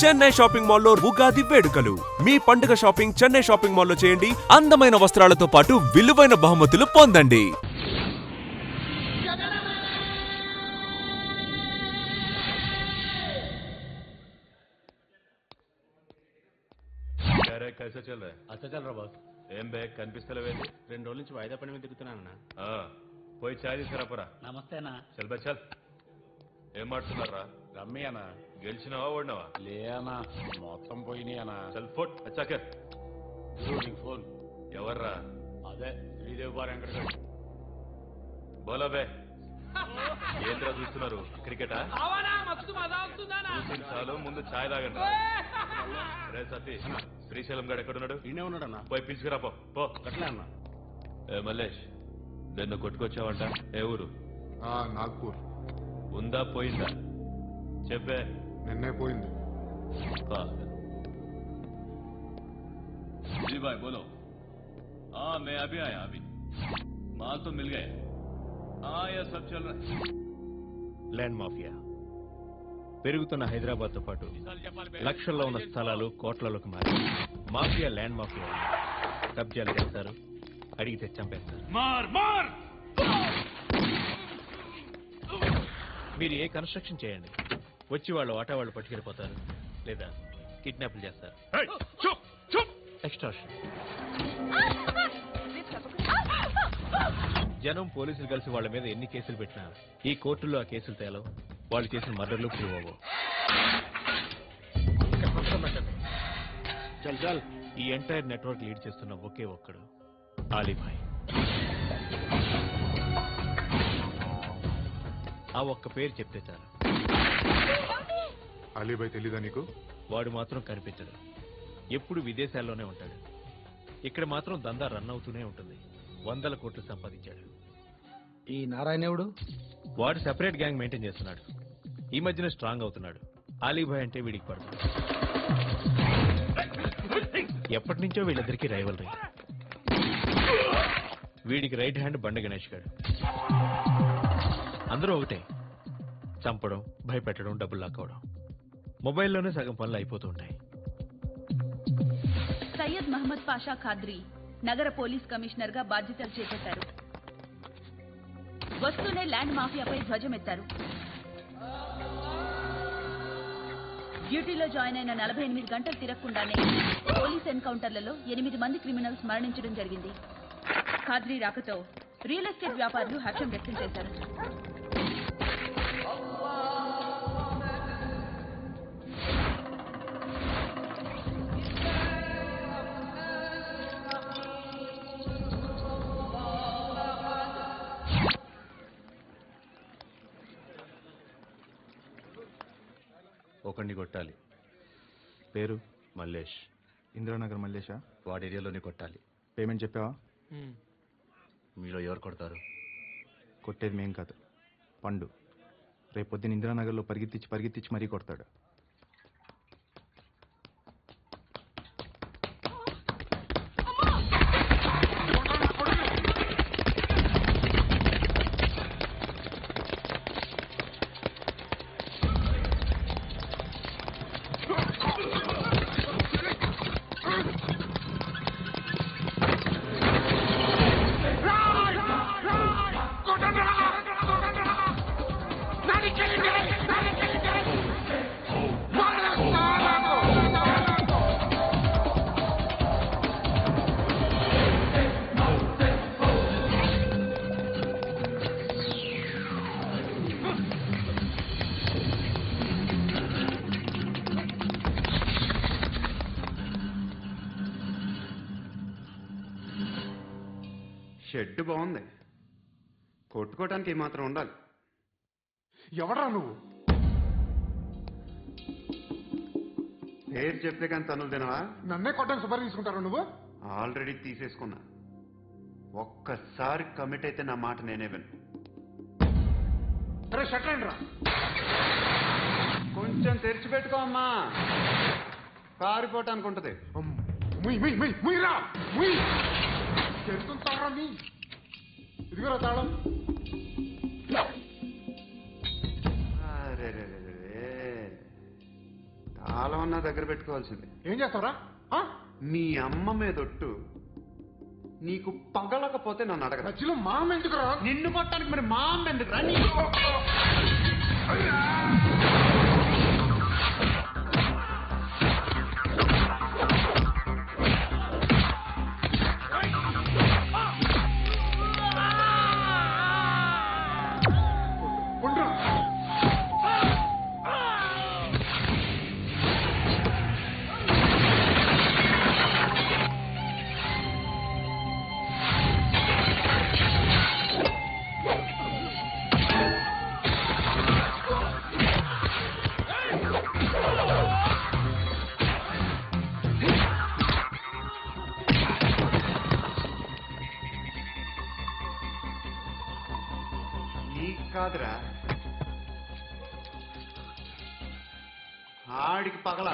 Chennai shopping మాల్లో ఉగాది వేడుకలు. మీ పండుగ షాపింగ్ చెన్నై షాపింగ్ మాల్లో చేయండి. అందమైన వస్త్రాలతో పాటు విలువైన బహుమతులు పొందండి. कैसा चल रहा है? अच्छा चल रहा बॉस. ఏం బే కనిపిస్తలేవేంటి? 2 రోజుల నుంచి వాయిదా పని మీద తిరుగుతున్నానన్నా. పోయి చాయ్ తీసుకురాపరా. నమస్తే అన్న. చల్ బే చల్. ఏం మాట్లాడుతున్నారా? రమ్మి అన్న. గెలిచినావా ఓడినావా? లే అన్న, మొత్తం పోయినాయి అన్న. చల్ ఫోట్ అచ్చాకర్. ఫోన్ ఎవర్రా? అదే శ్రీదేవి బార్ వెంకటగడ్. బోలో బే. ఏంద్రా చూస్తున్నారు? క్రికెటా? చాలు ముందు ఛాయ్ తాగండి. రే సతీ, శ్రీశైలం గడు ఎక్కడున్నాడు? ఈయనే ఉన్నాడన్నా. పోయి పిలుచుకురా పో. అట్లే అన్న. ఏ మల్లేష్, నిన్ను కొట్టుకొచ్చావంట. ఏ ఊరు? నాగ్పూర్. ఉందా పోయిందా చెప్పే. నిన్నే పోయింది. जी भाई बोलो. हाँ मैं अभी आया अभी. माल तो मिल गए. हाँ ये सब चल रहा है. ల్యాండ్ మాఫియా పెరుగుతున్న హైదరాబాద్తో పాటు లక్షల్లో ఉన్న స్థలాలు కోట్లలోకి మారి మాఫియా ల్యాండ్ మాఫియా కబ్జాలు చేస్తారు, అడిగితే చంపేస్తారు. మీరు ఏ కన్స్ట్రక్షన్ చేయండి, వచ్చి వాళ్ళు ఆటో వాళ్ళు పట్టుకెళ్ళిపోతారు, లేదా కిడ్నాప్లు చేస్తారు. ఎక్స్ట్రాషన్. జనం పోలీసులు కలిసి వాళ్ళ మీద ఎన్ని కేసులు పెట్టినా ఈ కోర్టుల్లో ఆ కేసులు తేలవు, వాళ్ళు చేసిన మర్డర్లు ప్రూవ్ అవ్వవు. ఈ ఎంటైర్ నెట్వర్క్ లీడ్ చేస్తున్న ఒకే ఒక్కడు ఆలీభాయ్. ఆ ఒక్క పేరు చెప్తే చాలు. అలీభాయ్ తెలీదా నీకు? వాడు మాత్రం కనిపించడు, ఎప్పుడు విదేశాల్లోనే ఉంటాడు. ఇక్కడ మాత్రం దందా రన్ అవుతూనే ఉంటుంది. 100 కోట్లు సంపాదించాడు. ఈ నారాయణేవుడు వాడు సెపరేట్ గ్యాంగ్ మెయింటైన్ చేస్తున్నాడు. ఈ మధ్యన స్ట్రాంగ్ అవుతున్నాడు. ఆలీభాయ్ అంటే వీడికి పడుతుంది. ఎప్పటి నుంచో వీళ్ళిద్దరికీ రైవల్రీ. వీడికి రైట్ హ్యాండ్ బండ గణేష్ గారు. అందరూ ఒకటే, చంపడం, భయపెట్టడం, డబ్బులు లాక్కోవడం. మొబైల్లోనే సగం పనులు అయిపోతూ ఉంటాయి. సయ్యద్ మహమ్మద్ పాషా ఖాద్రీ నగర పోలీస్ కమిషనర్ గా బాధ్యతలు చేపట్టారు. వస్తూనే ల్యాండ్ మాఫియాపై ధ్వజమెత్తారు. డ్యూటీలో జాయిన్ అయిన 48 గంటలు తిరగకుండానే పోలీస్ ఎన్కౌంటర్లలో 8 మంది క్రిమినల్స్ మరణించడం జరిగింది. ఖాద్రీ రాకతో రియల్ ఎస్టేట్ వ్యాపారులు హర్షం వ్యక్తం చేశారు. ఒకడిని కొట్టాలి. పేరు మల్లేష్. ఇందిరానగర్ మల్లేషా? వాడి ఏరియాలోనే కొట్టాలి. పేమెంట్ చెప్పావా? మీలో ఎవరు కొడతారు? కొట్టేది మేం కాదు, పండు. రేపొద్దున ఇందిరానగర్లో పరిగెత్తించి మరీ కొడతాడు. షెడ్ బాగుంది, కొట్టుకోవటానికి ఏమాత్రం ఉండాలి. ఎవడా నువ్వు? పేరు చెప్తే కానీ తనులు తినవా? నన్నే కొట్టడానికి సుపారీ తీసుకుంటారా నువ్వు? ఆల్రెడీ తీసేసుకున్నా. ఒక్కసారి కమిట్ అయితే నా మాట నేనే విను. కొంచెం తెరిచిపెట్టుకో అమ్మా, పారిపోవటానికి ఉంటుంది. ఇదిగో తాళం. కాలం అన్నా దగ్గర పెట్టుకోవాల్సింది. ఏం చేస్తావురా? మీ అమ్మ మీదొట్టు నీకు పగలకపోతే నన్ను అడగ. మధ్యలో మా అమ్మ ఎందుకురా? నిన్ను పట్టడానికి మరి మా అమ్మ ఎందుకు రా? నీకు కాదురా, ఆడికి పగల.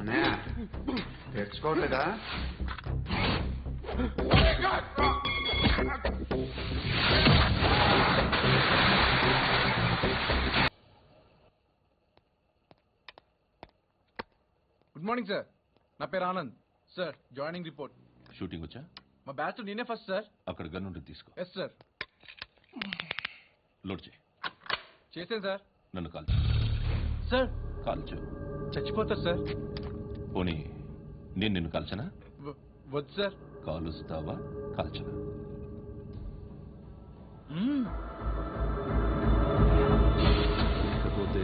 అన్నయ్య తెచ్చుకోవట్లేదా? Good morning sir. నా పేరు Anand sir. Joining report. Shooting వచ్చా? మా బ్యాచ్ నేనే ఫస్ట్ సార్. అక్కడ గన్ ఉంటుంది, తీసుకో. Yes sir. లోడ్ చేయి. చేశాను సార్. నన్ను కాల్చు. సార్ కాల్చు. చచ్చిపోతారు సార్. పోనీ నేను నిన్ను కాల్చనా? వద్దు సార్. కాలుస్తావా కాల్చనా? లేకపోతే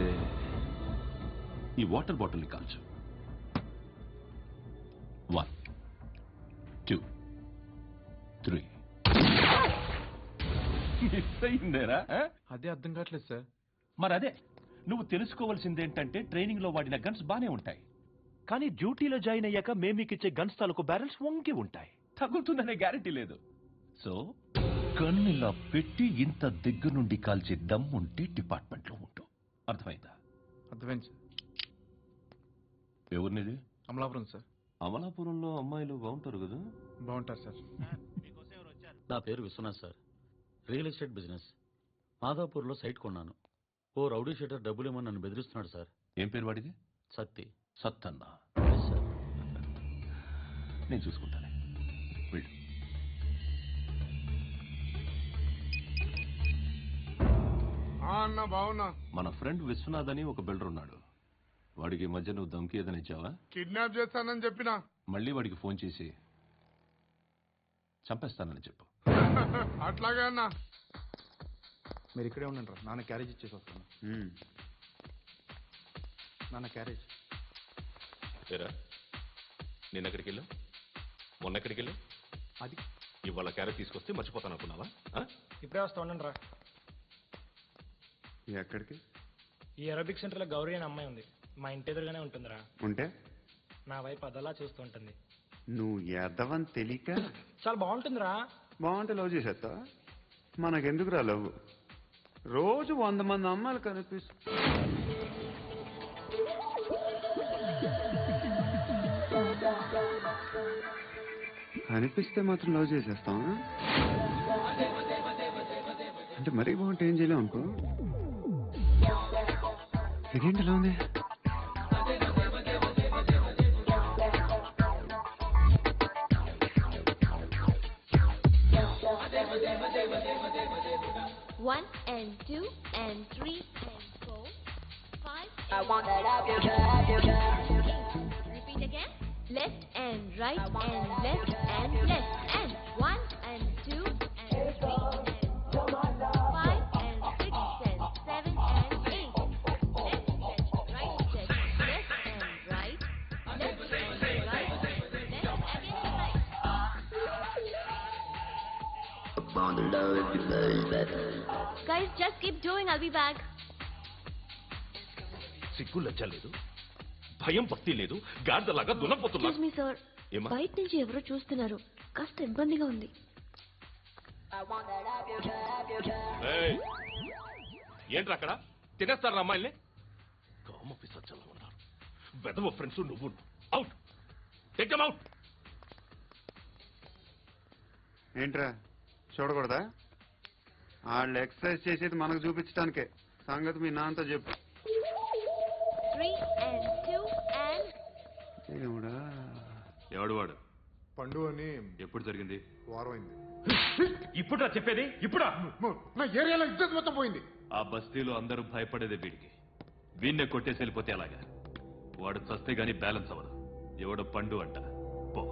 ఈ వాటర్ బాటిల్ని కాల్చు. 1 2 3. మిస్ అయిందేరా? అదే అర్థం కావట్లేదు సార్. మరి అదే నువ్వు తెలుసుకోవాల్సిందేంటంటే ట్రైనింగ్ లో వాడిన గన్స్ బానే ఉంటాయి, కానీ డ్యూటీలో జాయిన్ అయ్యాక మేము మీకు ఇచ్చే గన్స్ తాలూకు బ్యారెల్స్ వంగి ఉంటాయి. తగులుతుందనే గ్యారెంటీ లేదు. సో గన్ ఇలా పెట్టి ఇంత దగ్గర నుండి కాల్చే దమ్ ఉంటే డిపార్ట్మెంట్ లో ఉంటావు. అర్థమైందా? అర్థమైంది సార్. ఎవరినిది? అమలాపురం సార్. అమలాపురంలో అమ్మాయిలు బాగుంటారు కదా? బాగుంటారు సార్. నా పేరు Vishwanath sir. Real estate business. మాదాపూర్లో సైట్ కొన్నాను. ఓ రౌడీ షీటర్ డబ్బులు ఏమని నన్ను బెదిరిస్తున్నాడు సార్. ఏం పేరు వాడిది? సత్తి. సత్తన్న. Yes sir. నేను చూసుకుంటానే. వెళ్ళు. అన్న బావున్నా. మన ఫ్రెండ్ విశ్వనాథ్ అని ఒక బిల్డర్ ఉన్నాడు. వాడికి ఈ మధ్య నువ్వు ధమ్కి ఏదని ఇచ్చావా? కిడ్నాప్ చేస్తానని చెప్పినా. మళ్ళీ వాడికి ఫోన్ చేసి చంపేస్తానని చెప్పు. అట్లాగే అన్నా. మీరు ఇక్కడే ఉండండి రా, నాన్న క్యారేజ్ ఇచ్చేసి వస్తాను. నాన్న క్యారేజ్. ఏరా నేను ఎక్కడికి వెళ్ళావు? మొన్న ఎక్కడికి వెళ్ళావు? అది ఇవాళ క్యారెట్ తీసుకొస్తే మర్చిపోతాను అనుకున్నావా? ఇప్పుడే వస్తా ఉండండి రా. ఎక్కడికి? ఈ అరబిక్ సెంటర్లో గౌరీ అనే అమ్మాయి ఉంది. మా ఇంటి ఎదురుగానే ఉంటుందిరా. ఉంటే నా వైపు అదలా చూస్తూ ఉంటుంది. నువ్వు ఎదవని తెలియక చాలా బాగుంటుందిరా. బాగుంటే లవ్ చేసేస్తా. మనకెందుకురా లవ్? రోజు 100 మంది అమ్మాయిలు కనిపిస్తే మాత్రం లవ్ చేసేస్తాం. అంటే మరీ బాగుంటే ఏం చేయలేం అనుకో. ఇదేంటి ఎలా ఉంది? 1 and 2 and 3 and 4, 5. Repeat again. Left and right and left and left and 1 and 2 and 3 and 4, 5 and 6 and 7 and 8. Left stretch, right stretch, left and right, left and right, left again right. Guys, just keep doing. I'll be back. సిగ్గు లజ్జ లేదు, భయం భక్తి లేదు, గాడిదలాగా దున్నపోతున్నా. Excuse me, sir. ఏమా? బయట నుంచి ఎవరో చూస్తున్నారు. కాస్త ఇబ్బందిగా ఉంది. ఏయ్, ఏంట్రా అక్కడ తినేస్తారా అమ్మాయిల్ని? కామ పిసచ్చలా ఉన్నారు. వెదవ ఫ్రెండ్స్ నువ్వు. Out, take them out. ఏంట్రా చూడకూడదా? వాళ్ళు ఎక్సర్సైజ్ చేసేది మనకు చూపించడానికే. సంగతి మీ నాన్నతో చెప్పు. 3 and 2 and దేవుడా, ఎవడు వాడు? పండు అని ఎప్పుడు జరిగింది? వారం అయింది. ఇప్పుడా చెప్పేది? ఇప్పుడా? నా ఏరియాలో ఇద్దరు మొత్తం పోయింది. ఆ బస్తీలో అందరూ భయపడేదే వీడికి. వీణ్ణే కొట్టేసి వెళ్ళిపోతే అలాగా? వాడు చస్తే గానీ బ్యాలెన్స్ అవ్వదు. ఎవడో పండు అంట. పో.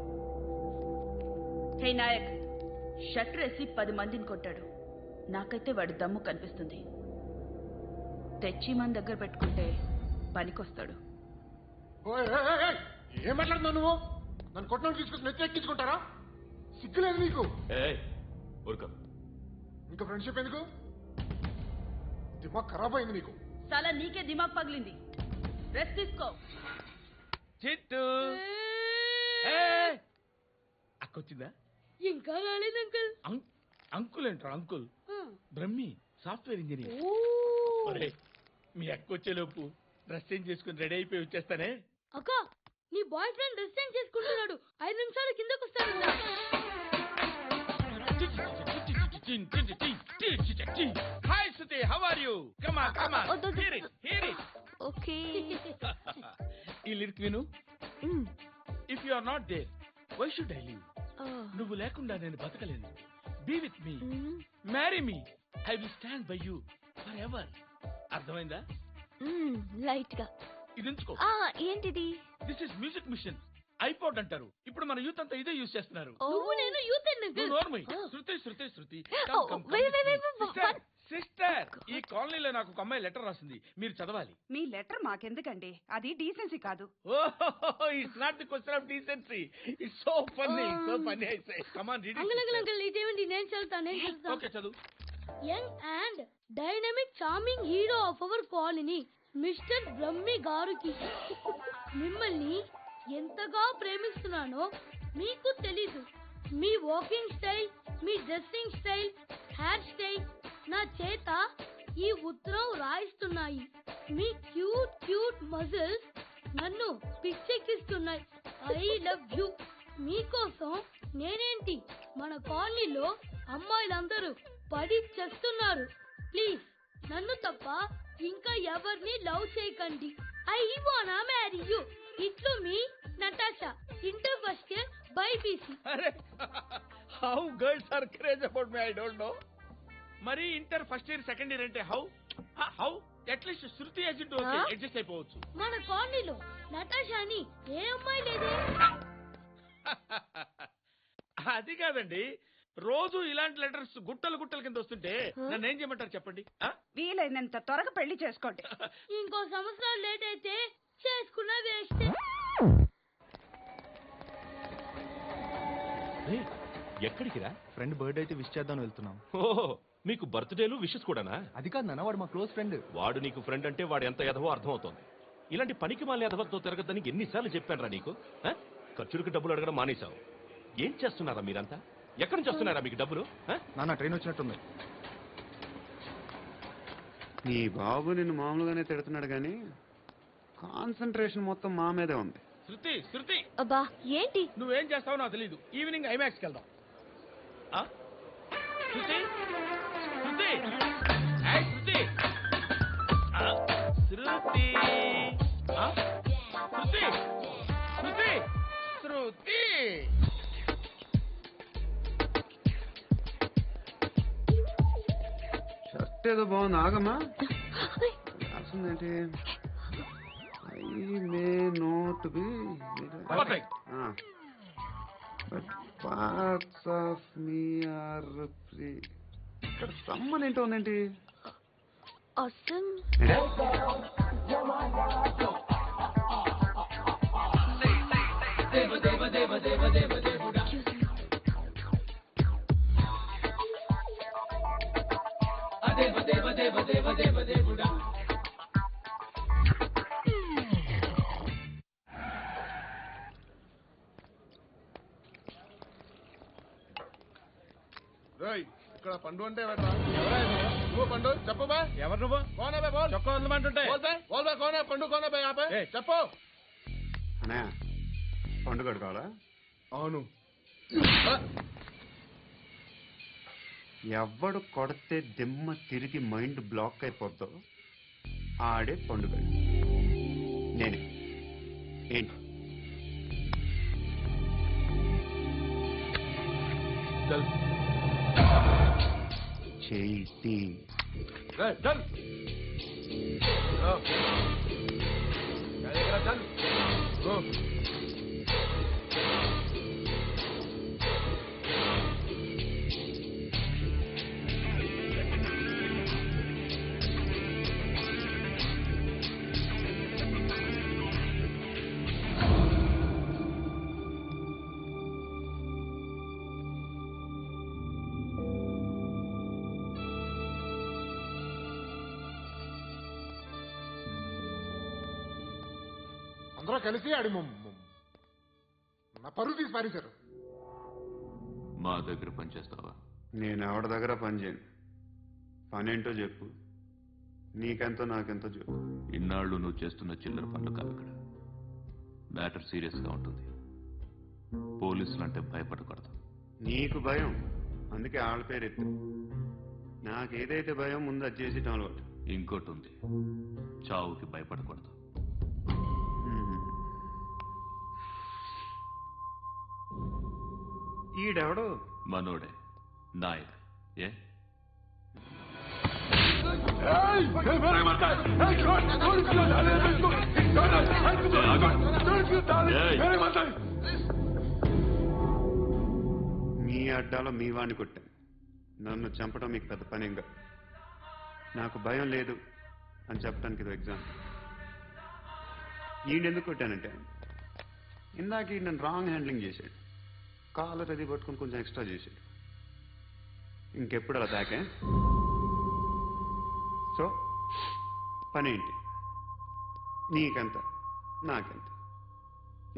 హే నాయక్, షట్టర్ వేసి 10 మందిని కొట్టాడు. నాకైతే వాడి దమ్ము కనిపిస్తుంది. తెచ్చి మన దగ్గర పెట్టుకుంటే పనికొస్తాడు. ఏం మాట్లాడుతున్నావు నువ్వు? నన్ను కొట్టడం తీసుకొచ్చి నెత్తి ఎక్కించుకుంటారా? సిగ్గులేదు నీకు? ఊరుక. ఇంకా ఫ్రెండ్షిప్ ఎందుకు? దిమాగ్ ఖరాబ్ అయింది నీకు. చాలా నీకే దిమాగ్ పగిలింది. రెస్ట్ తీసుకో. చిట్టు అక్కొచ్చిందా? ఇంకా రాలేదు అంకుల్. అంకుల్ అంటారు. Uncle Brahmi software engineer. మీ అక్కొచ్చేలోపు డ్రెస్ చేంజ్ చేసుకుని రెడీ అయిపోయి వచ్చేస్తానే. అక్క, నీ బాయ్ ఫ్రెండ్ డ్రెస్ చేంజ్ చేసుకుంటున్నాడు. 5 నిమిషాలు కిందకు వస్తాడు. Hi Suthi, how are you? Come on, come on. Hear it, hear it. Okay. ఈ లిరిక్ విను. If you are not there, why should I live? నువ్వు లేకుండా నేను బతకలేను. Be with me, marry me, I will stand by you forever. అర్థమైందా? Light గా ఇది ఉంచుకో. ఏంటిది? This is music machine. IPod అంటారు. ఇప్పుడు మన యూత్ అంతా ఇదే యూజ్ చేస్తున్నారు. నువ్వు నేను యూత్ అంకుల్. శృతి శృతి శృతి. Wait. సిస్టర్, ఈ కాలనీలో నాకు ఒక అమ్మాయి లెటర్ రాసింది. మీరు చదవాలి. మీ లెటర్ మాకెందుకండి? అది డీసెన్సీ కాదు. It's not the question of decency. It's so funny, so funny. I say come on read it. Uncle ఇదేంటి? నేను చదువుతాను. ఓకే, చదువు. Young and dynamic charming hero of our colony mister Brahmi గారికి మిమ్మల్ని ఎంతగా ప్రేమిస్తున్నానో మీకు తెలీదు. మీ వాకింగ్ స్టైల్, మీ డ్రెస్సింగ్ స్టైల్, హెయిర్ స్టైల్ నా చేత ఈ ఉత్తరం రాయిస్తున్నాయి. మీ క్యూట్ క్యూట్ మజిల్స్ నన్ను పిచ్చెక్కిస్తున్నాయి. I love you. మీకోసం నేనేంటి, మన కాలనీలో అమ్మాయిలందరూ పడి చేస్తున్నారు. ప్లీజ్ నన్ను తప్ప ఇంకా ఎవరిని లవ్ చేయకండి. ఐ వానా మ్యారీ యూ. ఇట్లు మీ Natasha, inter first year BiPC. How girls are craze about me, I don't know. మరి inter first year second year అంటే how how at least Shruti agent okay, adjust అయిపోవచ్చు. మన కాలనీలో నటాషా అని ఏ అమ్మాయి లేదే. అది కాదండి, రోజు ఇలాంటి లెటర్స్ గుట్టలు గుట్టల కింద వస్తుంటే నన్ను ఏం చేయమంటారు చెప్పండి? వీలైనంత త్వరగా పెళ్లి చేసుకోండి. ఇంకో సంవత్సరాలు లేట్ అయితే చేసుకున్న వేస్ట్. ఎక్కడికి రా? ఫ్రెండ్ బర్త్డే అయితే విష్ చేద్దాం వెళ్తున్నాం. ఓహో, మీకు బర్త్డేలు విషెస్ కూడానా? అది కాదు నాన్న, వాడు మా క్లోజ్ ఫ్రెండ్. వాడు నీకు ఫ్రెండ్ అంటే వాడు ఎంత ఎదవో అర్థమవుతోంది. ఇలాంటి పనికి మాలిన ఎదవతో తిరగద్దని ఎన్నిసార్లు చెప్పానురా నీకు? ఖర్చులకు డబ్బులు అడగడం మానేశావు. ఏం చేస్తున్నారా మీరంతా? ఎక్కడి నుంచి వస్తున్నారా మీకు డబ్బులు? నాన్న ట్రైన్ వచ్చినట్టుంది. నీ బాబు నిన్ను మామూలుగానే తిడుతున్నాడు కానీ కాన్సన్ట్రేషన్ మొత్తం మా మీదే ఉంది. శృతి, శృతి, అబ్బా ఏంటి? నువ్వేం చేస్తావో నాకు తెలీదు. ఈవినింగ్ ఐమాక్స్కి వెళ్దాం. శృతి, శృతి, శృతి, శృతి, శృతి, శృతి, శృతి. స్క్రిప్ట్ ఏదో బాగుంది ఆగమ్మా. రాసిందేంటి? I may not be but parts of me are free. ఇక్కడ సమ్మన్ ఏంటో ఉందేంటి? ఇక్కడ పండు అంటే నువ్వు పండు చెప్పు బా. ఎవరు నువ్వు? కోనే బే బోల్. చొక్కా వదలమంటుంటే బోల్ బే కోనే పండు కోనే బే ఆపే చెప్పు. అనే పండు కడుకోవాలా? అవును. ఎవడు కొడితే దిమ్మ తిరిగి మైండ్ బ్లాక్ అయిపోద్దో ఆడే పండుగ. నేనే. ఏంటి? చేతి అందరూ కలిసి ఆడి నా పరువు తీసి పారేశారు. మా దగ్గర పనిచేస్తావా? నేను ఎవరి దగ్గర పని చేయను. పనేంటో చెప్పు. నీకెంతో నాకెంతో చెప్పు. ఇన్నాళ్ళు నువ్వు చేస్తున్న చిల్లర పనులు కాదు ఇక్కడ. మ్యాటర్ సీరియస్గా ఉంటుంది. పోలీసులు అంటే భయపడకూడదు. నీకు భయం, అందుకే ఆళ్ళ పేరు ఎత్తు. నాకేదైతే భయం ముందు అది చేసేటం అలవాటు. ఇంకోటి ఉంది, చావుకి భయపడకూడదు. ఈడెవడు? మనోడే, నాయక్. ఏ మీ అడ్డాలో మీ వాణ్ణి కొట్టాను. నన్ను చంపడం మీకు పెద్ద పనేంగా. నాకు భయం లేదు అని చెప్పడానికి ఇది ఎగ్జామ్. ఈయనెందుకు కొట్టానంటే ఇందాక ఈ నన్ను రాంగ్ హ్యాండ్లింగ్ చేశాడు. కాలర్ అది పట్టుకుని కొంచెం ఎక్స్ట్రా చేశాడు. ఇంకెప్పుడు అలా తాకే. సో పనేంటి? నీకెంత నాకెంత?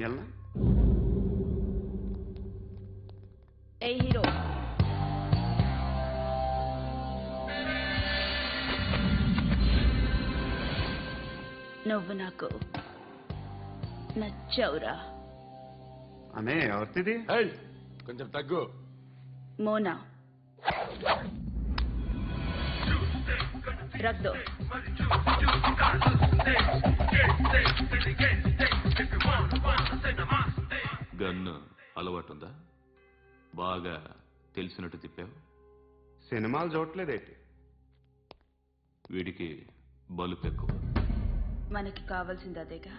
ఎలా? ఏ హీరో, నువ్వు నాకు నచ్చావురా. అనే ఎవరిది? కొంచెం తగ్గు. మోనా. రక్ దో. గన్ను అలవాటుందా? బాగా తెలిసినట్టు తిప్పావు. సినిమాలు చూడట్లేదేంటి? వీడికి బలుపు ఎక్కువ. మనకి కావాల్సింది అదేగా.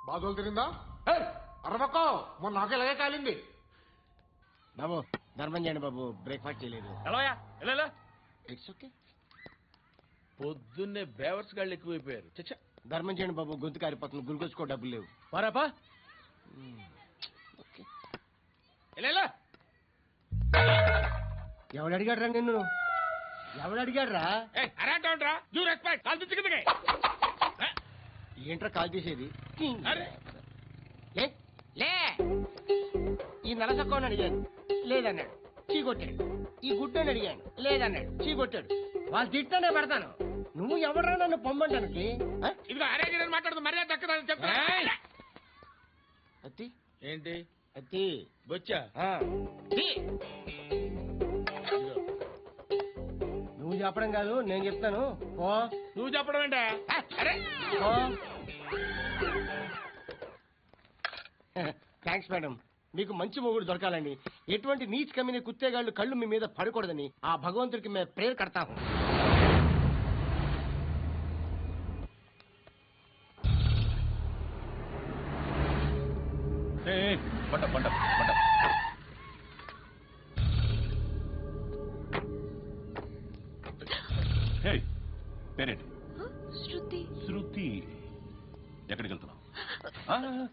బాధలు తిరిందా? అరవకో, మొన్న నాకు ఇలాగే కాలింది. బాబు ధర్మం చేయండి బాబు, బ్రేక్ఫాస్ట్ చేయలేదు. ఎలా ఇట్స్ ఓకే. పొద్దున్నే బేవర్స్ గాళ్ళు ఎక్కువైపోయారు. చచ్చా, ధర్మం చేయండి బాబు, గొంతు కారిపోతుంది, గురికొచ్చుకో డబ్బులు లేవు. పారాపా. ఎలా ఎవడు అడిగాడ్రా నిన్ను? ఎవడు అడిగాడ్రా? అరాంటరా యూ రెస్పెక్ట్ కాల్ తెచ్చి కిందకి. ఏంట్రా కాల్ తీసేది? అరే లే, ఈ నలసక్కని అడిగాను, లేదన్నాడు, చీ కొట్టాడు. ఈ గుడ్డని అడిగాను, లేదన్నాడు, చీ కొట్టాడు. వాళ్ళు తిట్టానే పెడతాను. నువ్వు ఎవడరా నన్ను పొమ్మంటానికి? ఇదిగో అరే మాట్లాడుతూ మర్యాద దక్కదని చెప్తా. అత్తి ఏంటి అత్తి బొచ్చా? నువ్వు చెప్పడం కాదు, నేను చెప్తాను. ఓ నువ్వు చెప్పడం ఏంటే? అరే థ్యాంక్స్ మేడం. మీకు మంచి మొగుడు దొరకాలని, ఎటువంటి నీచ్ కమ్మిన కుత్తేగాళ్ళు కళ్ళు మీ మీద పడకూడదని ఆ భగవంతుడికి మేము ప్రేయర్ కడతాము. పంట పంట పంట. పేరేంటి? శృతి. శృతి. ఎక్కడికి వెళ్తున్నావు?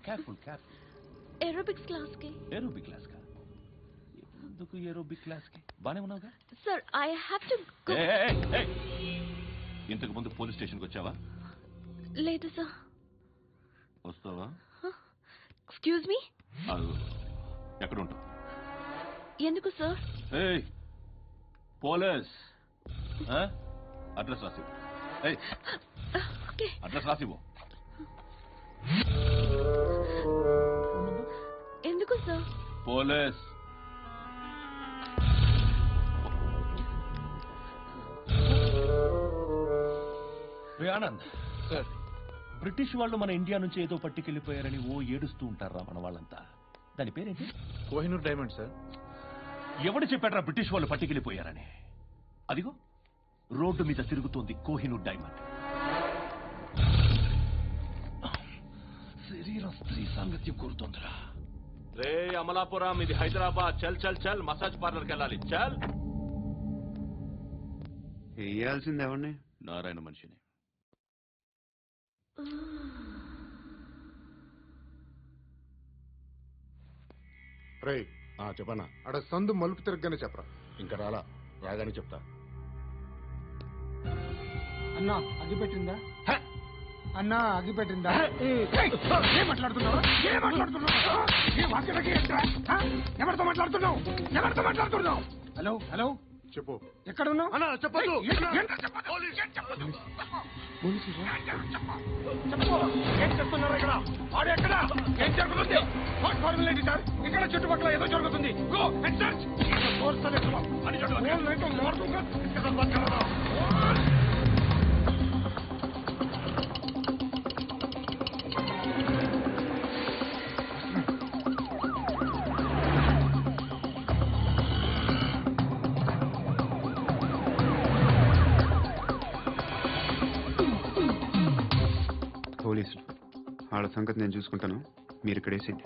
Careful careful. ఏరోబిక్స్ క్లాస్ కి. ఏరోబిక్ క్లాస్ కా? ఎందుకు ఏరోబిక్ క్లాస్ కి? బానే ఉన్నావుగా? Sir I have to go. ఇంతకు ముందు పోలీస్ స్టేషన్కి వచ్చావా? లేదు సార్. వస్తావా? Excuse me. ఎక్కడ ఉంటావు? ఎందుకు సార్? పోలీస్ అడ్రస్ రాసివ్వు. అడ్రస్ రాసివ్వు. ఎందుకు sir? Police. Anand sir, British వాళ్ళు మన ఇండియా నుంచి ఏదో పట్టుకెళ్ళిపోయారని ఏడుస్తూ ఉంటారా మన వాళ్ళంతా. దాని పేరేంటి? Kohinoor diamond sir. ఎవడు చెప్పాడ్రా బ్రిటిష్ వాళ్ళు పట్టుకెళ్ళిపోయారని? అదిగో రోడ్డు మీద తిరుగుతోంది కోహినూర్ డైమండ్. శరీరం స్త్రీ సాంగత్యం కోరుతోందిరా. రే అమలాపురం, ఇది హైదరాబాద్. చల్ చల్ చల్, మసాజ్ పార్లర్కి వెళ్ళాలి. చల్. వేయాల్సింది ఎవరిని? నారాయణ మనిషిని. రే చెప్పనా? అడ సందు మలుపు తిరగగానే చెప్పరా. ఇంకా రాగానే చెప్తా. అన్నా అగిపెట్టిందా? అన్నా అగిపెట్టిందా? ఏం మాట్లాడుతున్నావు? ఎవరితో మాట్లాడుతున్నావు? హలో హలో, చెప్పు. ఎక్కడ ఉన్నావు? అన్నా చెప్పదు. ఏం చెప్తున్నారు ఇక్కడ? వాడు ఎక్కడ? ఏం జరుగుతుంది? వాట్ ఫార్మల్ ఏంటి సార్? ఇక్కడ చుట్టుపక్కల ఏదో జరుగుతుంది. Go and search. పోలీసులు వాళ్ళ సంగతి నేను చూసుకుంటాను, మీరు ఇక్కడ వేసేయండి.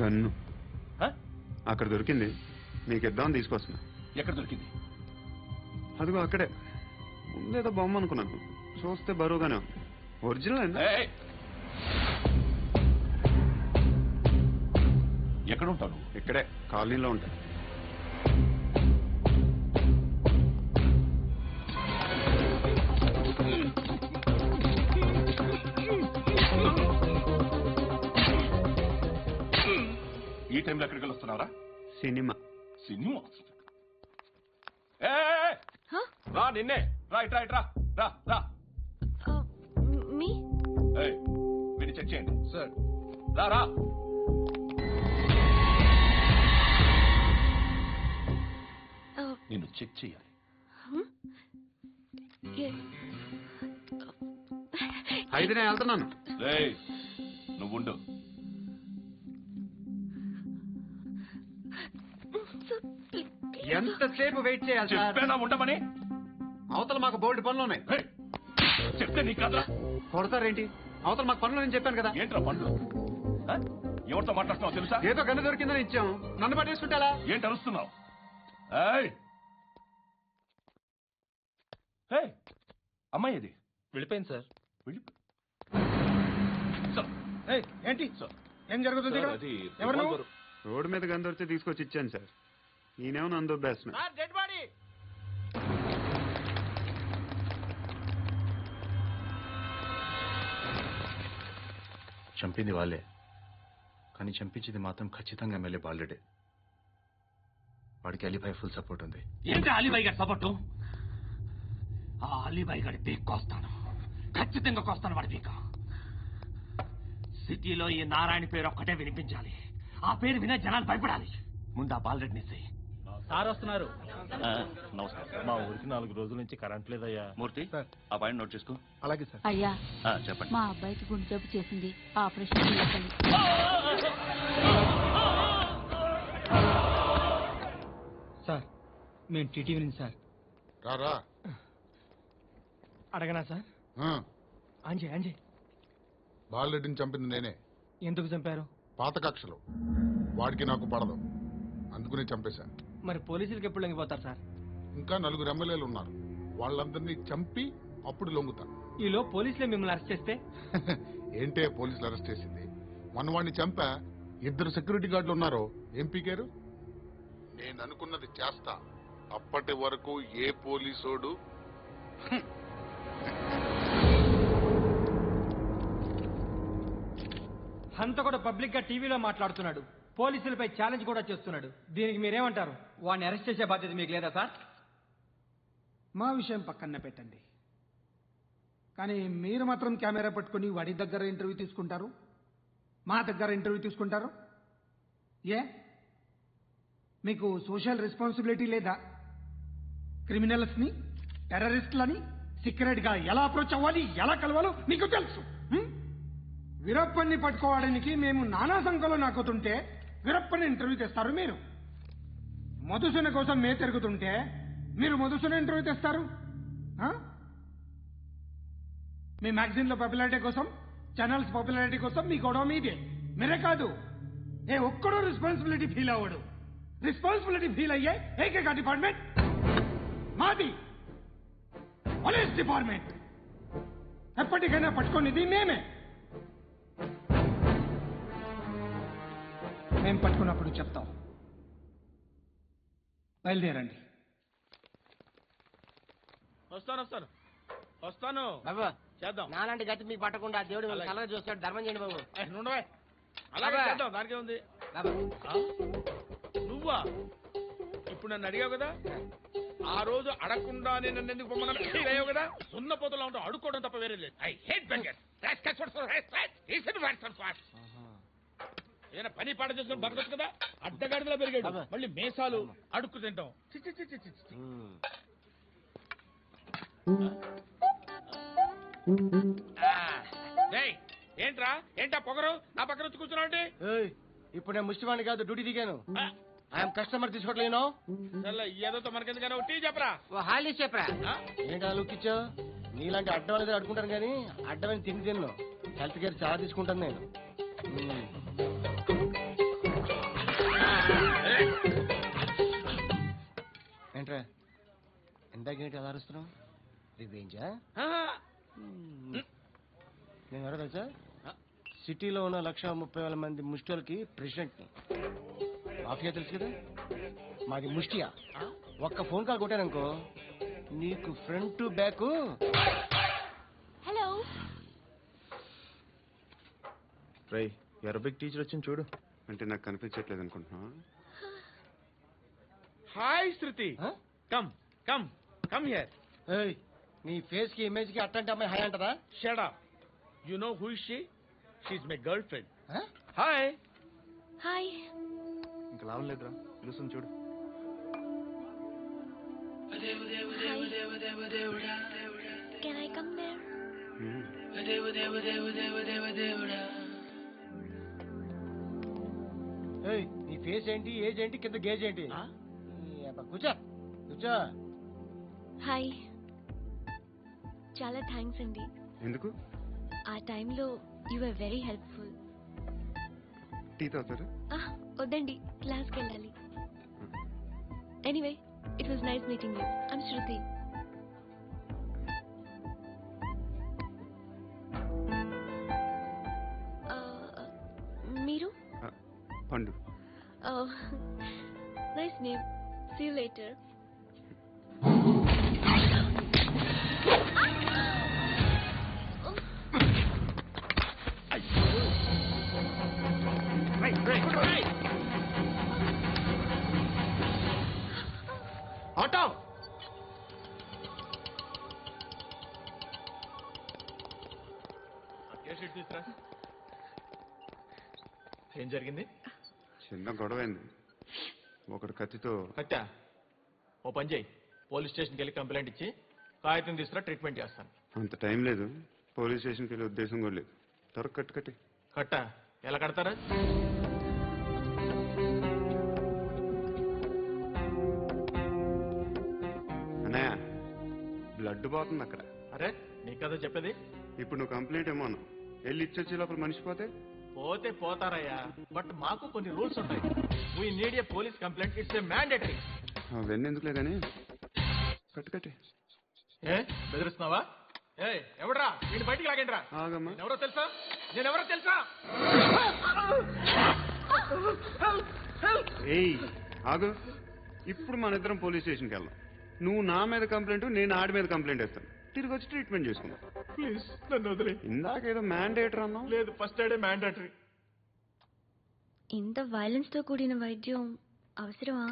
గన్ను అక్కడ దొరికింది, మీకు ఇద్దామని తీసుకొస్తున్నా. ఎక్కడ దొరికింది? అదిగో అక్కడే. ముందేదో బొమ్మ అనుకున్నాను, చూస్తే బరువుగానే ఉంది. ఒరిజినల్ ఎక్కడ ఉంటాను? ఇక్కడే కాలనీలో ఉంటా. ఈ టైంలో ఎక్కడికి వస్తున్నారా? సినిమా. సినిమా? రా, నిన్నే. రా ఇట్రా ఇట్రా. రా రా. మీ మీరు చెక్ చేయండి సార్. రా రా. నిన్ను చెక్ చేయాలి. అయితే నేను వెళ్తున్నాను. నువ్వుండు. ఎంతసేపు వెయిట్ చేయాలి? చెప్పేనా ఉండమని? అవతల మాకు బోల్డ్ పనులు ఉన్నాయి. చెప్తే నీకు కదా కొడతారేంటి? అవతల మాకు పనులు నేను చెప్పాను కదా. ఏంట్రా పనులు? ఎవరితో మాట్లాడుతున్నావు తెలుసా? ఏదో గన్ను దొరికిందని ఇచ్చాం, నన్ను పట్టేసుకుంటా. ఏంటి అరుస్తున్నావు? అమ్మాయి అది వెళ్ళిపోయింది సార్. ఏంటి ఏం జరుగుతుంది? ఎవరు నువ్వు? రోడ్డు మీద గన్ను దొరికితే తీసుకొచ్చి ఇచ్చాను సార్. ఈయనేమో నన్ను దొబ్బేస్తున్నా. Dead body. చంపింది వాళ్ళే, కానీ చంపించింది మాత్రం ఖచ్చితంగా ఎమ్మెల్యే బాలుడే. వాడికి అలీబాయ్ ఫుల్ సపోర్ట్ ఉంది. ఏంటి అలీబాయ్ గారి సపోర్టు? ఆ అలీబాయ్ గారి పీక్ కోస్తాను, ఖచ్చితంగా కోస్తాను వాడి పీక. సిటీలో ఈ నారాయణ పేరు ఒక్కటే వినిపించాలి. ఆ పేరు వినే జనాలు భయపడాలి. ముందు ఆ బాలరెడ్డి నిస్సేయి. సార్ వస్తున్నారు. నమస్కారం. మా ఊరికి 4 రోజుల నుంచి కరెంట్ లేదయ్యా. మూర్తి ఆ పాయింట్ నోట్ చేసుకో. అలాగే సార్. అయ్యా, చెప్పండి. మా అబ్బాయికి గుండె జబ్బు చేసింది, ఆపరేషన్ చేయాలి. సార్ మేము టీటీవీ నుంచి సార్. రారా. అడగనా సార్? అంజయ్ బాలరెడ్డిని చంపింది నేనే. ఎందుకు చంపారు? పాత కక్షలు. వాడికి నాకు పడదు, అందుకునే చంపేశాను. మరి పోలీసులకి ఎప్పుడు లొంగిపోతారు సార్? ఇంకా 4 ఎమ్మెల్యేలు ఉన్నారు, వాళ్ళందరినీ చంపి అప్పుడు లొంగుతాను. ఈలో పోలీసులే మిమ్మల్ని అరెస్ట్ చేస్తే? ఏంటే పోలీసులు అరెస్ట్ చేసింది? మన వాడిని చంపా 2 సెక్యూరిటీ గార్డులు ఉన్నారు, ఏం పీకారు? నేను అనుకున్నది చేస్తా, అప్పటి వరకు ఏ పోలీసోడు హంత కూడా పబ్లిక్ గా టీవీలో మాట్లాడుతున్నాడు, పోలీసులపై ఛాలెంజ్ కూడా చేస్తున్నాడు. దీనికి మీరేమంటారు? వాడిని అరెస్ట్ చేసే బాధ్యత మీకు లేదా సార్? మా విషయం పక్కన పెట్టండి, కానీ మీరు మాత్రం కెమెరా పట్టుకుని వాడి దగ్గర ఇంటర్వ్యూ తీసుకుంటారు, మా దగ్గర ఇంటర్వ్యూ తీసుకుంటారు. ఏ మీకు సోషల్ రెస్పాన్సిబిలిటీ లేదా? క్రిమినల్స్ని, టెర్రరిస్టులని సీక్రెట్గా ఎలా అప్రోచ్ అవ్వాలి, ఎలా కలవాలో మీకు తెలుసు. వీరప్పన్ని పట్టుకోవడానికి మేము నానా సంఖ్యలో నాకుతుంటే వీరప్పని ఇంటర్వ్యూ తెస్తారు మీరు. మధుసూన కోసం మే తిరుగుతుంటే మీరు మధుసూన ఇంటర్వ్యూ తెస్తారు. మీ మ్యాగజైన్లో పాపులారిటీ కోసం, ఛానల్స్ పాపులారిటీ కోసం మీ గొడవ మీదే. మీరే కాదు, ఏ ఒక్కడో రెస్పాన్సిబిలిటీ ఫీల్ అవ్వడు. రెస్పాన్సిబిలిటీ ఫీల్ అయ్యే ఏకైక డిపార్ట్మెంట్ మాది, పోలీస్ డిపార్ట్మెంట్. ఎప్పటికైనా పట్టుకునేది మేమే. మేము పట్టుకున్నప్పుడు చెప్తాం. బయలుదేరండి. వస్తాను బాబు. చేద్దాం. నాలాంటి గతి మీకు పట్టకుండా దేవుడు కలగా చూస్తాడు. ధర్మం చేయండి బాబు. అలాగే చేద్దాం, దానికే ఉంది. నువ్వా ఇప్పుడు నన్ను అడిగావు కదా, ఆ రోజు అడగకుండా నేను నన్ను ఎందుకు పొమ్మన్నావు కదా. సున్న పోతలో ఉంటావు, అడుక్కోవడం తప్ప వేరే లేదు. I hate bangers. ఏదైనా పని పాట చేసుకుని బతకొచ్చు కదా. అడ్డగాడిలో పెరిగాడు, మళ్ళీ మేసాలు అడుక్కు తింటాం. ఏంట్రా ఏంటా పొగరు నా పక్కన వచ్చి కూర్చున్నావు? ఇప్పుడు నేను ముష్టివాణి కాదు, డ్యూటీ దిగాను. ఐఎమ్ కస్టమర్ తీసుకోవట్లేను. ఏదో మనకెందుకైనా టీ చెప్పరా. హాలీస్ చెప్పరా. ఏంటా లుక్ ఇచ్చావు? నీలాంటి అడ్డం అనేది అడుకుంటాను కానీ అడ్డమైన తిండి తిన్ను. హెల్త్ కేర్ చాలా తీసుకుంటాను నేను. ఏంట్రా ఇందాకేంటి అలా అరుస్తున్నావు? రివేంజా? నేను ఎవరో తెలుసా? సిటీలో ఉన్న 130,000 మంది ముష్టిలకి ప్రెసిడెంట్ని. మాఫియా తెలుసు కదా, మాది ముష్టియా. ఒక్క ఫోన్ కాల్ కొట్టాననుకో నీకు front to back. Hello Rai, Arabic teacher వచ్చింది చూడు. అంటే నాకు కనిపించట్లేదు అనుకుంటున్నా. Hi Shruti, come come come here. నీ ఫేస్ కి ఇమేజ్ కి అట్లాంటి అమ్మాయి హాయ్ అంటదా? Shut up. You know who is she? She is my girlfriend. Hi. Hi. ఇంకా లాభం లేదురా, పిలుస్తుంది చూడు. Can I come there? నీ ఫేస్ ఏంటి, ఏజ్ ఏంటి, కింద గేజ్ ఏంటి? కూర్చో కూర్చో. హాయ్. చాలా థ్యాంక్స్ అండి. ఎందుకు? ఆ టైంలో you are very helpful. Tea తాగుతారా? వద్దండి, క్లాస్కి వెళ్ళాలి. Anyway, it was nice meeting you. I'm Shruti. మీరు? Pandu. Nice name. See you later. Auto. ఏం జరిగింది? చిన్న గొడవైంది. ఒకడు కత్తితో. కట్టా ఓ పని చేయి, పోలీస్ స్టేషన్కి వెళ్ళి కంప్లైంట్ ఇచ్చి కాగితం తీసుకురా, ట్రీట్మెంట్ చేస్తాను. అంత టైం లేదు, పోలీస్ స్టేషన్కి వెళ్ళే ఉద్దేశం కూడా లేదు. త్వరగా కట్టి. కట్టా ఎలా కడతారా? అన్నయ్య బ్లడ్ పోతుంది అక్కడ. అరే నీకు కదా చెప్పేది. ఇప్పుడు నువ్వు కంప్లైంట్ ఏమో అన్నావు, వెళ్ళి ఇచ్చొచ్చే లోపల మనిషి పోతే పోతే పోతారయ్యా, బట్ మాకు కొన్ని రూల్స్ ఉంటాయి. We need a police complaint, it's a mandatory. అవన్నీ ఎందుకులే కానీ కట్టి. ఏ బెదిరిస్తున్నావా? ఏ ఎవడ్రా నేను బయటికి లాగండి రా. ఆగమ్మా. ఎవరో తెలుసా? నేనెవరో తెలుసా? ఏయ్ ఆగు, ఇప్పుడు మన ఇద్దరం పోలీస్ స్టేషన్కి వెళ్దాం. నువ్వు నా మీద కంప్లైంట్, నేను ఆడి మీద కంప్లైంట్ వేస్తాను. తిరిగి వచ్చి ట్రీట్మెంట్ చేసుకుందాం. ప్లీజ్ నన్ను వదిలే. ఇందాకేదో మ్యాండేటర్ అన్నావు. లేదు, ఫస్ట్ ఎయిడే మ్యాండేటరీ. ఇంత వైలెన్స్ తో కూడిన వైద్యం అవసరమా?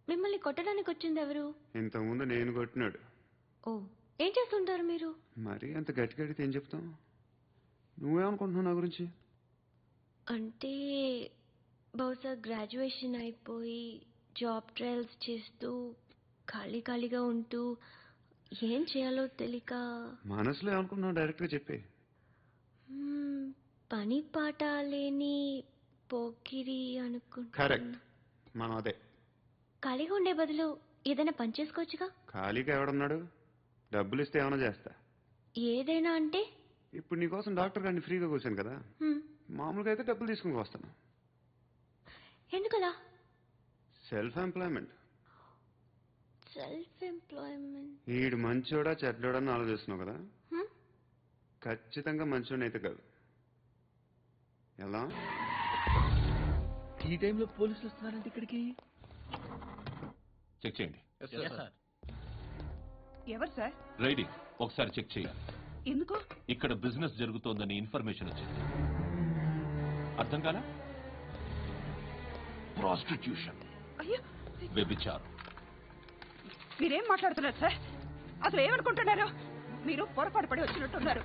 మిమ్మల్ని కొట్టడానికి వచ్చింది ఎవరు? ఇంతకుముందు నేను కొట్టినాడు. ఓ, ఏం చేస్తుంటారు మీరు? మరీ అంత గట్టిగా అడిగితే ఏం చెప్తాం? నువ్వేమనుకుంటున్నావు నా గురించి? అంటే బహుశా గ్రాడ్యుయేషన్ అయిపోయి జాబ్ ట్రయల్స్ చేస్తూ ఖాళీగా ఉంటూ ఏం చేయాలో తెలియక. మనసులో ఏమనుకుంటున్నావు డైరెక్ట్గా చెప్పే. పని పాట లేని పోకిరి అనుకుంటా. కరెక్ట్, మనం అదే. ఖాళీగా ఉండే బదులు ఏదైనా పని చేసుకోవచ్చుగా. ఖాళీగా ఎవడున్నాడు? డబ్బులు ఇస్తే ఏమైనా చేస్తా. ఏదైనా అంటే? ఇప్పుడు నీకోసం డాక్టర్ గారిని ఫ్రీగా కూర్చాను కదా, మామూలుగా అయితే డబ్బులు తీసుకుని వస్తాను. ఎందుకలా? Self employment. Self employment. ఈడు మంచోడా చెడ్డోడా అని ఆలోచిస్తున్నావు కదా, ఖచ్చితంగా మంచోడని అయితే కాదు. ఎలా? ఈ టైంలో పోలీసులు వస్తున్నారంటే ఇక్కడికి. చెక్ చేయండి. ఎవరు సార్? రైడింగ్ ఒకసారి చెక్ చేయాలి. ఎందుకు? ఇక్కడ బిజినెస్ జరుగుతోందని ఇన్ఫర్మేషన్ వచ్చింది. అర్థం కాలా? ప్రాస్టిట్యూషన్, అయ్యో, వ్యభిచారం. మీరేం మాట్లాడుతున్నారు సార్? అసలు ఏమనుకుంటున్నారు? మీరు పొరపాటు పడి వచ్చినట్టున్నారు.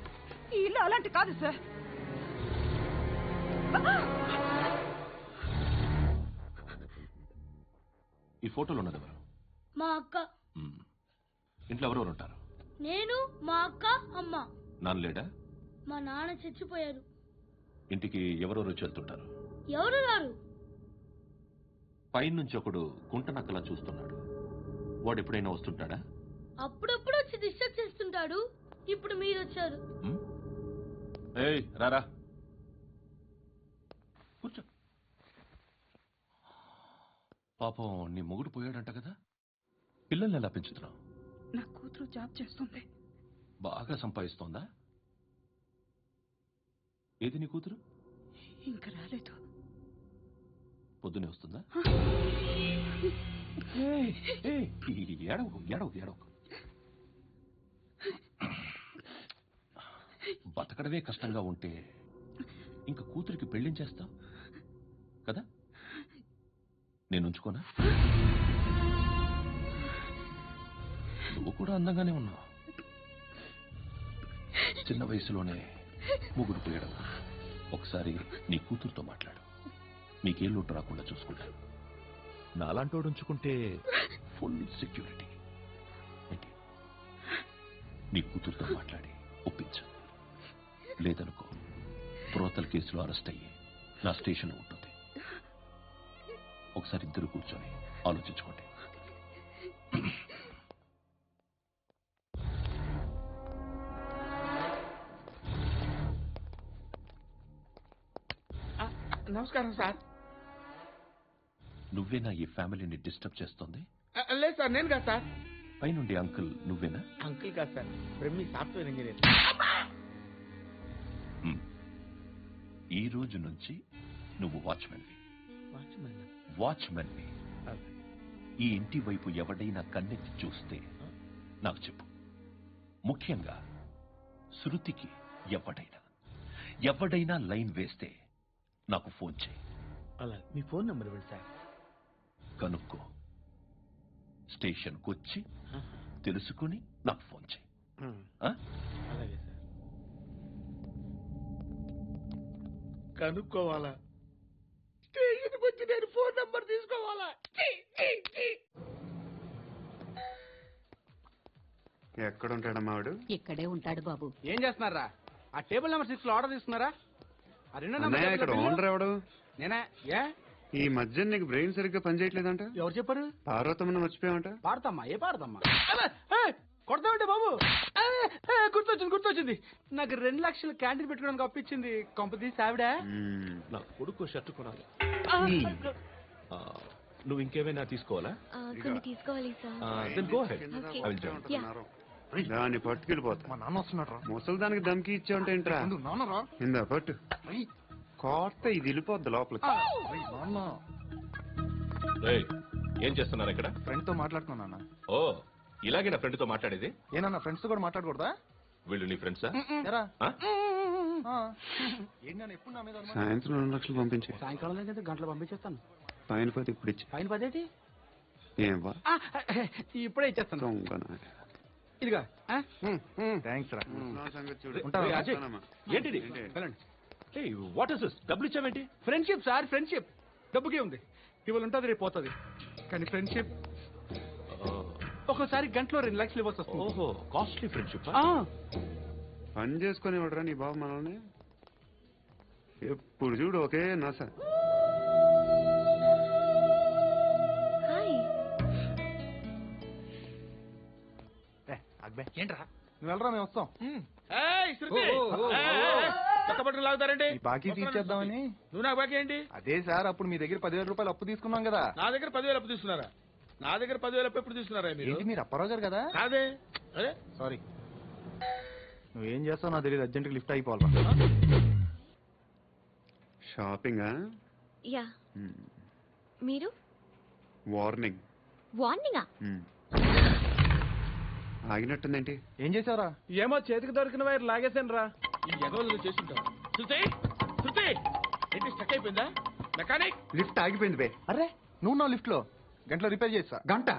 ఈ ఇల్లు అలాంటి కాదు సార్. ఈ ఫోటోలో ఉన్నది ఎవరు? మా అక్క. ఇంట్లో ఎవరెవరు ఉంటారు? నేను, మా అక్క, అమ్మ. నాన్న లేడా? మా నాన్న చచ్చిపోయారు. ఇంటికి ఎవరెవరు వచ్చి వెళ్తుంటారు? ఎవరు రారు. పైనుంచి ఒకడు గుంటనక్కలా చూస్తున్నాడు, వాడు ఎప్పుడైనా వస్తుంటాడా? అప్పుడప్పుడు వచ్చి డిస్టర్బ్ చేస్తుంటాడు. ఇప్పుడు మీరు వచ్చారు. ఏయ్ రారా, కూర్చో. పాపం నీ మొగుడు పోయాడంట కదా, పిల్లల్ని ఎలా పెంచుతున్నావు? నా కూతురు జాబ్ చేస్తుంది. బాగా సంపాదిస్తోందా? ఏది నీ కూతురు? ఇంకా రాలేదు. పొద్దునే వస్తుందా? ఏడవకు. బతకడమే కష్టంగా ఉంటే ఇంకా కూతురికి పెళ్లించేస్తావు కదా? నేను ఉంచుకోనా? నువ్వు కూడా అందంగానే ఉన్నావు. చిన్న వయసులోనే ముగ్గురు పోయడం. ఒకసారి నీ కూతురుతో మాట్లాడు, మీకే లోటు రాకుండా చూసుకుంటాను. నాలాంటోడు ఉంచుకుంటే ఫుల్ సెక్యూరిటీ. ఏంటి? నీ కూతురుతో మాట్లాడి ఒప్పించు. లేదనుకో, ప్రోతల కేసులో అరెస్ట్ అయ్యి నా స్టేషన్లో ఉంటుంది. ఒకసారి ఇద్దరు కూర్చొని ఆలోచించుకోండి. నమస్కారం సార్. నువ్వేనా ఈ ఫ్యామిలీని డిస్టర్బ్ చేస్తోంది? లేదు సార్, నేను కాదు సార్. పైనుండి అంకుల్ నువ్వేనా? అంకుల్ కాదు సార్, బ్రహ్మి సాఫ్ట్వేర్ ఇంజనీర్. ఈ రోజు నుంచి నువ్వు వాచ్మెన్వి. వాచ్మెన్వి. ఈ ఇంటి వైపు ఎవడైనా కన్నెత్తి చూస్తే నాకు చెప్పు. ముఖ్యంగా శృతికి ఎవడైనా లైన్ వేస్తే నాకు ఫోన్ చేయి. అలా మీ ఫోన్ నెంబర్ ఇవ్వండి సార్. కనుక్కో, స్టేషన్కి వచ్చి తెలుసుకుని నాకు ఫోన్ చేయి. అలాగే సార్. కనుక్కోవాలా? ఎక్కడ ఉంటాడమ్మా వాడు? ఇక్కడే ఉంటాడు బాబు. ఏం చేస్తున్నారా? ఆ టేబుల్ నెంబర్ 6 లో ఆర్డర్ తీసుకున్నారా? ఆ రెండో అన్నయ్య, ఇక్కడ ఓనర్ ఎవడు? నేనే. ఏ ఈ మధ్య నీకు బ్రెయిన్ సరిగ్గా పనిచేయట్లేదంట. ఎవరు చెప్పారు? పార్వతమ్మను మర్చిపోయామంట. పాడతామ్మా. ఏ పాడతామ్మా? కొడతామంటే బాబు. గుర్తొచ్చింది. నాకు 2 లక్షలు క్యాంటీన్ పెట్టుకోవడానికి అప్పించింది కొంపతీసి ఆవిడ. నా కొడుకు షర్ట్ కొనాలి. నువ్వు ఇంకేమైనా తీసుకోవాలా? కొన్ని తీసుకోవాలి sir. Then go ahead. I will join. దాన్ని పట్టుకెళ్ళిపోతా. మా నాన్న వస్తున్నాడు. ముసలి దానికి దమ్కి ఇచ్చావంటే ఏంట్రా? నాన్నరా ఇందా పట్టు. కోత ఇది వెళ్ళిపోద్ది లోపలికి. రేయ్, ఏం చేస్తున్నారు ఇక్కడ? ఫ్రెండ్ తో మాట్లాడుతున్నా. ఓ, ఇలాగే నా ఫ్రెండ్ తో మాట్లాడేది? ఏనా ఫ్రెండ్స్ తో కూడా మాట్లాడకూడదా? వీళ్ళు నీ ఫ్రెండ్సా? ఎప్పుడు నా మీద సాయంత్రం 2 లక్షలు పంపించే. సాయంకాలం గంటలు పంపించేస్తాను. పైన 10 ఇప్పుడు ఇచ్చి. పైన 10 ఏంటి? ఏం వా ఇప్పుడే ఇచ్చేస్తాను. ఇదిగా. థ్యాంక్స్ రా. ఏంటిది? What is this? డబ్బులు ఇచ్చావేంటి? Friendship sir, friendship. డబ్బుకే ఉంది. ఇవాళ ఉంటుంది, రేపు పోతుంది. కానీ ఫ్రెండ్షిప్ ఒక్కోసారి గంటలో 2 లక్షలు ఇవ్వాల్సి వస్తుంది. ఓహో, కాస్ట్లీ ఫ్రెండ్షిప్. పని చేసుకుని ఇవ్వడరా నీ బాబు మనల్ని? ఎప్పుడు చూడు ఒకే నాస. ఏంట్రా? నువ్వు వెళ్ళరా, మేము వస్తాం. కొత్త బట్టలు లాగుతారండి. బాకీ తీర్చేద్దామని. నువ్వు నాకు బాకీ ఏంటి? అదే సార్, అప్పుడు మీ దగ్గర 10,000 రూపాయలు అప్పు తీసుకున్నాం కదా. నా దగ్గర 10,000 అప్పు తీసుకున్నారా? నా దగ్గర 10,000 అప్పు ఎప్పుడు తీసుకున్నారా మీరు? మీరు అప్పారావు గారు కదా? కాదే. అరే సారీ. నువ్వేం చేస్తావు నాకు తెలియదు. అర్జెంట్గా లిఫ్ట్ అయిపోవాలి. షాపింగా? యా. మీరు? వార్నింగ్. వార్నింగా? ఆగినట్టుందేంటి? ఏం చేసావురా? ఏమో చేతికి దొరికిన వైర్ లాగేసాను రా. ఈ ఎగవలు చేస్తుంటావు. శృతి ఏంటి స్టక్ అయిపోయిందా? మెకానిక్. లిఫ్ట్ ఆగిపోయింది బే. అరే, నువ్వు నా లిఫ్ట్ లో గంటలో రిపేర్ చేస్తా. గంట?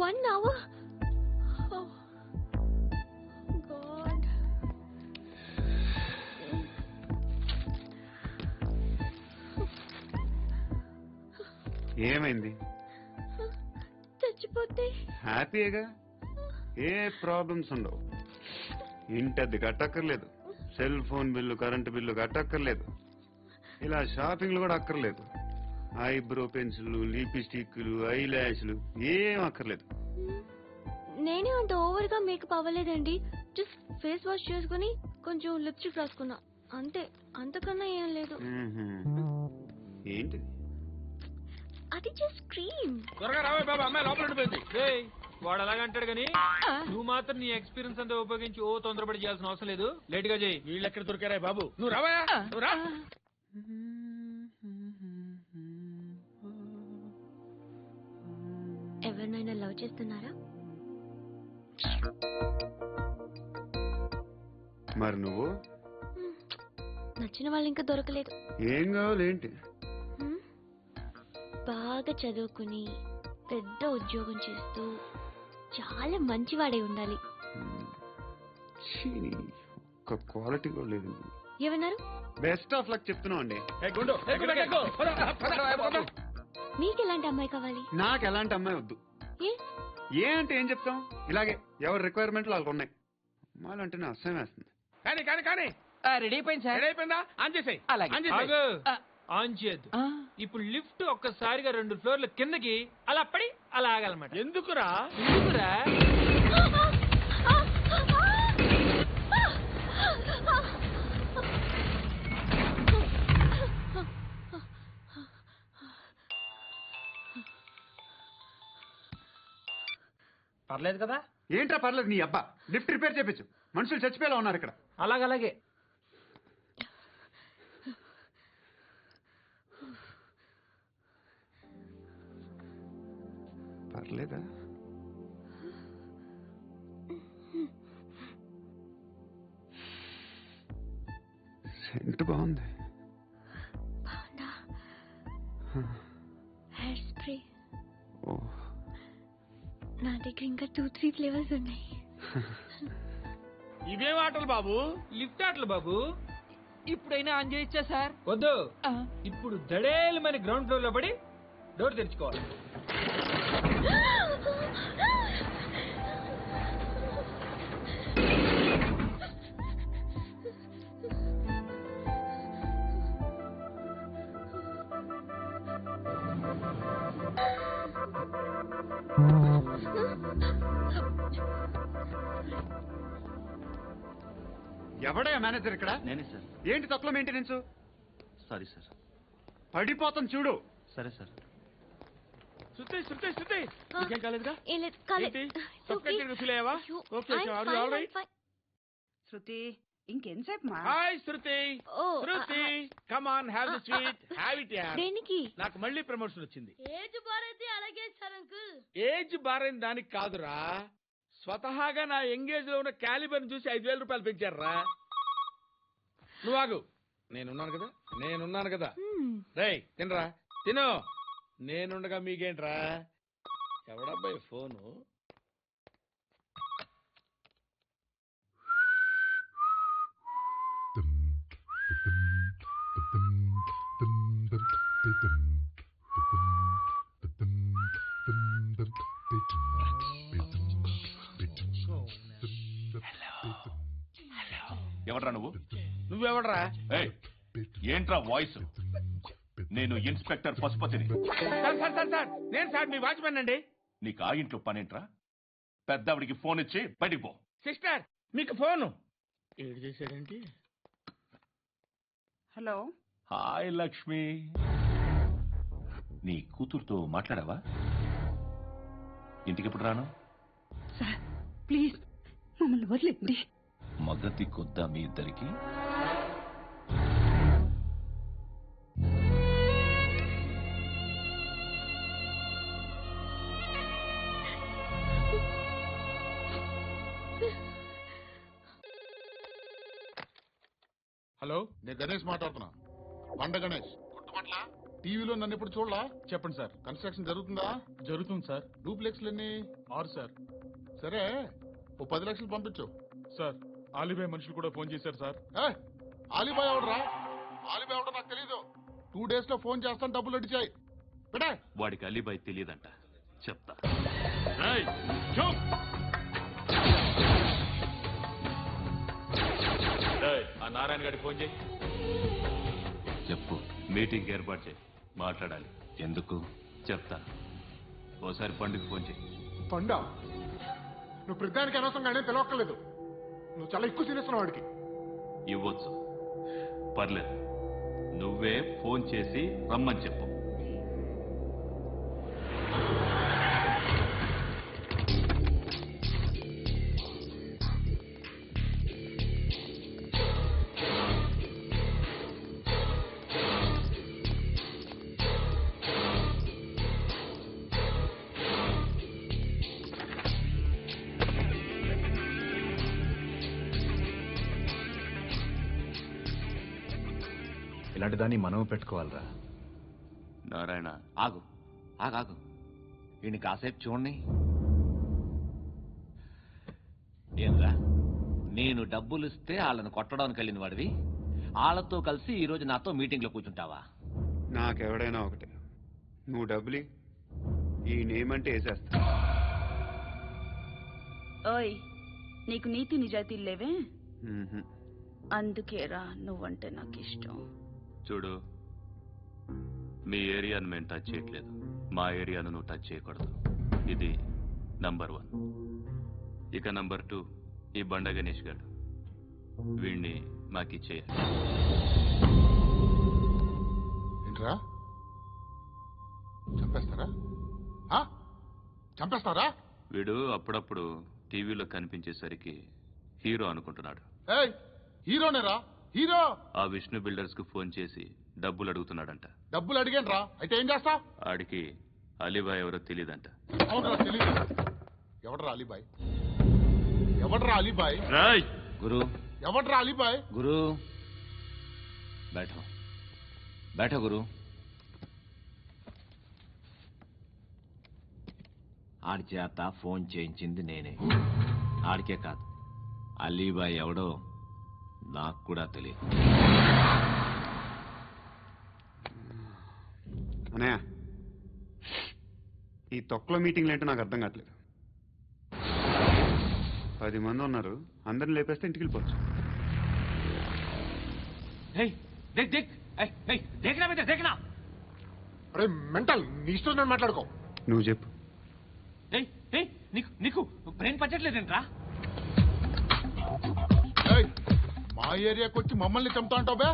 1 hour? Oh, God. ఏమైంది? చచ్చిపోతే హ్యాపీగా. ఏ ప్రాబ్లమ్స్ ఉండవు. ఇంటద్ది కట్టక్కర్లేదు. Cell phone bill, current bill కట్టక్కర్లేదు. ఇలా షాపింగ్లు కూడా అక్కర్లేదు. ఐబ్రో పెన్సిల్, లిప్స్టిక్లు, ఐ ల్యాష్లు ఏం అక్కర్లేదు. నేనే అంత ఓవర్ గా మేకప్ అవ్వలేదండి. జస్ట్ ఫేస్ వాష్ చేసుకుని కొంచెం లిప్స్టిక్ రాసుకున్నా అంతే. అంతకన్నా ఏం లేదు. ఏంటి అది? Just cream. త్వరగా రావే బాబా, అమ్మాయి లోపల ఉండిపోయింది. వాడు అలాగంటాడు కానీ నువ్వు మాత్రం నీ ఎక్స్పీరియన్స్ అంతా ఉపయోగించి తొందరపడి చేయాల్సిన అవసరం లేదు. లేట్ గా చేయి. వీళ్ళు ఎక్కడ దొరికారా బాబు? నువ్వు రావా? నువ్వు రా. ఎవరినైనా లవ్ చేస్తున్నారా? మరి నువ్వు? నచ్చిన వాళ్ళు ఇంకా దొరకలేదు. ఏం కావాలి ఏంటి? బాగా చదువుకుని పెద్ద ఉద్యోగం చేస్తూ చాలా మంచివాడే ఉండాలి. ఒక క్వాలిటీ కూడా లేదు. ఏమన్నారు? బెస్ట్ ఆఫ్ లక్ చెప్తున్నావు అండి. మీకు ఎలాంటి అమ్మాయి కావాలి? నాకు ఎలాంటి అమ్మాయి వద్దు. ఏ అంటే ఏం చెప్తాం? ఇలాగే ఎవరి రిక్వైర్మెంట్లు వాళ్ళకు ఉన్నాయి. అమ్మాయిలు అంటేనే అసహ్యం వేస్తుంది. కానీ రెడీ అయిపోయింది సార్. రెడీ అయిపోయిందా? ఆన్ చేసేయ్. ఆన్ చేయద్దు. ఇప్పుడు లిఫ్ట్ ఒక్కసారిగా 2 ఫ్లోర్ల కిందకి అలా పడి అలా ఆగాలన్నమాట. ఎందుకురా? పర్లేదు కదా? ఏంట్రా పర్లేదు నీ అబ్బా. లిఫ్ట్ రిపేర్ చేపించు. మనుషులు చచ్చిపోయేలా ఉన్నారు ఇక్కడ. అలాగే. పర్లేదా? సెంట్ బాగుంది. Hair spray. ఓ, నా దగ్గర ఇంకా 2-3 ఫ్లేవర్స్ ఉన్నాయి. ఇవేం ఆటలు బాబు? లిఫ్ట్ ఆటలు బాబు. ఇప్పుడైనా ఆన్ చేయొచ్చా సార్? వద్దు. ఇప్పుడు దడేలు మన గ్రౌండ్ ఫ్లోర్ లో పడి డోర్ తెరుచుకోవాలి. ఎవడయ్యా మేనేజర్ ఇక్కడ? నేనే సార్. ఏంటి తక్కువ మెయింటెనెన్స్? Sorry sir. పడిపోతాం చూడు. సరే సార్. శృతి శృతి శృతి నీకేం కాలేదుగా? ఏం లేదు, కాలేదు. ఏంటి సఫ్కేటెడ్ ఫీల్ అయ్యావా? Okay are you all right? Shruti ఇంకెంతసేపు మా hi Shruti. Shruti come on have the sweet. Have it yeah. దేనికి? నాకు మళ్ళీ ప్రమోషన్ వచ్చింది. ఏజ్ బారైతే అలాగే సార్ అంకుల్. ఏజ్ బారైన దానికి కాదురా, స్వతహాగా నా ఎంగేజ్ లో ఉన్న క్యాలిబర్ చూసి 5,000 రూపాయలు పెంచారా. నువ్వు ఆగు, నేనున్నాను కదా. రేయ్ తినరా, తిను. నేనుండగా మీకేంట్రా? ఎవడబ్బాయి ఫోను? ఎవడ్రా నువ్వు? నువ్వెవడ్రా? ఏంట్రా వాయిస్? నేను ఇన్స్పెక్టర్ పశుపతిని. సార్ నేను సార్ మీ వాచ్మెన్ అండి. నీకు ఆ ఇంట్లో పనేంట్రా? పెద్దవిడికి ఫోన్ ఇచ్చి బయటికి పో. సిస్టర్ మీకు ఫోను. ఏడు చేశాడేంటి? హలో. హాయ్ లక్ష్మి, నీ కూతురుతో మాట్లాడావా? ఇంటికి ఎప్పుడు రాను? సార్ ప్లీజ్ మమ్మల్ని వదిలేండి. మగతి కొద్దా మీ ఇద్దరికి? హలో, నేను గణేష్ మాట్లాడుతున్నా. బండ గణేష్ గుర్తుపట్ల? టీవీలో నన్ను ఎప్పుడు చూడలా? చెప్పండి సార్. కన్స్ట్రక్షన్ జరుగుతుందా? జరుగుతుంది సార్. డూప్లెక్స్లు ఎన్ని? 6 సార్. సరే, ఓ 10 లక్షలు పంపించు. సార్ ఆలిబాయ్ మనుషులు కూడా ఫోన్ చేశారు సార్. ఆలిబాయ్ ఎవడరా? ఆలిబాయ్ ఎవడో నాకు తెలీదు. 2 days లో ఫోన్ చేస్తాను, డబ్బులు అడిచాయి. బెటే వాడికి అలీబాయ్ తెలియదంట, చెప్తా. ఆ నారాయణ గారికి ఫోన్ చేయి. చెప్పు, మీటింగ్ ఏర్పాటు చేయి, మాట్లాడాలి. ఎందుకు చెప్తా. ఓసారి పండుగ ఫోన్ చేయి. పండా, నువ్వు ప్రతిదానికి అనవసరంగానే పిలవక్కర్లేదు. నువ్వు చాలా ఎక్కువ సీనిస్తున్నావు వాడికి. ఇవ్వచ్చు, పర్లేదు. నువ్వే ఫోన్ చేసి రమ్మని చెప్పు. ఇలాంటి దాన్ని మనం పెట్టుకోవాలరా. నారాయణ ఆగు ఆగాగు, ఈయన కాసేపు చూడండి. ఏంరా, నేను డబ్బులు ఇస్తే వాళ్ళని కొట్టడానికి వెళ్ళిన వాడివి, వాళ్ళతో కలిసి ఈ రోజు నాతో మీటింగ్ లో కూర్చుంటావా? నాకెవడైనా ఒకటే, నువ్వు డబ్బులి, ఈ నేమ్ అంటే వేసేస్తా. ఓయ్, నీకు నీతి నిజాయితీలు లేవే, అందుకేరా నువ్వంటే నాకు ఇష్టం. చూడు, మీ ఏరియాను మేము టచ్ చేయట్లేదు, మా ఏరియాను నువ్వు టచ్ చేయకూడదు. ఇది నంబర్ 1. ఇక నంబర్ 2, ఈ బండ గణేష్ గారు, వీణ్ణి మాకిచ్చేయాలి. ఏంట్రా, చంపేస్తారా? చంపేస్తారా? వీడు అప్పుడప్పుడు టీవీలో కనిపించేసరికి హీరో అనుకుంటున్నాడు. హీరోనేరా, హీరో. ఆ విష్ణు బిల్డర్స్ కు ఫోన్ చేసి డబ్బులు అడుగుతున్నాడంట. డబ్బులు అడిగాను, అయితే ఏం చేస్తా? ఆడికి అలీబాయ్ ఎవరో తెలియదంట. అవునరా, తెలీదు. ఎవడరా అలీబాయ్? ఎవడరా అలీబాయ్? గురు, ఎవడరా అలీబాయ్? గురు बैठो గురు. ఆడి చేత ఫోన్ చేయించింది నేనే. ఆడికే కాదు, అలీబాయ్ ఎవడో నాకు కూడా తెలియదు. అన్నయ్య, ఈ తొక్కలో మీటింగ్లు ఏంటో నాకు అర్థం కావట్లేదు. 10 మంది ఉన్నారు, అందరిని లేపేస్తే ఇంటికి వెళ్ళిపోవచ్చు. అరే మెంటల్, నీ ఇష్టం నేను మాట్లాడుకో. నువ్వు చెప్పు, ఏయ్ ఏయ్ నీకు నీకు బ్రెయిన్ పచ్చట్లేదేంట్రా? మా ఏరియాకి వచ్చి మమ్మల్ని చంపుతా అంటావు బే?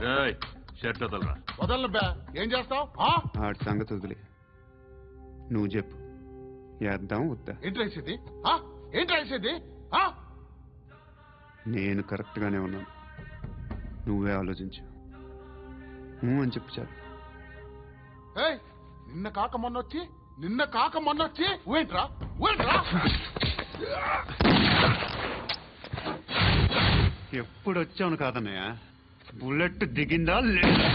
షర్ట్ వదలరా. వదలను బే. ఏం చేస్తావు? ఆడి సంగతి వదిలే, నువ్వు చెప్పు, వేద్దాం వద్దా? ఏంటి రాసేది? ఏంటి రాసేది? నేను కరెక్ట్గానే ఉన్నాను, నువ్వే ఆలోచించు. అని చెప్పు చాలు. నిన్న కాక మొన్నొచ్చి ఊయంట్రా ఊయంట్రా. ఎప్పుడు వచ్చాను కాదన్నయ్య, బుల్లెట్ దిగిందా లేదా?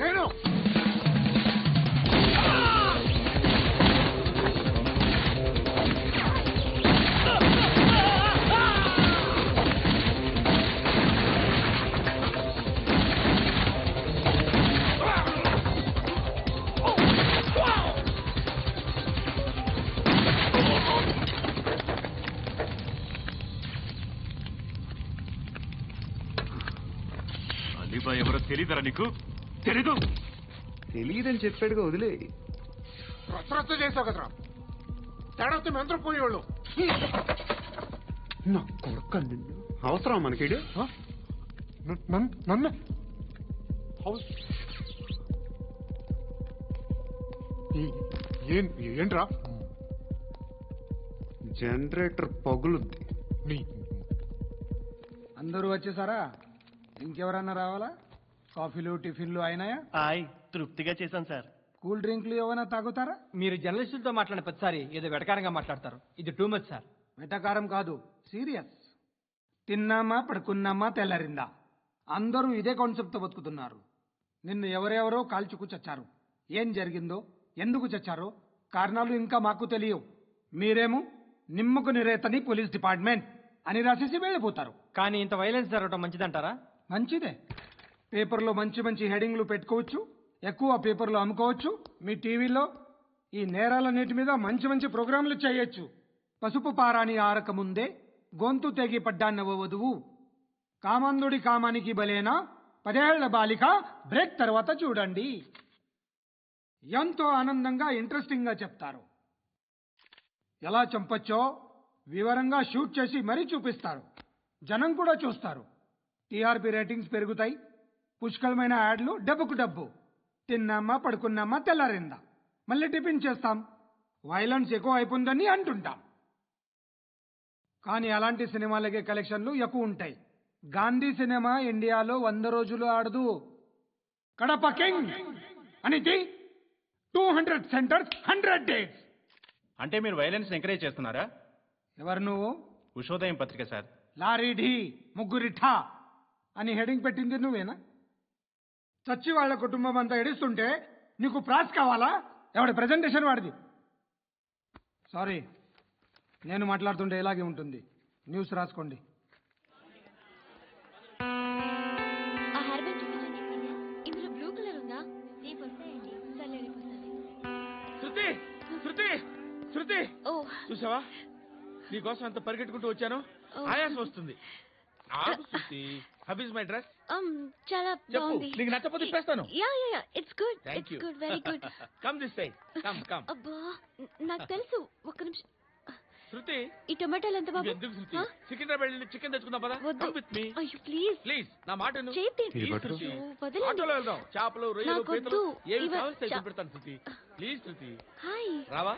నేను అలీబాయ్ ఎవరో తెలీదరా నీకు? తెలీదు? తెలియదని చెప్పాడుగా, వదిలే. రచ్చ చేసావు కదరా, తేడా వస్తే మెంతరం పోయేవాళ్ళు. నా కొడుక, నిన్ను అవసరం మనకిడు? నన్ను ఏంట్రా? జనరేటర్ పగులుద్ది. అందరూ వచ్చేసారా? ఇంకెవరన్నా రావాలా? కాఫీలు టిఫిన్లు అయినాయా? తృప్తిగా చేశాను సార్. కూల్ డ్రింక్లు ఏమైనా తాగుతారా? మీరు జర్నలిస్టులతో మాట్లాడిన ప్రతిసారి ఏదో వెటకారంగా మాట్లాడతారు. ఇది టూ మచ్ సార్. వెటకారం కాదు, సీరియస్. తిన్నామా పడుకున్నామా తెల్లరిందా, అందరూ ఇదే కాన్సెప్ట్తో బతుకుతున్నారు. నిన్ను ఎవరెవరో కాల్చుకు చచ్చారు. ఏం జరిగిందో, ఎందుకు చచ్చారో కారణాలు ఇంకా మాకు తెలియవు. మీరేమో నిమ్మకు నిరేతని పోలీస్ డిపార్ట్మెంట్ అని రాసేసి వెళ్ళిపోతారు. కానీ ఇంత వైలెన్స్ జరగడం మంచిదంటారా? మంచిదే. పేపర్లో మంచి మంచి హెడింగ్లు పెట్టుకోవచ్చు, ఎక్కువ పేపర్లు అమ్ముకోవచ్చు. మీ టీవీలో ఈ నేరాలన్నిటి మీద మంచి మంచి ప్రోగ్రాంలు చేయొచ్చు. పసుపు పారాని ఆరక ముందే గొంతు తెగి పడ్డాన్నవ వధువు, కామందుడి కామానికి బలేనా 10 ఏళ్ల బాలిక బ్రేక్ తర్వాత చూడండి. ఎంతో ఆనందంగా ఇంట్రెస్టింగ్గా చెప్తారు. ఎలా చంపచ్చో వివరంగా షూట్ చేసి మరీ చూపిస్తారు. జనం కూడా చూస్తారు. టీఆర్పీ రేటింగ్స్ పెరుగుతాయి. పుష్కలమైన యాడ్లు, డబ్బుకు డబ్బు. తిన్నామా పడుకున్నామా తెల్లారిందా, మళ్ళీ టిఫిన్ చేస్తాం. వైలెన్స్ ఎక్కువ అయిపోయిందని అంటుంటాం. కానీ అలాంటి సినిమాలకే కలెక్షన్లు ఎక్కువ ఉంటాయి. గాంధీ సినిమా ఇండియాలో 100 రోజులు ఆడదు. కడప కింగ్ అనేది 200 సెంటర్స్ 100 డేస్. అంటే మీరు వైలెన్స్ ఎంకరేజ్ చేస్తున్నారా? ఎవరు నువ్వు? ఉషోదయం పత్రిక సార్. లారీ ఢీ ముగ్గురి ఠా అని హెడింగ్ పెట్టింది నువ్వేనా? చచ్చి వాళ్ళ కుటుంబం అంతా ఎడుస్తుంటే నీకు ప్రాస్ కావాలా? ఎవడి ప్రెజెంటేషన్ వాడిది. సారీ, నేను మాట్లాడుతుంటే ఇలాగే ఉంటుంది. న్యూస్ రాసుకోండి. ఆ హెయిర్ బ్యాండ్ చూపించండి. ఇందులో బ్లూ కలర్ ఉందా? రేపు వస్తాయండి. సర్లే, రేపు వస్తాను. శృతి శృతి శృతి, ఓ చూసావా నీకోసం అంత పరిగెట్టుకుంటూ వచ్చాను. ఆయాసం వస్తుంది. ఆగు Shruti. How is my dress? చాలా చెప్పు, బాగుంది. నీకు నచ్చకపోతే తిప్పేస్తాను. Yeah yeah yeah, it's good. Thank it's you. Good, very good. Come this side. Come come. అబ్బా, నాకు తెలుసు. ఒక్క నిమిషం. శృతి, ఈ టొమాటోలు ఎంత బాబు? ఎందుకు శృతి? సికింద్రాబాద్ వెళ్ళి చికెన్ తెచ్చుకుందాం పదా. వద్దు. Come with me. అయ్యో ప్లీజ్ ప్లీజ్ నా మాట విను. చేతి Please, శృతి. వదలండి. ఆటోలో వెళ్దాం. చేపలు, రొయ్యలు, నాకు పీతలు వద్దు. ఏమి ఇవ- కావాలి చా- పెడతాను శృతి. Please Shruti. హాయ్. రావా?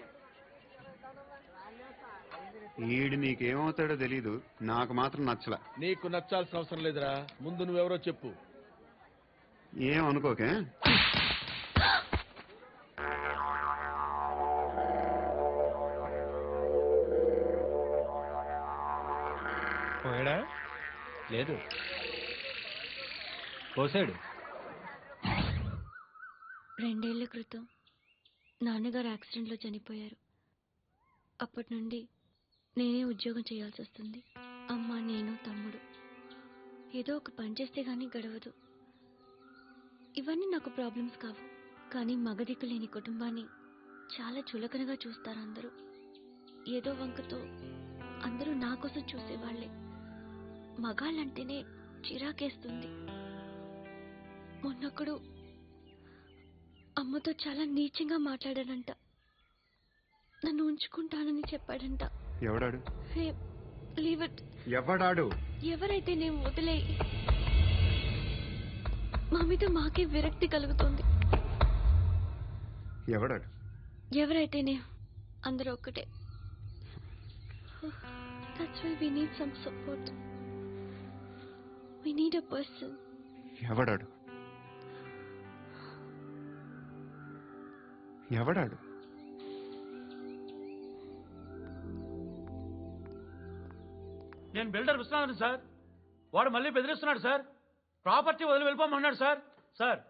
ఈడు నీకేమవుతాడో తెలీదు, నాకు మాత్రం నచ్చలా. నీకు నచ్చాల్సిన అవసరం లేదురా. ముందు నువ్వెవరో చెప్పు. ఏమనుకోకే. పోయాడా? లేదు, పోసాడు. 2 ఏళ్ల క్రితం నాన్నగారు యాక్సిడెంట్లో చనిపోయారు. అప్పటి నుండి నేనే ఉద్యోగం చేయాల్సి వస్తుంది. అమ్మ, నేను, తమ్ముడు ఏదో ఒక పని చేస్తే గానీ గడవదు. ఇవన్నీ నాకు ప్రాబ్లమ్స్ కావు, కానీ మగదిక్కు లేని కుటుంబాన్ని చాలా చులకనగా చూస్తారు అందరూ. ఏదో వంకతో అందరూ నా కోసం చూసేవాళ్లే. మగాళ్ళంటేనే చిరాకేస్తుంది. మొన్నొక్కడు అమ్మతో చాలా నీచంగా మాట్లాడాడంట. నన్ను ఉంచుకుంటానని చెప్పాడంట. ఎవడాడు? హే, లీవ్ ఇట్. ఎవడాడు? ఎవరైతే నేను వదిలే. మా మీద మాకే విరక్తి కలుగుతుంది. ఎవడాడు? ఎవరైతేనే అందరూ ఒక్కటే. That's why we need some support. We need a person. ఎవడాడు? ఎవడాడు? నేను బిల్డర్ విశ్వనాథన్ సార్. వాడు మళ్ళీ బెదిరిస్తున్నాడు సార్. ప్రాపర్టీ వదిలి వెళ్ళిపోమన్నాడు సార్. సార్,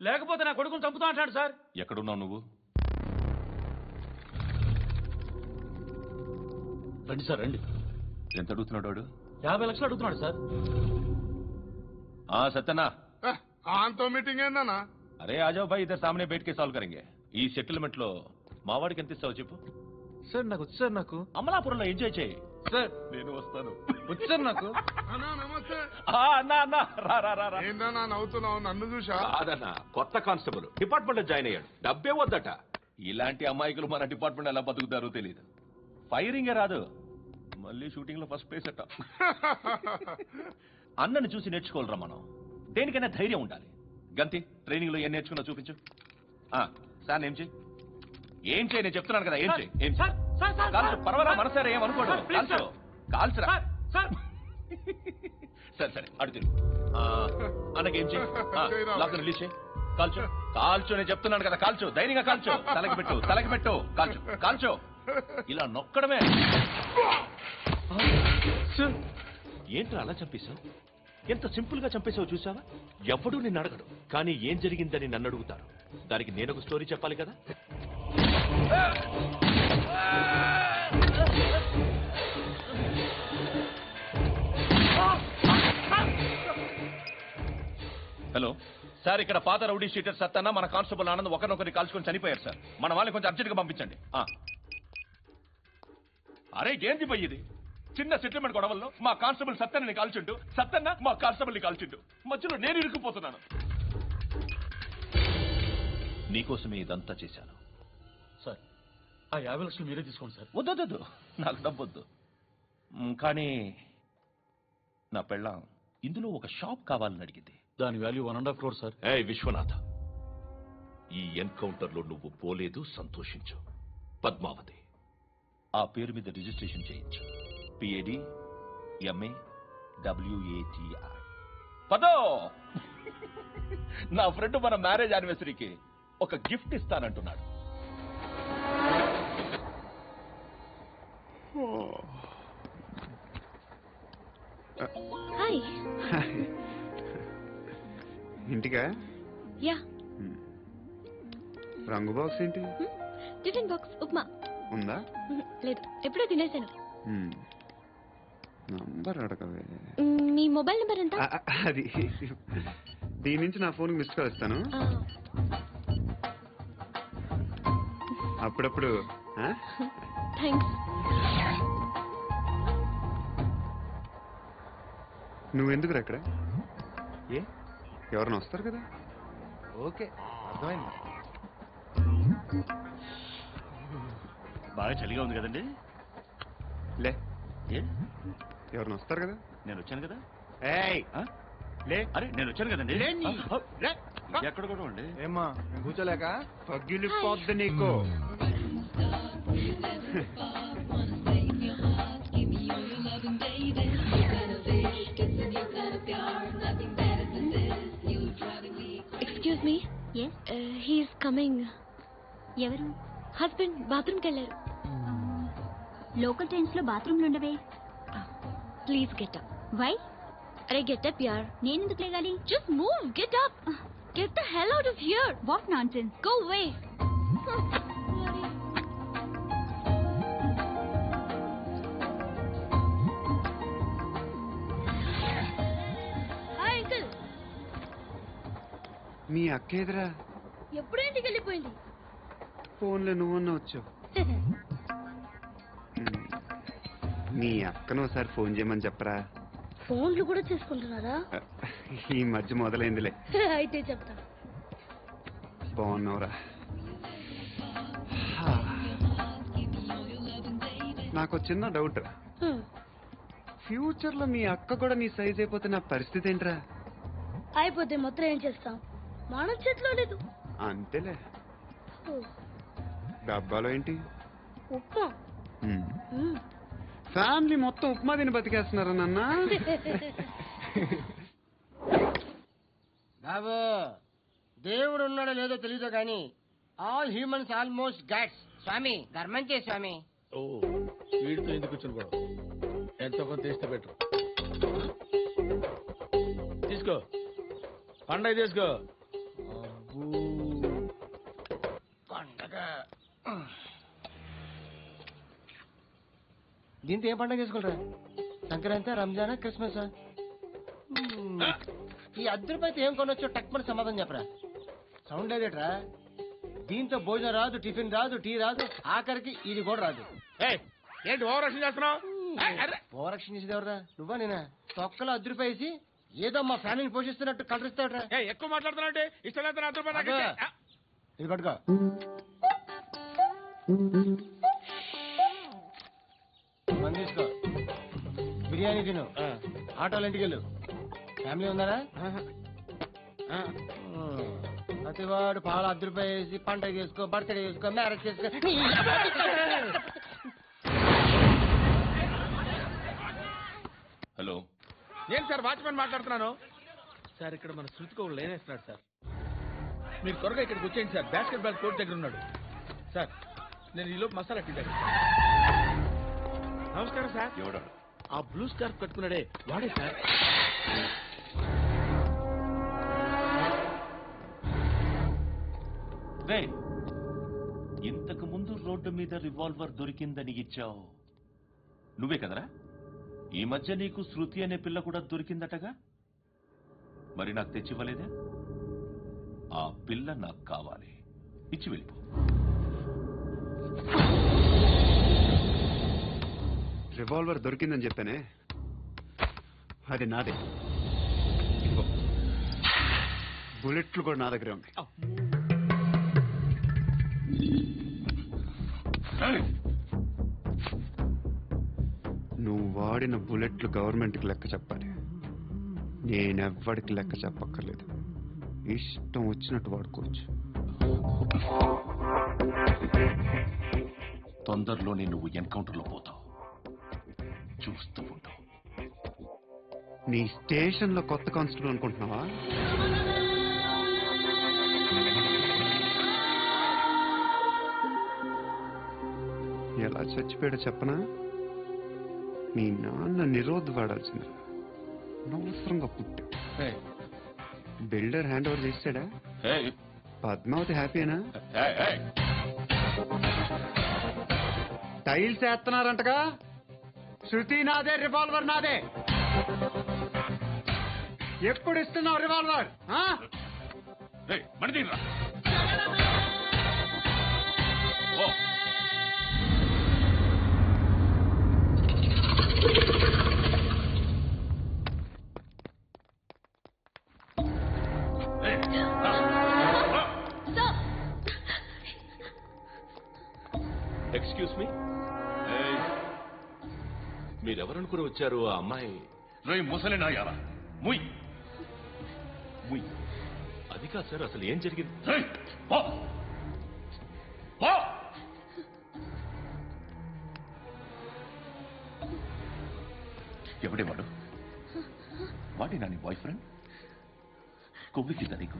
లేకపోతే నా కొడుకుని చంపుతా అంటాడు సార్. ఎక్కడున్నావు నువ్వు? రండి సార్, రండి. ఎంత అడుగుతున్నాడు వాడు? 50 లక్షలు అడుగుతున్నాడు సార్. సత్యనా, ఆంతో మీటింగ్ ఏందన్నా? అరే ఆజావ్ భాయ్, ఇద్దరు సామనే బయటకే సాల్వ్ కరెంగే. ఈ సెటిల్మెంట్ లో మా వాడికి ఎంత ఇస్తావు చెప్పు. సార్ నాకు వచ్చు సార్. నాకు అమలాపురంలో ఎంజాయ్ చేయి సార్. నేను వస్తాను. వచ్చు సార్ నాకు. అన్నా నమస్తే. అన్నా అన్నా, రా రా రా. ఏందన్నా నవ్వుతున్నావు? నన్ను చూసా? కాదన్నా, కొత్త కానిస్టేబుల్ డిపార్ట్మెంట్ లో జాయిన్ అయ్యాడు. డబ్బే వద్దట. ఇలాంటి అమాయకులు మన డిపార్ట్మెంట్ ఎలా బతుకుతారో తెలియదు. ఫైరింగే రాదు, మళ్ళీ షూటింగ్ లో ఫస్ట్ ప్లేస్ అట్ట. అన్నని చూసి నేర్చుకోవాలరా మనం. దేనికైనా ధైర్యం ఉండాలి. గంతి, ట్రైనింగ్ లో ఏం నేర్చుకున్నా చూపించు. సార్ ఏం చేయి, ఏం చేయి, నేను చెప్తున్నాను కదా. ఏం చేయి, ఏం కాల్చు. పర్వాలా, మనసారా ఏం అనుకోడు. కాల్చు, కాల్చురా. సరే సరే, అడుగుతుంది. అన్నకేం చేయి, లాక్ రిలీజ్ చేయి. కాల్చు, కాల్చు, నేను చెప్తున్నాను కదా. కాల్చు, ధైర్యంగా కాల్చు. తలకి పెట్టు, తలకి పెట్టు. కాల్చు, కాల్చు. ఇలా నొక్కడమే. ఏంట్రా అలా చంపేశావు? ఎంత సింపుల్ గా చంపేశావు చూసావా? ఎవడూ నిన్ను అడగడు, కానీ ఏం జరిగిందని నన్ను అడుగుతారు. దానికి నేను ఒక స్టోరీ చెప్పాలి కదా. హలో సార్, ఇక్కడ పాత రౌడీ షీటర్ సత్తన్న, మన కానిస్టేబుల్ ఆనంద్ ఒకరినొకరిని కాల్చుకొని చనిపోయారు సార్. మన వాళ్ళని కొంచెం అర్జెంట్ గా పంపించండి. అరే ఏంది పోయి ఇది? చిన్న సెటిల్మెంట్ గొడవల్లో మా కానిస్టేబుల్ సత్తన్నని కాల్చుంటూ, సత్తన్న మా కానిస్టేబుల్ని కాల్చుంటూ, మధ్యలో నేను ఇరుక్కుపోతున్నాను. నీకోసమే ఇదంతా చేశాను సార్. ఆ 50 లక్షలు మీరే తీసుకోండి సార్. వద్దొద్దు, నాకు డబ్బొద్దు. కానీ నా పెళ్ళాం ఇందులో ఒక షాప్ కావాలని అడిగింది. దాని వాల్యూ 1.5 crore సార్. ఏ విశ్వనాథ, ఈ ఎన్కౌంటర్ లో నువ్వు పోలేదు, సంతోషించు. పద్మావతి ఆ పేరు మీద రిజిస్ట్రేషన్ చేయించు. PAD MA WATI. పదో, నా ఫ్రెండ్ మన మ్యారేజ్ యానివర్సరీకి ఒక గిఫ్ట్ ఇస్తానంటున్నాడు. హాయ్. ఇంటికా? యా. రంగు బాక్స్ ఏంటి? టిఫిన్ బాక్స్ ఉప్మా ఉందా? లేదు, ఎప్పుడో తినేసాను. నంబర్ అడగవే. మీ మొబైల్ నెంబర్ ఎంత? అది దీని నుంచి నా ఫోన్కి మిస్డ్ కాల్ ఇస్తాను. అప్పుడప్పుడు. థ్యాంక్స్. నువ్వెందుకు అక్కడ? ఏ, ఎవరైనా వస్తారు కదా. ఓకే, అర్థమైంది. బాగా చలిగా ఉంది కదండి. లే, ఏ ఎవరైనా వస్తారు కదా. నేను వచ్చాను కదా. ఏయ్ లే. అరే నేను వచ్చాను కదండి. ఎక్కడ కూడా ఉండి. ఏమ్మా, కూర్చోలేక పగిలిపోద్ది నీకు. Excuse me. He's coming. ఎవరు? హస్బెండ్ బాత్రూమ్కి వెళ్ళారు. లోకల్ ట్రైన్స్ లో బాత్రూమ్లు ఉండవే. Please get up. వై? అరే గెట్ అప్ యార్. నేనెందుకు లేగాలి? Just move, get up. Get the hell out of here! What nonsense? Go away! Hi uncle. మీ అక్క ఎదురా ఎప్పుడు ఇంటికి వెళ్ళిపోయింది? ఫోన్లో నువ్వన్నా వచ్చావు. మీ అక్కను ఒకసారి ఫోన్ చేయమని చెప్పరా. ఫోన్లు కూడా చేసుకుంటున్నారా? ఈ మధ్య మొదలైందిలే. అయితే చెప్తా. బాగున్నావురా. నాకు చిన్న డౌట్ రా. ఫ్యూచర్ లో మీ అక్క కూడా నీ సైజ్ అయిపోతే నా పరిస్థితి ఏంట్రా? అయిపోతే మొత్తం ఏం చేస్తాం? మన చేతిలో లేదు. అంతేలే. డబ్బాలో ఏంటి? ఉప్మా. ఫ్యామిలీ మొత్తం ఉప్మా తిని బతికేస్తున్నారా నాన్న? బాబు, దేవుడు ఉన్నాడో లేదో తెలీదు కానీ ఆల్ హ్యూమన్స్ ఆల్మోస్ట్ గాడ్స్. స్వామి ధర్మం చే స్వామి. ఓ వీడితో ఎందుకు కూర్చొని కూడా ఎంతో కొంత తీస్తే పెట్టు. తీసుకో పండగ తీసుకో. పండగ దీంతో ఏ పండగ చేసుకుంటారా? సంక్రాంతి, రంజానా, క్రిస్మస్? ఈ ₹10 ఏం కొనొచ్చో టక్మని సమాధానం చెప్పరా. సౌండ్ లేదేట్రా? దీంతో భోజనం రాదు, టిఫిన్ రాదు, టీ రాదు, ఆఖరికి ఇది కూడా రాదు. ఏంటి ఓవర్ రక్షణ చేస్తున్నావు? ఓవర్ రక్షణ చేసేది ఎవరా? నువ్వా నేనా? తొక్కలో ₹10 వేసి ఏదో మా ఫ్యామిలీని పోషిస్తున్నట్టు కలరిస్తావుట్రా. ఎక్కువ మాట్లాడుతున్నావు. ఇష్టం లేదు. ఇది పట్టుకో. మంది తీసుకో, బిర్యానీ తిను, ఆటోలు ఇంటికి వెళ్ళు. ఫ్యామిలీ ఉన్నారా? ప్రతివాడు పాలు ₹10 వేసి పండగ చేసుకో, బర్త్డే చేసుకో, మ్యారేజ్ చేసుకో. హలో, నేను సార్ వాచ్మెన్ మాట్లాడుతున్నాను. సార్ ఇక్కడ మన శృతికి ఒక లైన్ వేస్తున్నాడు సార్. మీరు త్వరగా ఇక్కడికి వచ్చేయండి సార్. బాస్కెట్ బాల్ కోర్ట్ దగ్గర ఉన్నాడు సార్. నేను ఈలోపు మసాలా టీ దగ్గర. నమస్కారం సార్. ఎవడా? ఆ బ్లూ స్కార్ఫ్ కట్టుకున్నాడే వాడే సార్. ఇంతకు ముందు రోడ్డు మీద రివాల్వర్ దొరికిందని ఇచ్చావు నువ్వే కదరా? ఈ మధ్య నీకు శృతి అనే పిల్ల కూడా దొరికిందటగా? మరి నాకు తెచ్చివ్వలేదే? ఆ పిల్ల నాకు కావాలి, ఇచ్చి వెళ్ళిపో. రివాల్వర్ దొరికిందని చెప్పానే, అది నాదే. బుల్లెట్లు కూడా నా దగ్గరే ఉన్నాయి. నువ్వు వాడిన బుల్లెట్లు గవర్నమెంట్కి లెక్క చెప్పాలి. నేనెవ్వడికి లెక్క చెప్పక్కర్లేదు. ఇష్టం వచ్చినట్టు వాడుకోవచ్చు. తొందరలోనే నువ్వు ఎన్కౌంటర్లో పోతావు, చూస్తూ ఉంటావు. నీ స్టేషన్లో కొత్త కానిస్టేబుల్ అనుకుంటున్నావా? ఎలా చచ్చిపోయాడో చెప్పనా? మీ నాన్న నిరోధ్ వాడాల్సింది. అనవసరంగా పుట్టా. బిల్డర్ హ్యాండ్ ఓవర్ చేశాడా? పద్మావతి హ్యాపీనా? టైల్స్ వేస్తున్నారంటగా? శృతి నాదే, రివాల్వర్ నాదే. ఎప్పుడు ఇస్తున్నావు రివాల్వర్? ఎక్స్క్యూజ్ మీ, మీరెవరనుకుని వచ్చారు? ఆ అమ్మాయి ముసలి నాయాలా? ముయ్ ముయ్. అది కాదు సార్, అసలు ఏం జరిగింది? ఎవడేవాడు? వాడేనా నీ బాయ్ ఫ్రెండ్? కొవ్వికిందా నీకు?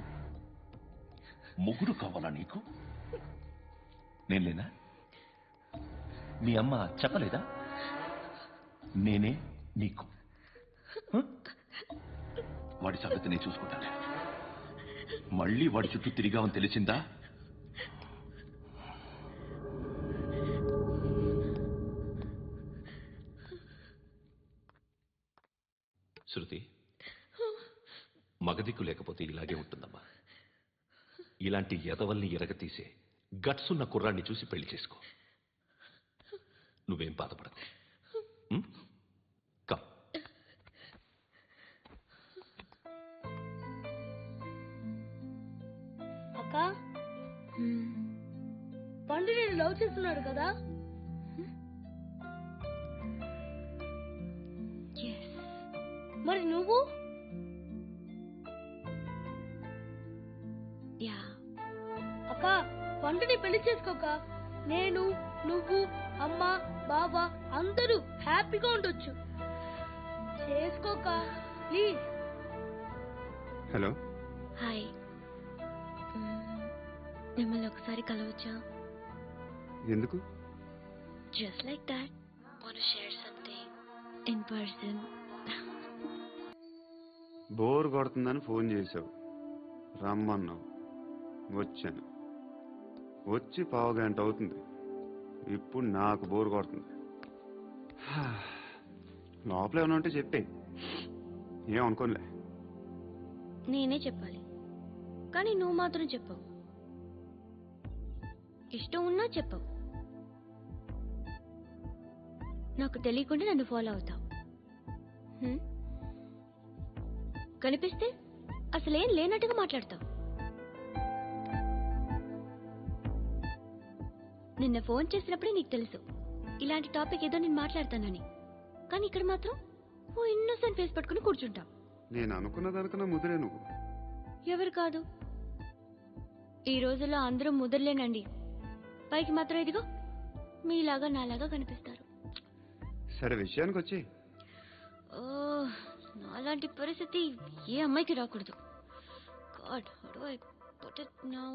ముగ్గురు కావాలా నీకు? నేను లేనా? మీ అమ్మ చెప్పలేదా? నేనే నీకు. వాడి సంగతి నేను చూసుకుంటాను. మళ్ళీ వాడి చుట్టూ తిరిగామని తెలిసిందా? శృతి, మగదిక్కు లేకపోతే ఇలాగే ఉంటుందమ్మా. ఇలాంటి ఎదవల్ని ఎరగతీసే గట్స్ ఉన్న కుర్రాన్ని చూసి పెళ్లి చేసుకో. నువ్వేం బాధపడకు. కమ్. అక్క పండు నేను లవ్ చేస్తున్నాడు కదా? మరి నువ్వు? అక్క పండుని పెళ్లి చేసుకోక నేను, నువ్వు, అమ్మ, బావ అందరూ హ్యాపీగా ఉండొచ్చు. చేసుకోక ప్లీజ్. హలో. హాయ్. మిమ్మల్ని ఒకసారి కలవచ్చా? ఎందుకు? Just like that. Want to share something in person. Bore కొడుతుందని ఫోన్ చేశావు, రమ్మన్నావు, వచ్చాను. వచ్చి పావుగంట అవుతుంది. ఇప్పుడు నాకు బోర్ కొడుతుంది. లోపల ఏమైనా ఉంటే చెప్పే, ఏమనుకోనిలే. నేనే చెప్పాలి, కానీ నువ్వు మాత్రం చెప్పవు. ఇష్టం ఉన్నా చెప్పవు. నాకు తెలియకుండా నన్ను ఫాలో అవుతావు. కనిపిస్తే అసలేం లేనట్టుగా మాట్లాడతావు. నిన్న ఫోన్ చేసినప్పుడే నీకు తెలుసు ఇలాంటి టాపిక్ ఏదో నేను మాట్లాడతానని. కానీ ఇక్కడ మాత్రం ఓ ఇన్నోసెంట్ ఫేస్ పట్టుకుని కూర్చుంటావు. నేను అనుకున్న దానికన్నా ముదిరే నువ్వు. ఎవరు కాదు, ఈ రోజుల్లో అందరూ ముదరలేనండి. పైకి మాత్రం ఇదిగో మీలాగా నాలాగా కనిపిస్తారు. సరే విషయానికి వచ్చి. నాలాంటి పరిస్థితి ఏ అమ్మాయికి రాకూడదు. God, how do I put it now?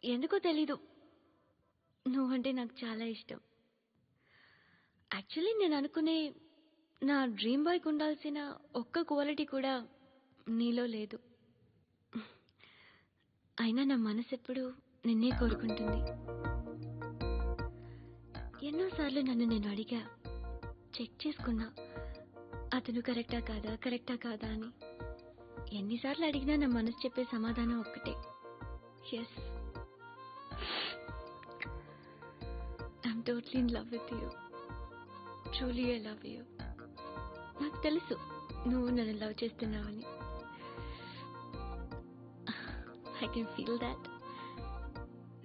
ఎందుకో తెలీదు, నువ్వంటే నాకు చాలా ఇష్టం. యాక్చువల్లీ నేను అనుకునే నా డ్రీమ్ బాయ్కి ఉండాల్సిన ఒక్క క్వాలిటీ కూడా నీలో లేదు. అయినా నా మనసు ఎప్పుడు నిన్నే కోరుకుంటుంది. ఎన్నోసార్లు నన్ను నేను అడిగా, చెక్ చేసుకున్నా అతను కరెక్టా కాదా అని. ఎన్నిసార్లు అడిగినా నా మనసు చెప్పే సమాధానం ఒక్కటే, yes, I'm totally in love with you. Truly I love you. నాకు తెలుసు నువ్వు నన్ను లవ్ చేస్తున్నావని. I can feel that.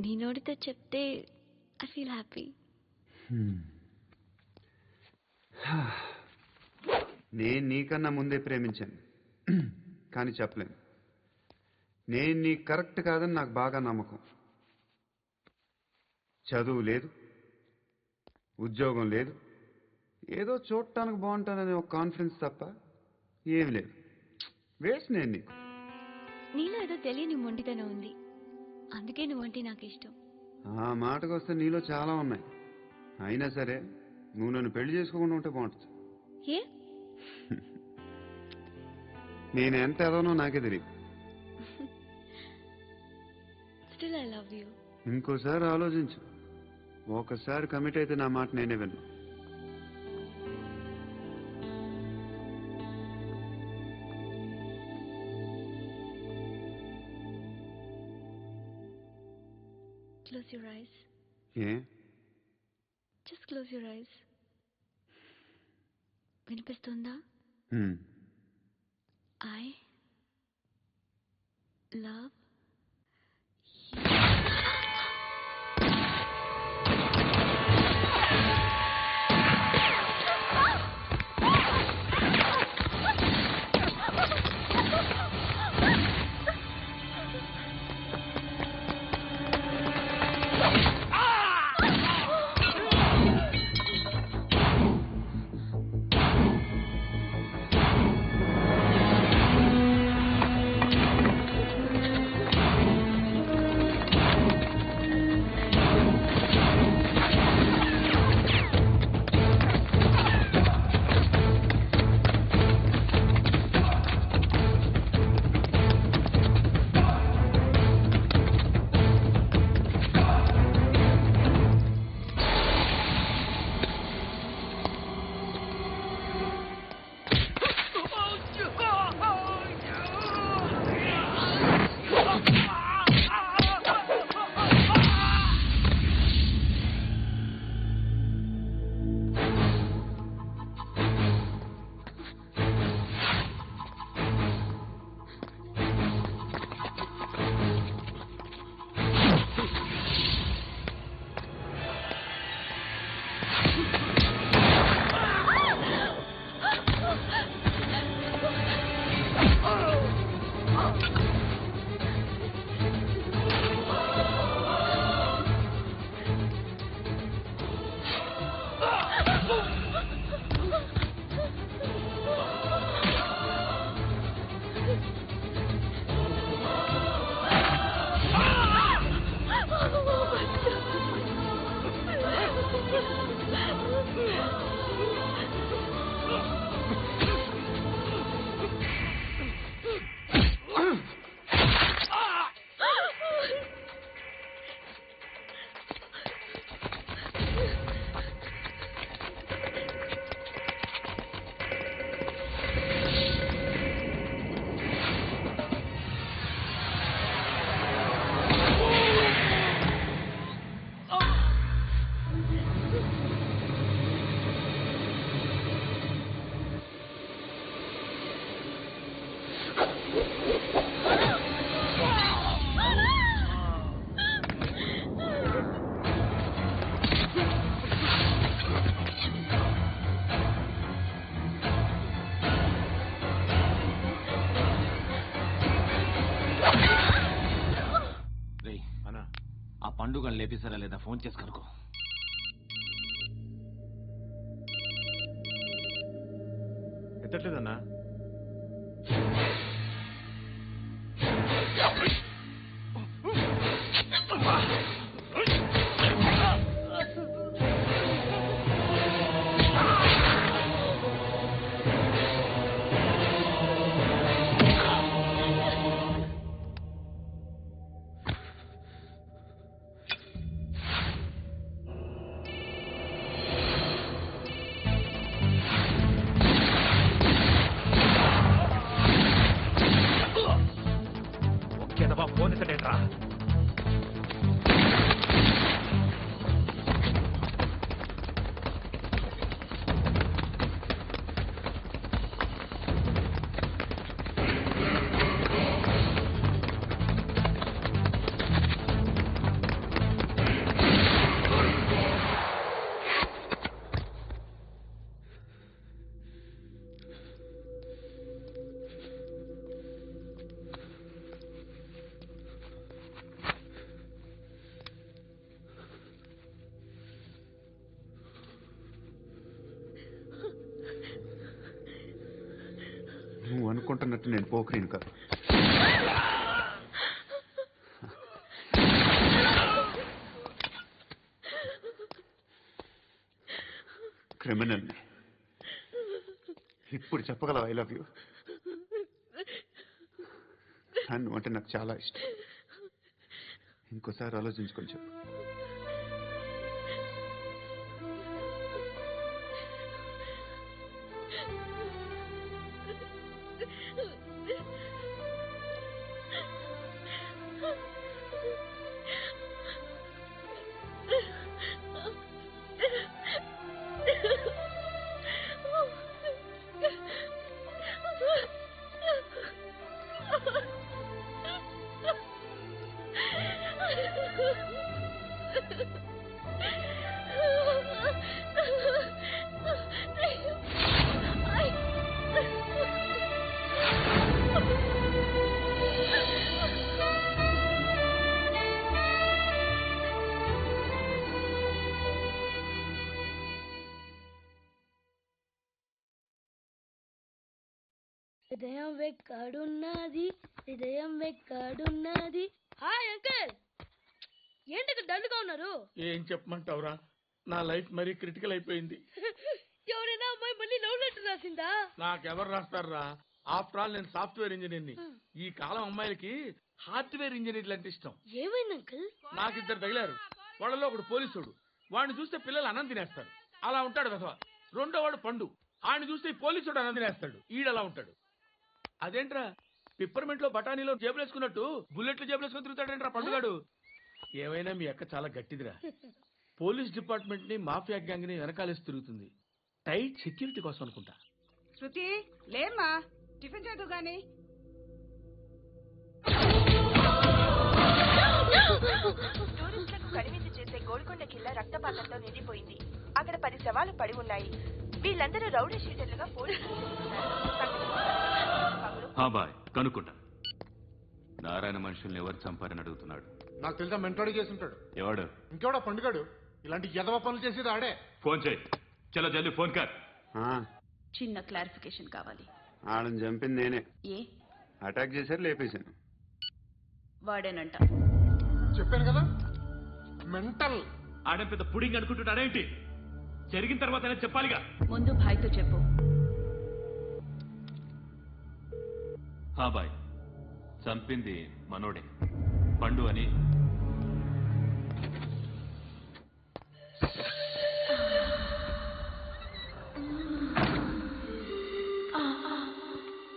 నీ నోటితో చెప్తే ఐ ఫీల్ హ్యాపీ. నేను నీకన్నా ముందే ప్రేమించాను, కానీ చెప్పలేను. నేను నీకు కరెక్ట్ కాదని నాకు బాగా నమ్మకం. చదువు లేదు, ఉద్యోగం లేదు, ఏదో చూడటానికి బాగుంటాననే ఒక కాన్ఫిడెన్స్ తప్ప ఏమి లేదు. వేస్ట్ నేను నీకు. నీలో ఏదో తెలియని మొండితనం ఉంది, అందుకే నువ్వంటే నాకు ఇష్టం. ఆ మాటకు వస్తే నీలో చాలా ఉన్నాయి. అయినా సరే నువ్వు నన్ను పెళ్లి చేసుకోకుండా ఉంటే బాగుంటుంది. ఏ? నేను ఎంత ఎదవనో నాకే తెలియదు. Still I love you. ఇంకోసారి ఆలోచించు. ఒకసారి కమిట్ అయితే నా మాట నేనే విన్నా. Close your eyes. A? Just close your eyes. వినిపిస్తుందా? I love ఆ పండుగను లేపేశారా లేదా ఫోన్ చేసి కనుకో. ఎత్తట్లేదన్నా. ఫోన్ ఎత్తడేట్రా? నువ్వు అనుకుంటున్నట్టు నేను పోకరీని కాదు. క్రిమినల్ని. ఇప్పుడు చెప్పగలవు ఐ లవ్ యూ. నువ్వు అంటే నాకు చాలా ఇష్టం. ఇంకోసారి ఆలోచించుకొని చెప్పు. హృదయం వెక్కడున్నది, హృదయం వెక్కడున్నది. హాయ్ అంకుల్, ఏంటి డల్గా ఉన్నారు? ఏం చెప్పమంటావురా, నా లైఫ్ మరీ క్రిటికల్ అయిపోయింది. ఎవరైనా అమ్మాయి మళ్ళీ లవ్ లెటర్ రాసిందా? నాకెవరు రాస్తారా? ఆఫ్టర్ ఆల్ నేను సాఫ్ట్వేర్ ఇంజనీర్ని. ఈ కాలం అమ్మాయిలకి హార్డ్వేర్ ఇంజనీర్లు అంటే ఇష్టం. ఏమైంది అంకుల్? నాకు ఇద్దరు తగిలారు. వాళ్ళలో ఒకడు పోలీసుడు. వాడిని చూస్తే పిల్లలు అన్నం తినేస్తారు, అలా ఉంటాడు కదా. రెండో వాడు పండు. ఆయన చూస్తే ఈ పోలీసుడు అన్నం తినేస్తాడు, ఈడలా ఉంటాడు. అదేంట్రా, పిప్పర్మెంట్ లో బఠానీలో జేబులు వేసుకున్నట్టు బుల్లెట్లు జేబులు వేసుకుని తిరుగుతాడేంట్రా పండుగాడు. ఏమైనా మీ అక్క చాలా గట్టిదిరా. పోలీస్ డిపార్ట్మెంట్ ని మాఫియా గ్యాంగ్ ని వెనకాలేసి తిరుగుతుంది. టైట్ సెక్యూరిటీ కోసం అనుకుంటా. శృతి లేమ్మా, టిఫిన్ చేద్దు గాని. టూరిస్టులకు కనువిందు చేసే గోల్కొండ కిల్లా రక్తపాతంతో నిండిపోయింది. అక్కడ 10 శవాలు పడి ఉన్నాయి. వీళ్ళందరూ రౌడీ షీటర్లుగా పోలీసులు కనుక్కుంటా. నారాయణ మనుషుల్ని ఎవరు చంపారని అడుగుతున్నాడు. నాకు తెలుసా, మెంటోడి చేసి ఉంటాడు. ఎవడు? ఇంకెవడా పండుగాడు. ఇలాంటి ఎదవ పనులు చేసేది ఆడే. ఫోన్ చేయి. చలో జల్దీ ఫోన్ కర్. చిన్న క్లారిఫికేషన్ కావాలి. ఆడని చంపింది నేనే. ఏ అటాక్ చేశారు, లేపేశాను. వాడేనంట. చెప్పాను కదా, మెంటల్. ఆడే పెద్ద పుడింగ్ అనుకుంటున్నాడేంటి? జరిగిన తర్వాత చెప్పాలిగా. ముందు భాయ్తో చెప్పు. బాయ్, చంపింది మనోడే, పండు అని.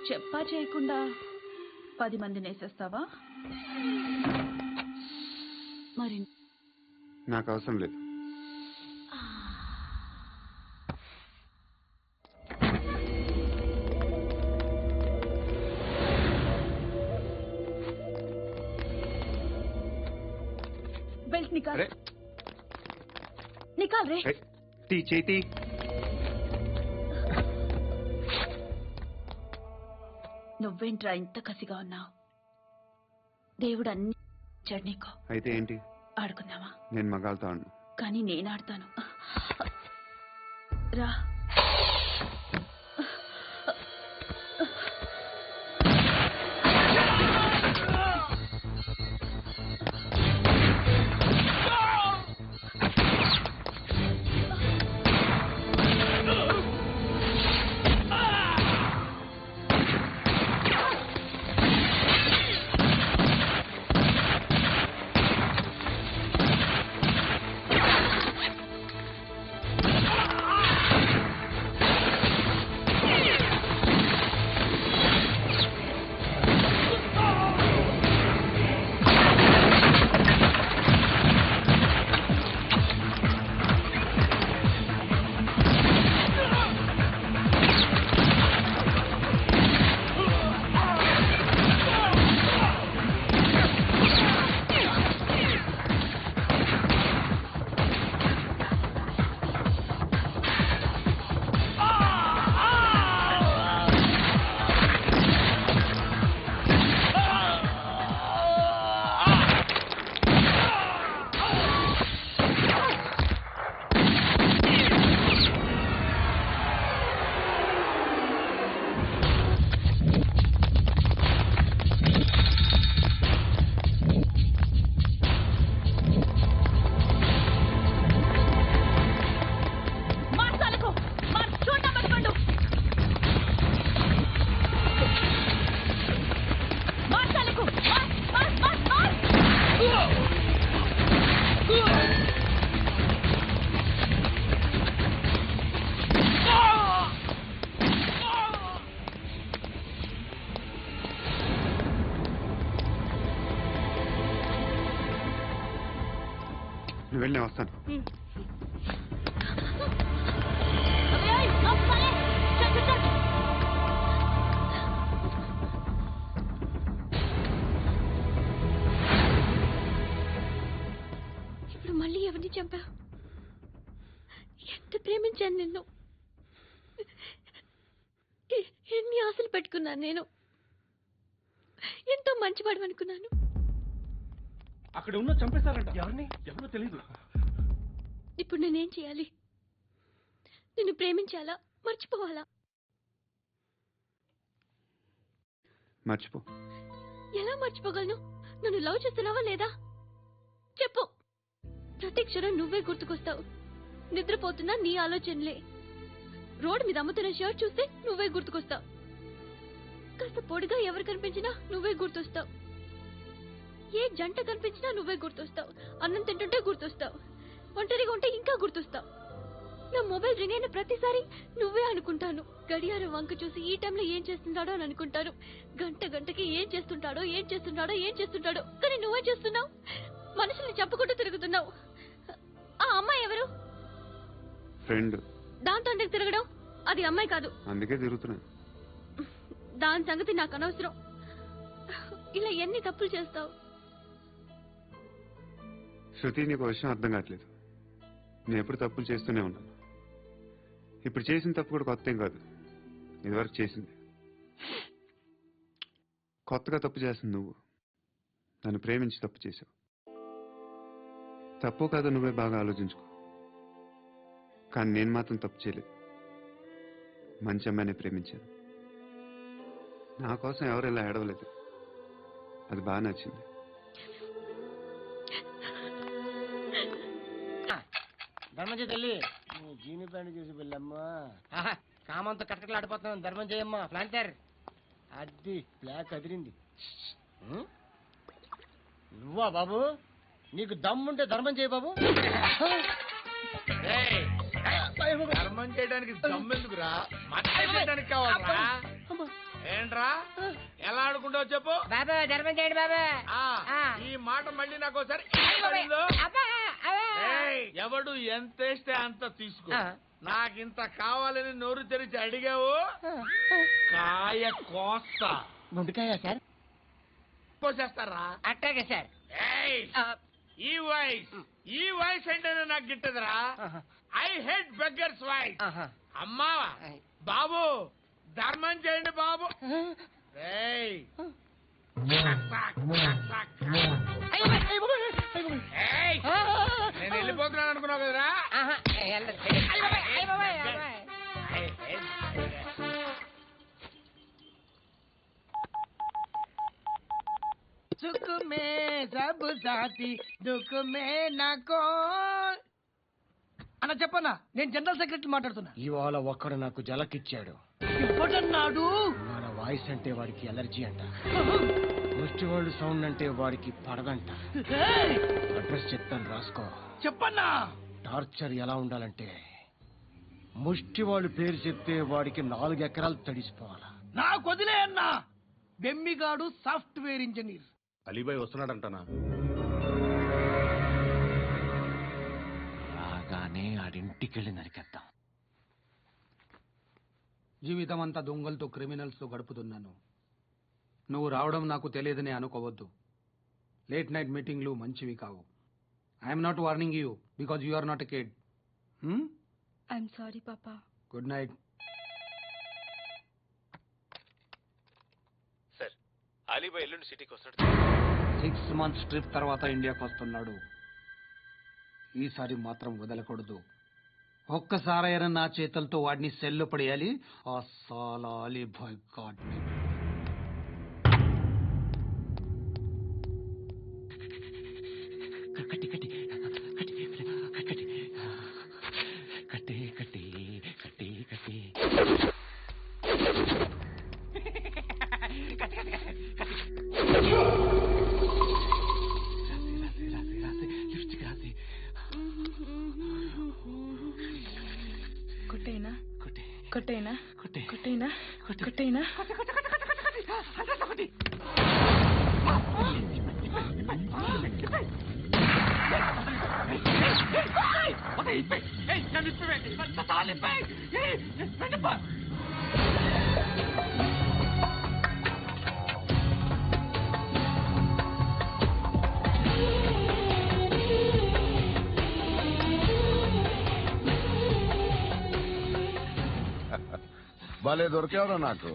చెప్పా చేయకుండా 10 మందిని వేసేస్తావా? మరి నాకు అవసరం లేదు. बेल्ट निकाल निकाल रे తీ చేతి నువ్వేంట్రా ఇంత కసిగా ఉన్నావు దేవుడు అన్ని ఇచ్చాడు నీకు అయితే ఏంటి ఆడుకుందామా నేను మగాళ్ళతో ఆడను కానీ నేను ఆడతాను రా నువ్వు వెళ్ళి నేను వస్తాను ఇప్పుడు మళ్ళీ ఎవరిని చంపా ఎంత ప్రేమించాను నిన్ను ఎన్ని ఆశలు పెట్టుకున్నాను నేను ఎంతో మంచివాడు అనుకున్నాను అక్కడ ఉన్న చంపేశారంట ఎవరిని ఎవరో తెలీదు ఇప్పుడు నేనేం చేయాలి నిన్ను ప్రేమించాలా మర్చిపోవాలా మర్చిపో ఎలా మర్చిపోగలను నన్ను లవ్ చేస్తున్నావా లేదా చెప్పు ప్రతి క్షణం నువ్వే గుర్తుకొస్తావు నిద్రపోతున్నా నీ ఆలోచనలే రోడ్డు మీద అమ్ముతున్న షర్ట్ చూస్తే నువ్వే గుర్తుకొస్తావు కాస్త పొడిగా ఎవరు కనిపించినా నువ్వే గుర్తొస్తావు ఏ జంట కనిపించినా నువ్వే గుర్తొస్తావు అన్నం తింటుంటే గుర్తొస్తావు ఒంటరిగా ఉంటే ఇంకా గుర్తొస్తావు నా మొబైల్ రింగ్ అయిన ప్రతిసారి నువ్వే అనుకుంటాను గడియారం వంక చూసి ఈ టైంలో ఏం చేస్తున్నాడో అని అనుకుంటాను గంటకి ఏం చేస్తుంటాడో కానీ నువ్వే చేస్తున్నావు మనుషుల్ని చంపుకుంటూ తిరుగుతున్నావు ఆ అమ్మాయి ఎవరు ఫ్రెండ్ దాంతో ఎందుకు తిరగడం అది అమ్మాయి కాదు అందుకే తిరుగుతున్నా దాని సంగతి నాకు అనవసరం ఇలా ఎన్ని తప్పులు చేస్తావు శృతి నీకు విషయం అర్థం కావట్లేదు నేను ఎప్పుడు తప్పులు చేస్తూనే ఉన్నాను ఇప్పుడు చేసిన తప్పు కూడా కొత్త ఏం కాదు ఇదివరకు చేసింది కొత్తగా తప్పు చేస్తుంది నువ్వు నన్ను ప్రేమించి తప్పు చేసావు తప్పు కాదు నువ్వే బాగా ఆలోచించుకో కానీ నేను మాత్రం తప్పు చేయలేదు మంచి అమ్మాయిని ప్రేమించాను నా కోసం ఎవరు ఇలా ఏడవలేదు అది బాగా నచ్చింది ధర్మం తల్లి జీని ప్యాంట్ చేసి వెళ్ళమ్మా కామంతో కట్టకలాడిపోతున్నాను ధర్మం చేయమ్మా ప్లాంటర్ అది బ్లాక్ అదిరింది నువ్వా బాబు నీకు దమ్ముంటే ధర్మం చేయ బాబు ధర్మం చేయడానికి దమ్మెందుకురా మట్టి చేయడానికి కావాలరా ఏంట్రా ఎలా ఆడుకుంటావు చెప్పు బాబా ధర్మం చేయండి బాబా ఈ మాట మళ్ళీ నాకు ఒకసారి ఎవడు ఎంత వేస్తే అంత తీసుకో నాకింత కావాలని నోరు తెరిచి అడిగావు కాయ కోస్తా గుండెకాయ సార్ కోసేస్తారా అట్టాగే సార్ ఈ వాయిస్ అంటేనే నాకు గిట్టదురా. I hate beggars voice. అమ్మా బాబు ధర్మం చేయండి బాబు. ఏయ్ నేను వెళ్ళిపోతున్నాను అనుకున్నావు కదరా. సుఖ మే సబ్ సాథీ దుఃఖ మే నాకో అన్న చెప్పన్నా, నేను జనరల్ సెక్రటరీ మాట్లాడుతున్నా. ఇవాళ ఒక్కడు నాకు జలకిచ్చాడు. ఎవడన్నాడు? మన వాయిస్ అంటే వాడికి ఎలర్జీ అంట, ముష్టి వరల్డ్ సౌండ్ అంటే వాడికి పడదంట. అడ్రస్ చెప్తాను రాసుకో. చెప్పన్నా. టార్చర్ ఎలా ఉండాలంటే ముష్టి వాళ్ళు పేరు చెప్తే వాడికి 4 ఎకరాలు తడిసిపోవాలా. నాకు వదిలే అన్నా. బెమ్మిగాడు సాఫ్ట్వేర్ ఇంజనీర్. అలీబాయ్ వస్తున్నాడంటనా? రాగానే ఆడింటికెళ్ళి నరికేద్దాం. జీవితం అంతా దొంగలతో క్రిమినల్స్తో గడుపుతున్నాను. నువ్వు రావడం నాకు తెలియదని అనుకోవద్దు. లేట్ నైట్ మీటింగ్లు మంచివి కావు. I'm not warning you because you are not a kid. I'm sorry papa. Good night. Sir, Alibhai ఎల్లుండి సిటీకి వస్తాడు. 6 months ట్రిప్ తర్వాత ఇండియాకి వస్తున్నాడు. ఈసారి మాత్రం వదలకూడదు. ఒక్కసారైనా నా చేతులతో వాడిని సెల్లు పడేయాలి. ఆ సాలా అలీబాయ్ గాడ్ని. కొట్టేనా కొట్టేనా కొట్టేనా కొట్టేనా. భలే దొరికేవరా నాకు.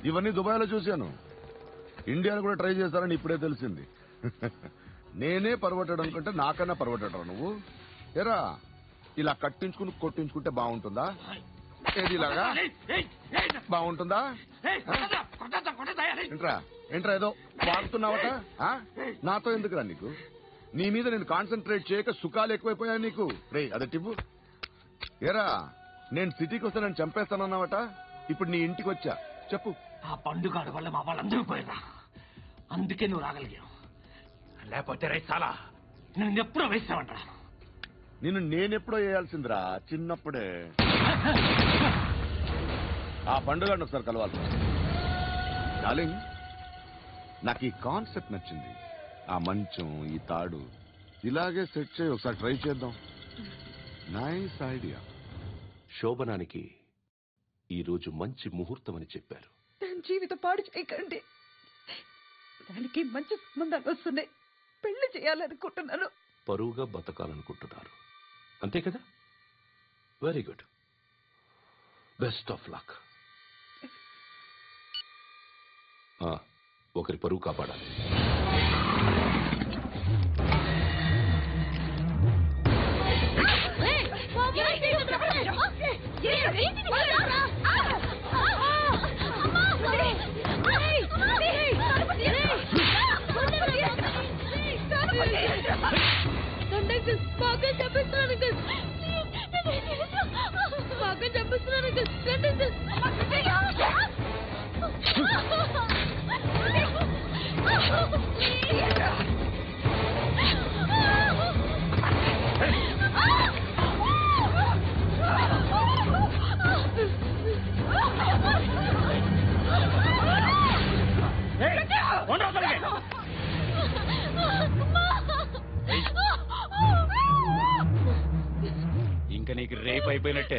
ఇవన్నీ దుబాయ్లో చూశాను. ఇండియాలో కూడా ట్రై చేస్తారని ఇప్పుడే తెలిసింది. నేనే పర్వటాడు అనుకుంటే నాకన్నా పర్వటాడరా నువ్వు. ఎరా ఇలా కట్టించుకుని కొట్టించుకుంటే బాగుంటుందా? ఏది ఇలాగా బాగుంటుందా? ఏంట్రా ఏంట్రా ఏదో వాడుతున్నావట? నాతో ఎందుకురా నీకు? నీ మీద నేను కాన్సన్ట్రేట్ చేయక సుఖాలు ఎక్కువైపోయాయి నీకు. రే అదటివ్వు. ఏరా నేను సిటీకి వస్తే నన్ను చంపేస్తానన్నావట. ఇప్పుడు నీ ఇంటికి వచ్చా. చెప్పు. ఆ పండుగాడు వల్ల మా వాళ్ళందరూ పోయినా, అందుకే నువ్వు రాగలిగావు. లేకపోతే రైసాలా నేను ఎప్పుడో వేసావంటా. నేనెప్పుడో వేయాల్సిందిరా చిన్నప్పుడే. ఆ పండుగను ఒకసారి కలవాలి. డార్లింగ్, నాకు ఈ కాన్సెప్ట్ నచ్చింది. ఆ మంచం, ఈ తాడు ఇలాగే సెట్ చేయి. ఒకసారి ట్రై చేద్దాం. Nice idea. శోభనానికి ఈరోజు మంచి ముహూర్తం అని చెప్పారు. దాని జీవితం పాడు చేయకండి. దానికి మంచి సంబంధాలు వస్తున్నాయి. పెళ్లి చేయాలనుకుంటున్నాను. పరువుగా బతకాలనుకుంటున్నారు అంతే కదా? Very good. Best of luck. ఒకరి పరువు కాపాడాలి. ఇంకా నీకు రేపు అయిపోయినట్టే.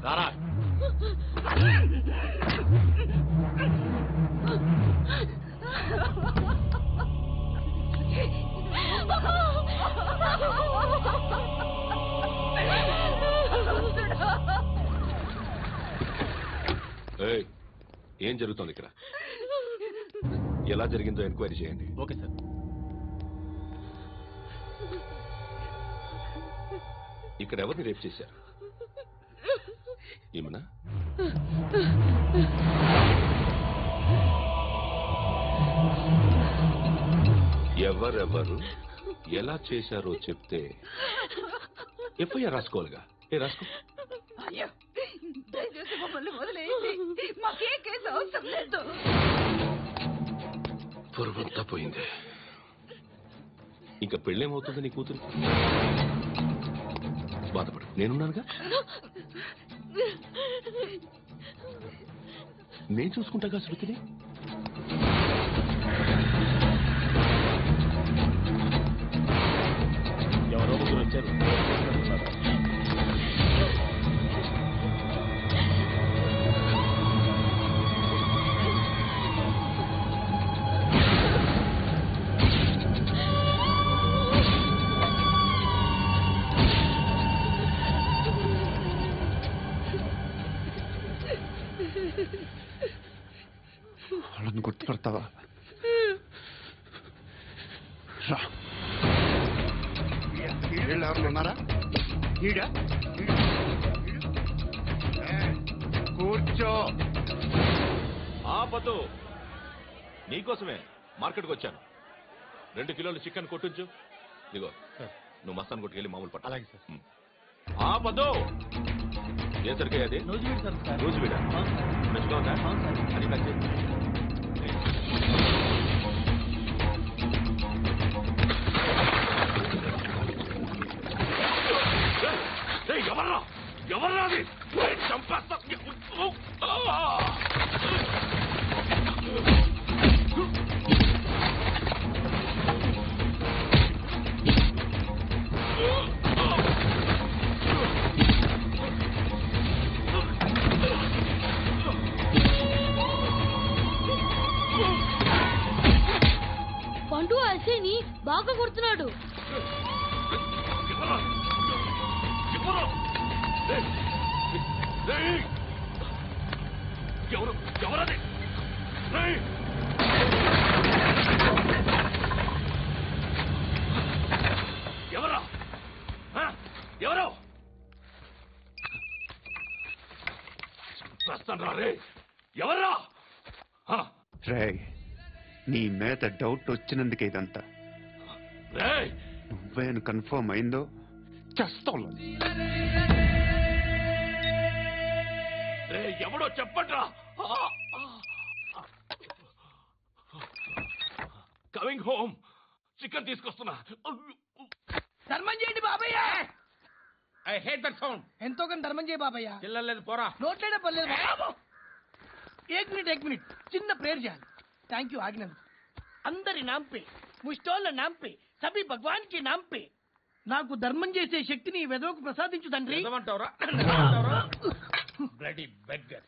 రారా. ఏయ్, ఏం జరుగుతోంది ఇక్కడ? ఎలా జరిగిందో ఎంక్వైరీ చేయండి. Okay sir. ఇక్కడ ఎవరిని రేప్ చేశారు? ఏమన్నా? ఎవరెవరు ఎలా చేశారో చెప్తే ఎఫ్ఐఆర్ రాసుకోవాలిగా. రాసుకో. అయ్యో, దయచేసి మమ్మల్ని వదిలేయండి. మాకే కేసు అవసరం లేదు. పొరవంతా పోయింది. ఇంకా పెళ్ళేమవుతుంది నీ కూతురు? బాధపడు, నేనున్నానుగా. నేను చూసుకుంటాగా శృతిని. ఎవరో ముగ్గురు వచ్చారు. వాళ్ళని గుర్తుపడతావా? రా. వీళ్ళు ఎవరు ఉన్నారా? కూర్చో. ఆపదు. నీకోసమే మార్కెట్కి వచ్చాను. 2 కిలోలు చికెన్ కొట్టించు. ఇదిగో, నువ్వు మస్తాన్ కొట్టుకెళ్ళి మామూలు పట్టు. అలాగే సార్. ఆపదు. ఏ సరికే అది? రోజు వీడా మంచిగా ఉందా? అది కట్ చేసి ఎవర్రా? ఎవర్రా అది? చంపేస్తా. పండు అసేని బాగా కొడుతున్నాడు. ఎవరది? ఎవరా? ఎవరు? చంపేస్తాను రే. ఎవర్రా? రే, నీ మీద డౌట్ వచ్చినందుకే ఇదంతా. నువ్వేను కన్ఫర్మ్ అయిందో చేస్తావు. ఎవడో చెప్పట్రా. Coming home. చికెన్ తీసుకొస్తున్నా. ధర్మం చేయండి బాబయ్య. I hate that sound. ఎంతో కానీ ధర్మం చేయి బాబయ్య. చిల్లలేదు పోరా. నోట్లేడే పర్లేదు బాబు. एक मिनट చిన్న ప్రేయర్ చేయాలి. థ్యాంక్ యూ ఆగినందుకు. అందరి నామ్ పే, ముష్టోళ్ళ నామ్ పే, సభీ భగవాన్ కి నామ్ పే నాకు ధర్మం చేసే శక్తిని ఈ వెదవకు ప్రసాదించు తండ్రి. Bloody beggar.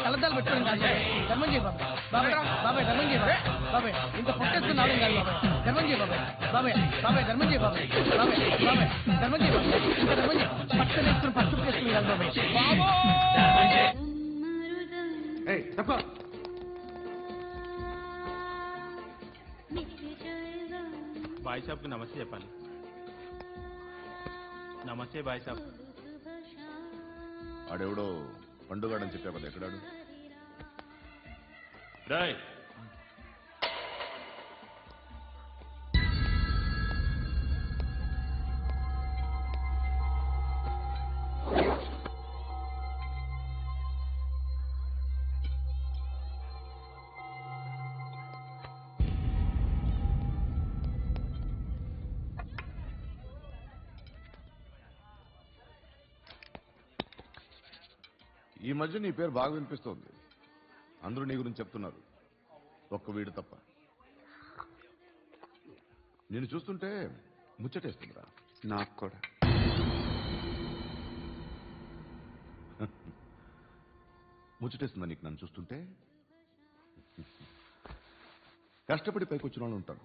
కలదాలు పెట్టుకోండి కాదు ధర్మం చేయ బాబాయ్. బాబాయ్ బాబాయ్ ధర్మం చేయ బాబాయ్. ఇంత పొట్టేస్తున్నావు కాదు బాబాయ్. ధర్మం చేయ బాబాయ్. బాబాయ్ బాబాయ్ ధర్మం చేయ బాబాయ్. బాబాయ్ బాబాయ్ ధర్మం చేయ బాబాయ్. ఇంకా ధర్మం చేయ. పక్కన వేసుకుని పసుపు వేసుకుని కాదు బాబాయ్. బాయ్ సాబ్కి నమస్తే చెప్పాలి. నమస్తే బాయ్ సాబ్. ఆడెవడో పండుగాడని చెప్పా కదా, ఎక్కడాడు? రాయ్. ఈ మధ్య నీ పేరు బాగా వినిపిస్తోంది. అందరూ నీ గురించి చెప్తున్నారు, ఒక్క వీడు తప్ప. నేను చూస్తుంటే ముచ్చటేస్తుందిరా. నాకు కూడా. ముచ్చటేస్తుందా నీకు నన్ను చూస్తుంటే? కష్టపడి పైకొచ్చిన వాళ్ళు ఉంటారు,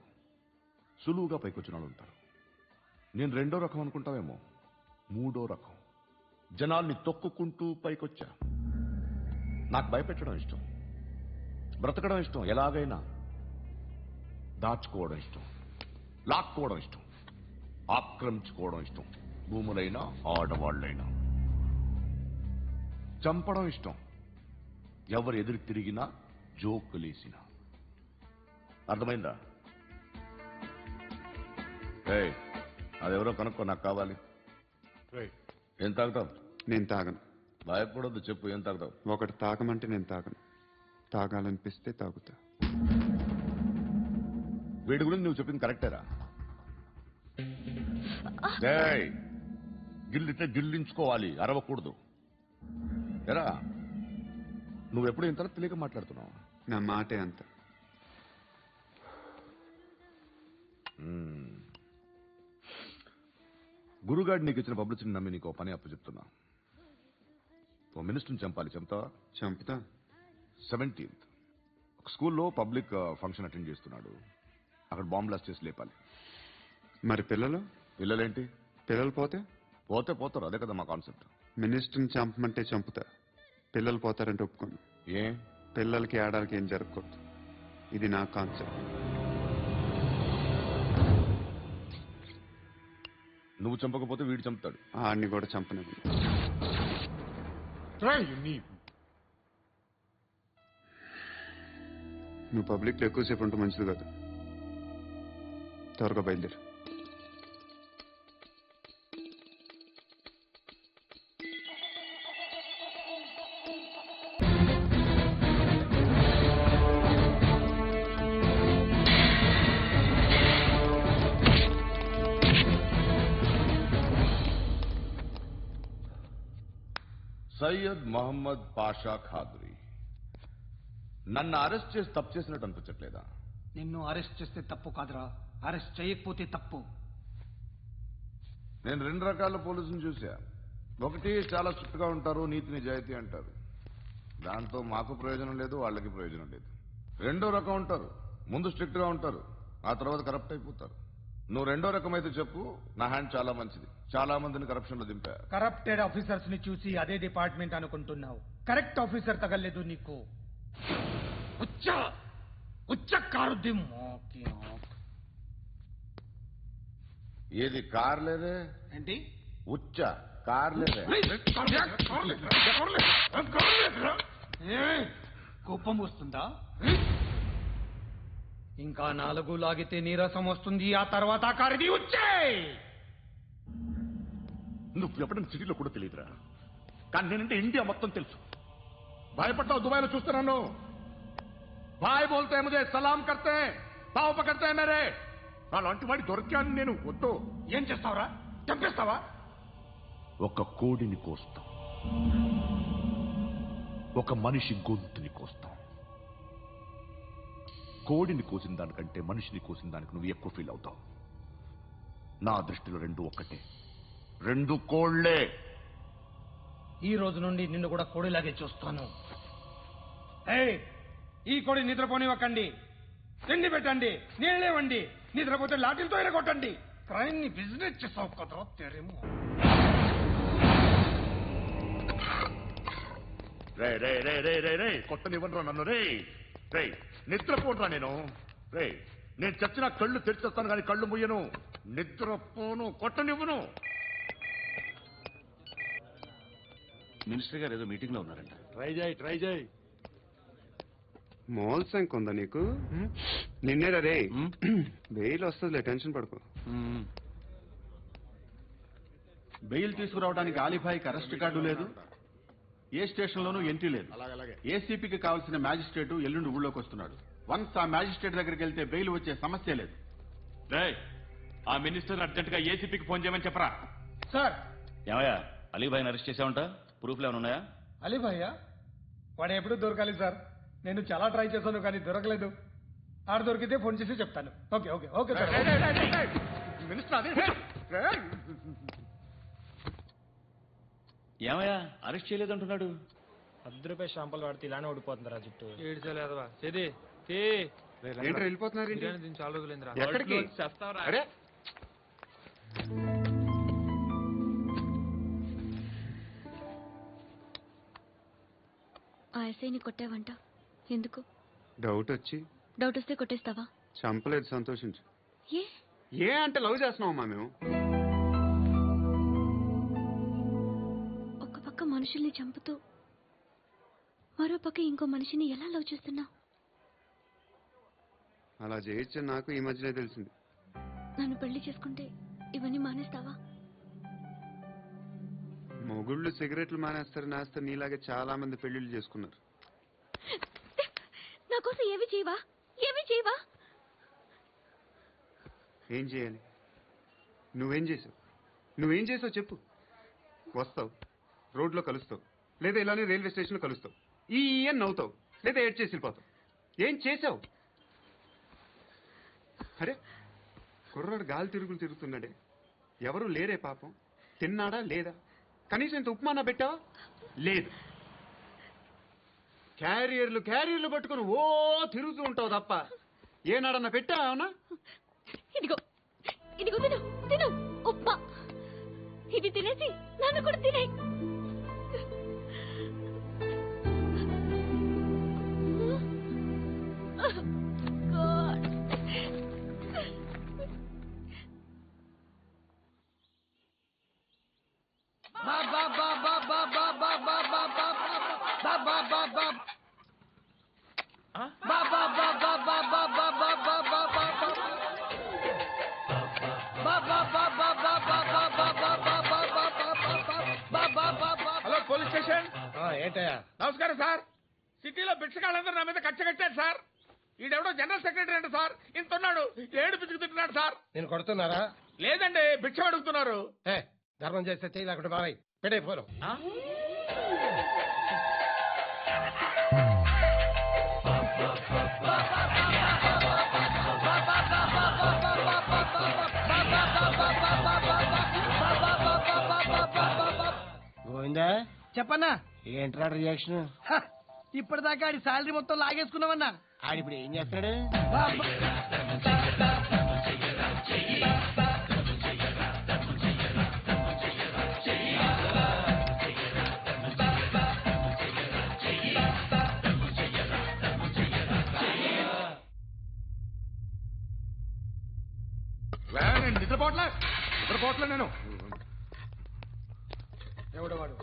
సులువుగా పైకొచ్చిన వాళ్ళు ఉంటారు. నేను రెండో రకం అనుకుంటావేమో, మూడో రకం. జనాల్ని తొక్కుకుంటూ పైకొచ్చా. నాకు భయపెట్టడం ఇష్టం, బ్రతకడం ఇష్టం, ఎలాగైనా దాచుకోవడం ఇష్టం, లాక్కోవడం ఇష్టం, ఆక్రమించుకోవడం ఇష్టం. భూములైనా ఆడవాళ్ళైనా చంపడం ఇష్టం, ఎవరు ఎదురు తిరిగినా జోకులేసినా. అర్థమైందా? అదెవరో కనుక్కో, నాకు కావాలి. ఏం తాగుతావు? నేను తాగను. భయపడొద్దు, చెప్పు ఏం తాగుతావు? ఒకటి తాగమంటే నేను తాగను, తాగాలనిపిస్తే తాగుతా. వీడి గురించి నువ్వు చెప్పింది కరెక్టేరా? గిల్లితే గిల్లించుకోవాలి, అరవకూడదు. ఎరా నువ్వెప్పుడు ఇంత తెలియక మాట్లాడుతున్నావు? నా మాటే అంత. గురుగాడు నీకు ఇచ్చిన పబ్లిసిటీని నమ్మి నీకు పని అప్పు చెప్తున్నా. ఓ మినిస్టర్ని చంపాలి, చంపుతావా? చంపుతా. 17th ఒక స్కూల్లో పబ్లిక్ ఫంక్షన్ అటెండ్ చేస్తున్నాడు, అక్కడ బాంబ్ బ్లాస్ట్ చేసి లేపాలి. మరి పిల్లలేంటి? పిల్లలు పోతే పోతారు, అదే కదా మా కాన్సెప్ట్. మినిస్టర్ని చంపమంటే చంపుతా, పిల్లలు పోతారంటే ఒప్పుకోను. ఏ పిల్లలకి ఆడాలకి ఏం జరగకూడదు, ఇది నా కాన్సెప్ట్. నువ్వు చంపకపోతే వీడు చంపుతాడు. ఆడిని కూడా చంపనివ్వు. నువ్వు పబ్లిక్లో ఎక్కువసేపు ఉంటే మంచిది కాదు. త్వరగా బయలుదేరు. సయ్యద్ మహమ్మద్ పాషా ఖాద్రీ. నన్ను అరెస్ట్ చేసి తప్పు చేసినట్టు అనిపించట్లేదా? నిన్ను అరెస్ట్ చేస్తే తప్పు కాదురా, అరెస్ట్ చేయకపోతే తప్పు. నేను 2 రకాల పోలీసుని చూసా. ఒకటి చాలా స్ట్రిక్ట్ గా ఉంటారు, నీతి నిజాయితీ అంటారు, దాంతో మాకు ప్రయోజనం లేదు, వాళ్ళకి ప్రయోజనం లేదు. రెండో రకం ఉంటారు, ముందు స్ట్రిక్ట్ గా ఉంటారు, ఆ తర్వాత కరప్ట్ అయిపోతారు. నువ్వు రెండో రకం అయితే చెప్పు, నా హ్యాండ్ చాలా మంచిది, చాలా మందిని కరప్షన్ లో దింపా. కరప్టెడ్ ఆఫీసర్స్ ని చూసి అదే డిపార్ట్మెంట్ అనుకుంటున్నావు, కరెక్ట్ ఆఫీసర్ తగలేదు నీకు. ఏది కార్ లేదే? ఏంటి ఉచ్చ కార్ లేదే? కోపం వస్తుందా? ఇంకా 4 లాగితే నీరసం వస్తుంది, ఆ తర్వాత కారిది వచ్చే. నువ్వు ఎప్పుడైనా సిటీలో కూడా తెలియదురా, కానీ నేనంటే ఇండియా మొత్తం తెలుసు. భయపడ్డావు, దుబాయ్లో చూస్తున్నాను. బాయ్ బోల్తే ముజే సలాం కర్తే పావు పకర్తే మేరే. అలాంటి వాడి దొరికాను నేను. వద్దు. ఏం చేస్తావురా? చంపేస్తావా? ఒక కోడిని కోస్తాం, ఒక మనిషి గొంతుని కోస్తాం. కోడిని కోసిన దానికంటే మనిషిని కోసిన దానికి నువ్వు ఎక్కువ ఫీల్ అవుతావు. నా దృష్టిలో 2 ఒక్కటే, 2 కోళ్లే. ఈ రోజు నుండి నిన్ను కూడా కోడిలాగే చూస్తాను. ఈ కోడి నిద్రపోనివ్వకండి, తిండి పెట్టండి, నీళ్ళేవండి. నిద్రపోతే లాఠీలతో ఎరగొట్టండి. క్రైమ్ ని బిజినెస్ చేసావు కదరా తెరేమో. కొట్టనివ్వనరా నన్ను. రే నిద్రపోనరా నేను. నేను చచ్చిన కళ్ళు తెరిచేస్తాను కానీ కళ్ళు ముయ్యను. నిద్రపోను, కొట్టనివ్వను. మినిస్టర్ గారు ఏదో మీటింగ్ లో ఉన్నారంట. ట్రై చేయి. మోల్ సంక్ ఉందా నీకు? నిన్నేరా రే. బెయిల్ వస్తుందిలే, టెన్షన్ పడుకో. బెయిల్ తీసుకురావడానికి ఆలిభాయికి అరెస్ట్ కార్డు లేదు, ఏ స్టేషన్లోనూ ఎంట్రీ లేదు. ఏసీపీకి కావాల్సిన మ్యాజిస్ట్రేటు ఎల్లుండి ఊళ్ళోకి వస్తున్నాడు. వన్స్ ఆ మ్యాజిస్ట్రేట్ దగ్గరికి వెళ్తే బెయిల్ వచ్చే సమస్య లేదు. ఆ మినిస్టర్ అర్జెంట్ గా ఏసీపీకి ఫోన్ చేయమని చెప్పరా. సార్. ఏమయ్యా, అలీభాయిని అరెస్ట్ చేసావంట? ప్రూఫ్లు ఏమైనా ఉన్నాయా? అలీభాయ్యా? వాడు ఎప్పుడు దొరకాలి సార్. నేను చాలా ట్రై చేశాను కానీ దొరకలేదు. ఆడ దొరికితే ఫోన్ చేసి చెప్తాను. Okay okay okay sir. ఏమయ్యా అరెస్ట్ చేయలేదంటున్నాడు? ₹10 షాంపూలు వాడితే ఇలానే ఓడిపోతుందిరా జుట్టు. ఏడ్చలేదవా చేది ఏంట్రా వెళ్ళిపోతున్నారు ఏంటి? దీన్ని చాలా రోజులైందిరా. ఎక్కడికి? అరే ఆ ఎస్ఐని కొట్టావంట, ఎందుకు? డౌట్ వచ్చి. డౌట్ వస్తే కొట్టేస్తావా? చంపలేదు, సంతోషించు. ఏ ఏ అంటే లవ్ చేస్తున్నావమ్మా మేము. ఒక పక్క మనుషుల్ని చంపుతూ మరో పక్క ఇంకో మనిషిని ఎలా లవ్ చేస్తున్నావు? అలా చేయొచ్చని నాకు ఈ మధ్యనే తెలిసింది. నన్ను పెళ్లి చేసుకుంటే ఇవన్నీ మానేస్తావా? మొగుళ్ళు సిగరెట్లు మానేస్తారు నీలాగే చాలా మంది పెళ్లిళ్ళు చేసుకున్నారు. నా కోసం ఏమి చేయవా? ఏమి చేయవా? ఏం చేయాలి? నువ్వేం చేసావు చెప్పు. వస్తావు, రోడ్లో కలుస్తావు, లేదా ఇలానే రైల్వే స్టేషన్లో కలుస్తావు, ఈ అని నవ్వుతావు, లేదా ఏడ్ చేసి వెళ్ళిపోతావు. ఏం చేసావు? అరే కుర్రాడు గాలి తిరుగుతున్నాడే, ఎవరు లేరే పాపం. తిన్నాడా లేదా? కనీసం ఇంత ఉప్మానా పెట్టావా? లేదు. క్యారియర్లు పట్టుకుని ఓ తిరుగుతూ ఉంటావు తప్ప ఏనాడన్నా పెట్టావా? ఇదిగో ఇదిగో తిను తిను ఉప్మా. ఇది తినేసి నన్ను కూడా తినే. Hello police station. ఏంటయ్యా? నమస్కారం సార్. సిటీలో భిక్షగాళ్ళందరూ నా మీద కట్టారు సార్. ఈడెవడో జనరల్ సెక్రటరీ అంట సార్. ఇంత ఉన్నాడు, ఏడు పిచ్చుకు తింటున్నాడు సార్. నేను కొడుతున్నారా? లేదండి, భిక్ష అడుగుతున్నారు. ధర్మం చేస్తే చేయి, లేకుండా బాబాయ్ పెడే ఫోను. గోవిందా చెప్పన్నా. ఏంట్రా రియాక్షన్? ఇప్పటిదాకా ఆడి శాలరీ మొత్తం లాగేసుకున్నావన్నా. ఆడిప్పుడు ఏం చేస్తున్నాడు? నిద్రపోవట్లే నేను. ఎవడవాడు?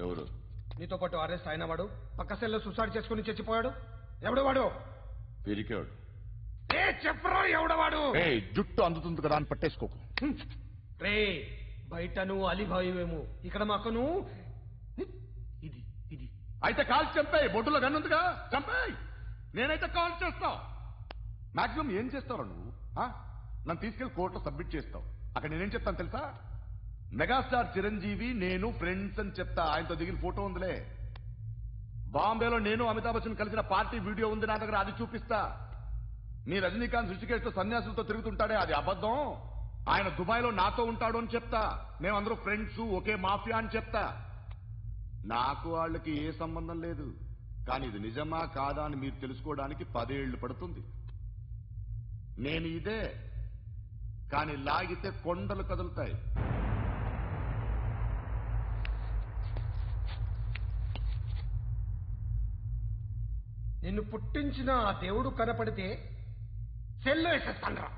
ఎవరు? నీతో పాటు అరెస్ట్ అయిన వాడు, పక్క సెల్లో సూసైడ్ చేసుకుని చచ్చిపోయాడు. ఎవడవాడు? పిరికాడు. చెప్పరా ఎవడవాడు? జుట్టు అందుతుంది కదా అని పట్టేసుకోకు. రే బయట నువ్వు అలీబాయివేమో, ఇక్కడ మాకు నువ్వు ఇది ఇది. అయితే కాల్చి చంపాయి. బొడ్డులో గన్నుందిగా, చంపాయి. నేనైతే కాల్ చేస్తా. మాక్సిమం ఏం చేస్తావు నువ్వు? నన్ను తీసుకెళ్లి కోర్టులో సబ్మిట్ చేస్తావు. అక్కడ నేనేం చెప్తాను తెలుసా? మెగాస్టార్ చిరంజీవి నేను ఫ్రెండ్స్ అని చెప్తా. ఆయనతో దిగిన ఫోటో ఉందిలే. బాంబేలో నేను అమితాబ్ బచ్చన్ కలిసిన పార్టీ వీడియో ఉంది నా దగ్గర, అది చూపిస్తా. మీ రజనీకాంత్ ఋషికేశ్తో సన్యాసులతో తిరుగుతుంటాడే, అది అబద్ధం. ఆయన దుబాయ్లో నాతో ఉంటాడు అని చెప్తా. మేమందరూ ఫ్రెండ్స్, ఒకే మాఫియా అని చెప్తా. నాకు వాళ్ళకి ఏ సంబంధం లేదు. కానీ ఇది నిజమా కాదా అని మీరు తెలుసుకోవడానికి 10 ఏళ్లు పడుతుంది. నేను ఇదే, కానీ లాగితే కొండలు కదులుతాయి. నిన్ను పుట్టించిన ఆ దేవుడు కనపడితే సెల్లో వేసేస్తాన్రా.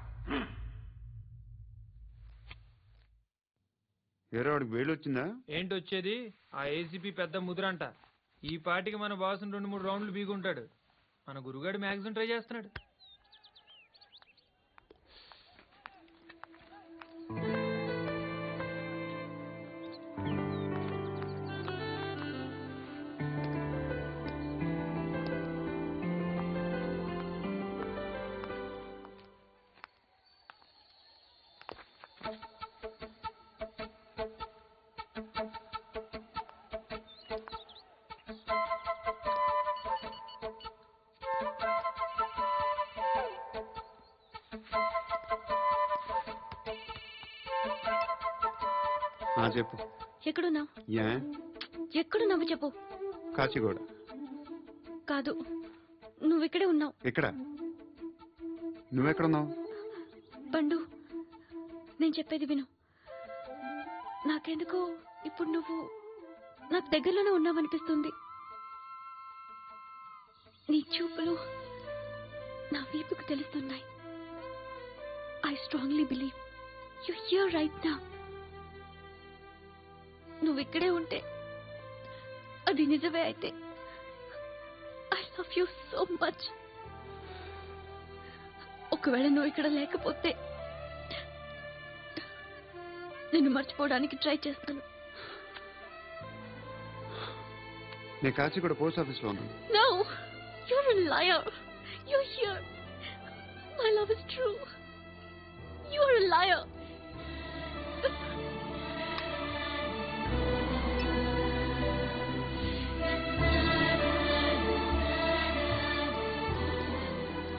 ఏరో వాడికి వేలు వచ్చిందా? ఏంటి వచ్చేది? ఆ ఏసీపీ పెద్ద ముద్రంట. ఈ పాటికి మన బాసును 2-3 రౌండ్లు బీగుంటాడు. మన గురుగాడు మ్యాక్సిమం ట్రై చేస్తున్నాడు. చెప్పు. ఎక్కడున్నావు? ఏ ఎక్కడున్నావు చెప్పు. కాచిగూడ. కాదు, నువ్వు ఇక్కడే ఉన్నావు. ఎక్కడ? నువ్వెక్కడున్నావు? పండు, నేను చెప్పేది విను. నాకెందుకో ఇప్పుడు నువ్వు నాకు దగ్గరలోనే ఉన్నావనిపిస్తుంది. నీ చూపులు నా వీపుకు తెలుస్తున్నాయి. I strongly believe you here right now. నువ్వు ఇక్కడే ఉంటే అది నిజమే అయితే I love you so much. ఒకవేళ నువ్వు ఇక్కడ లేకపోతే నిన్ను మర్చిపోవడానికి ట్రై చేస్తాను. నేను కాచిగూడ పోస్ట్ ఆఫీస్లో ఉన్నాను. No, you're a liar. You're here. My love is true. You're a liar.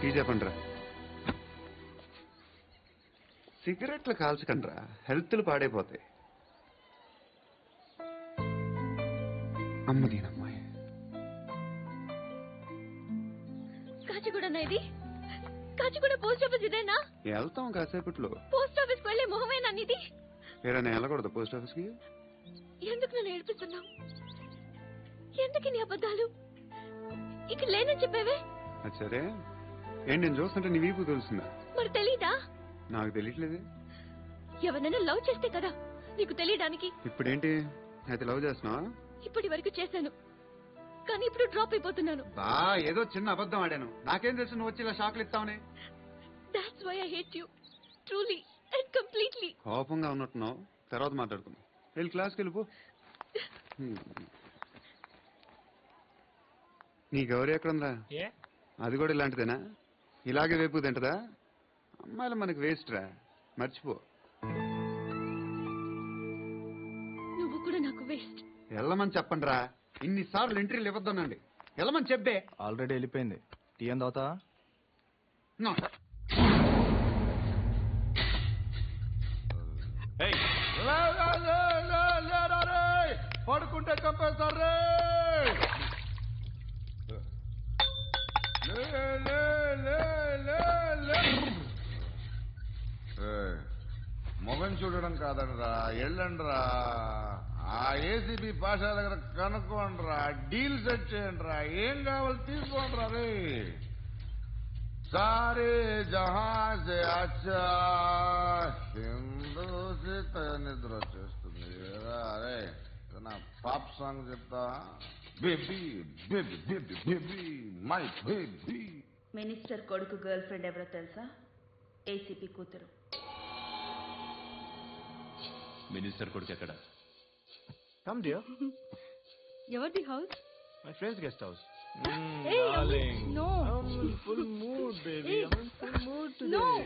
Tea చెప్పండిరా. సిగరెట్లు కాల్చకండిరా, హెల్త్లు పాడైపోతాయి. అమ్మదీనమ్మాయి. కాచిగూడనా ఇది? కాచిగూడ పోస్ట్ ఆఫీస్ ఇదేనా? వెళ్తాం కాసేపట్లో. పోస్ట్ ఆఫీస్ వెళ్ళే మొహమేనా నీది? ఏరా నేను వెళ్ళకూడదు పోస్ట్ ఆఫీస్కి? ఎందుకు నన్ను ఏడిపిస్తున్నావు? ఎందుకు నీ అబద్ధాలు? ఇక్కడ లేనని చెప్పేవే. అది సరే, ఏంటి నేను చూస్తుంటే నీ వీపు తెలుస్తుందా? మరి తెలీదా? నాకు తెలియట్లేదే. ఎవరైనా లవ్ చేస్తే కదా నీకు తెలియడానికి. ఇప్పుడేంటి అయితే లవ్ చేస్తున్నావా? ఇప్పటి వరకు చేశాను, కానీ ఇప్పుడు డ్రాప్ అయిపోతున్నాను. బా ఏదో చిన్న అబద్ధం ఆడాను. నాకేం తెలుసు నువ్వు వచ్చి ఇలా షాక్లు ఇస్తావని. That's why I hate you. Truly and completely. కోపంగా ఉన్నట్టున్నావు, తర్వాత మాట్లాడుకుందాం. వెళ్ళి క్లాస్కి వెళ్ళిపో. నీ గౌరీ ఎక్కడుందా? అది కూడా ఇలాంటిదేనా? ఇలాగే వేపు తింటదా? అమ్మాయిలు మనకి వేస్ట్ రా, మర్చిపో. నువ్వు కూడా నాకు వేస్ట్. వెళ్ళమని చెప్పండి రా. ఇన్నిసార్లు ఎంట్రీలు ఇవ్వద్దనండి. వెళ్ళమని చెప్పే. ఆల్రెడీ వెళ్ళిపోయింది. టీ అని తాగుతావా? పడుకుంటే చంపేస్తారే. మొగం చూడడం కాదండ్రా, వెళ్ళండ్రా. ఆ ఏసీబీ పాషా దగ్గర కనుక్కోండ్రా, డీల్ సెట్ చేయండిరా, ఏం కావాలి తీసుకోండిరా. రే సారే జహాజ్ అచ్చా హిందూ నిద్ర వచ్చేస్తుంది. అరే నా పాప్ సాంగ్ చెప్తా. Baby baby baby baby my baby. Minister కొడుకు గర్ల్ ఫ్రెండ్ ఎవరో తెలుసా? ఏసీపీ కూతురు. మినిస్టర్ కొడుకు ఎక్కడ? Come dear. ఎవరిది house? My friend's guest house. Hey, Darling. no. I'm in full mood, baby. Hey. I'm in full mood today.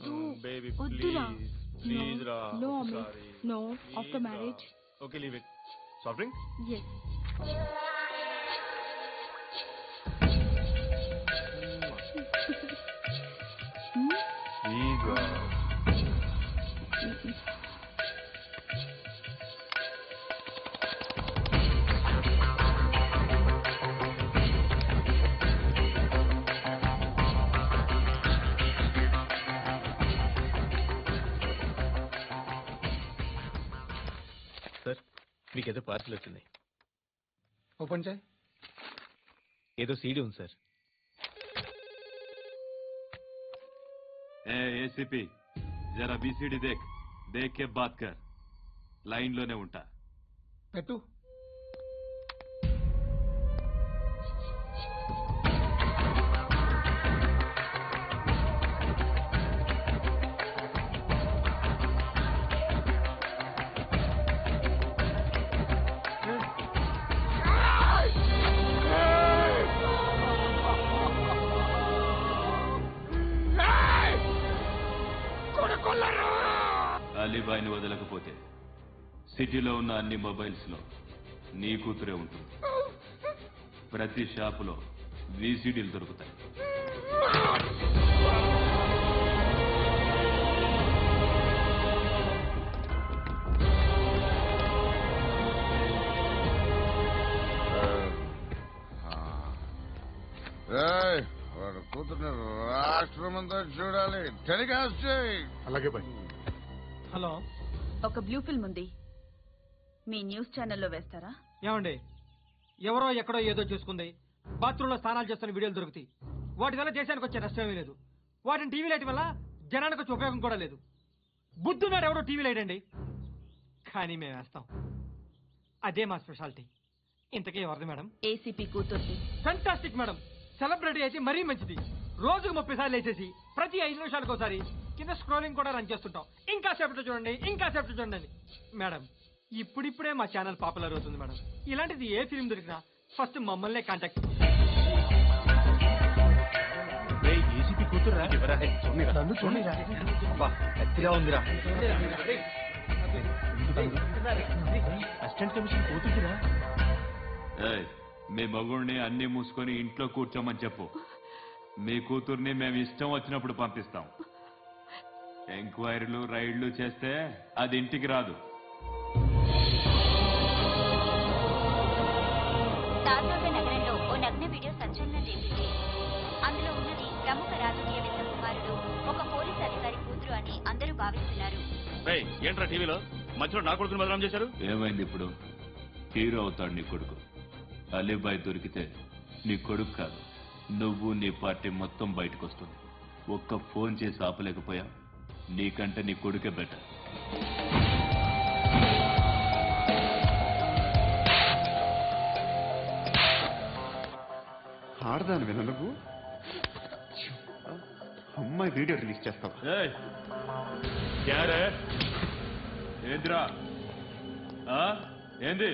No. Baby, వద్దురా. please. Please, No. Ra. No, I'm Amit. sorry. No. Please, After Ra. marriage. Okay, leave it. Soft drink? Yes. Please, Ra. Sir, మీకేదో parcel వచ్చింది. Open చేయి. ఏదో CD ఉంది sir. ACP జరా BCD దేక్ కే బాత్ కర్. లైన్ లోనే ఉంటా. పెట్టు. అలీబాయిని వదలకపోతే సిటీలో ఉన్న అన్ని మొబైల్స్ లో నీ కూతురే ఉంటుంది. ప్రతి షాపులో వీసీడీలు దొరుకుతాయి. కూతుర్ని రాష్ట్రమంతా చూడాలి. టెలికాస్ట్ చేయి. అలాగే బాయ్. హలో, ఒక బ్లూ ఫిల్మ్ ఉంది, మీ న్యూస్ ఛానల్లో వేస్తారా? ఏమండి, ఎవరో ఎక్కడో ఏదో చూసుకుంది, బాత్రూంలో స్నానాలు చేస్తున్న వీడియోలు దొరుకుతాయి. వాటి వల్ల దేశానికి వచ్చే నష్టమేమీ లేదు. వాటిని టీవీ లైట్ వల్ల జనానికి వచ్చే ఉపయోగం కూడా లేదు. బుద్ధున్నాడు ఎవడో టీవీ లైట్ కానీ మేము వేస్తాం. అదే మా స్పెషాలిటీ. ఇంతకీ ఎవరిది మేడం? ఏసీపీ కూతుర్ది. Fantastic madam. సెలబ్రిటీ అయితే మరీ మంచిది. రోజుకు 30 సార్లు వేసేసి ప్రతి 5 నిమిషాలకు ఒకసారి కింద స్క్రోలింగ్ కూడా రన్ చేస్తుంటాం. ఇంకా సేపట్లో చూడండి, ఇంకా సేపట్లో చూడండి అని. మేడం, ఇప్పుడిప్పుడే మా ఛానల్ పాపులర్ అవుతుంది మేడం. ఇలాంటిది ఏ ఫిల్మ్ దొరికినా ఫస్ట్ మమ్మల్నే కాంటాక్ట్. ఏసీపీ కూతురా? నన్ను చూడరా? గట్టిగా ఉందిరా. అసిస్టెంట్ కమిషన్ కూతురా? మీ మగుడిని అన్ని మూసుకొని ఇంట్లో కూర్చోమని చెప్పు. మీ కూతుర్ని మేము ఇష్టం వచ్చినప్పుడు పంపిస్తాం. ఎంక్వైరీలు రైడ్లు చేస్తే అది ఇంటికి రాదు. తాజాగా నగరంలో ఓ నగ్న వీడియో సంచలనం రేపింది. అందులో ఉన్నది ప్రముఖ రాజకీయవేత్త కుమారుడు, ఒక పోలీస్ అధికారి కూతురు అని అందరూ భావిస్తున్నారు. ఏంట్రా టీవీలో మధ్యలో నా కొడుకుని బదనాం చేశారు? ఏమైంది ఇప్పుడు? హీరో అవుతాడు నీ కొడుకు. అలీబాయ్ దొరికితే నీ కొడుకు కాదు, నువ్వు నీ పార్టీ మొత్తం బయటకు వస్తుంది. ఒక్క ఫోన్ చేసి ఆపలేకపోయా, నీకంటే నీ కొడుకే బెటర్. ఆడదాను విన నువ్వు అమ్మాయి వీడియో రిలీజ్ చేస్తావా? ఏంద్రా ఏంది?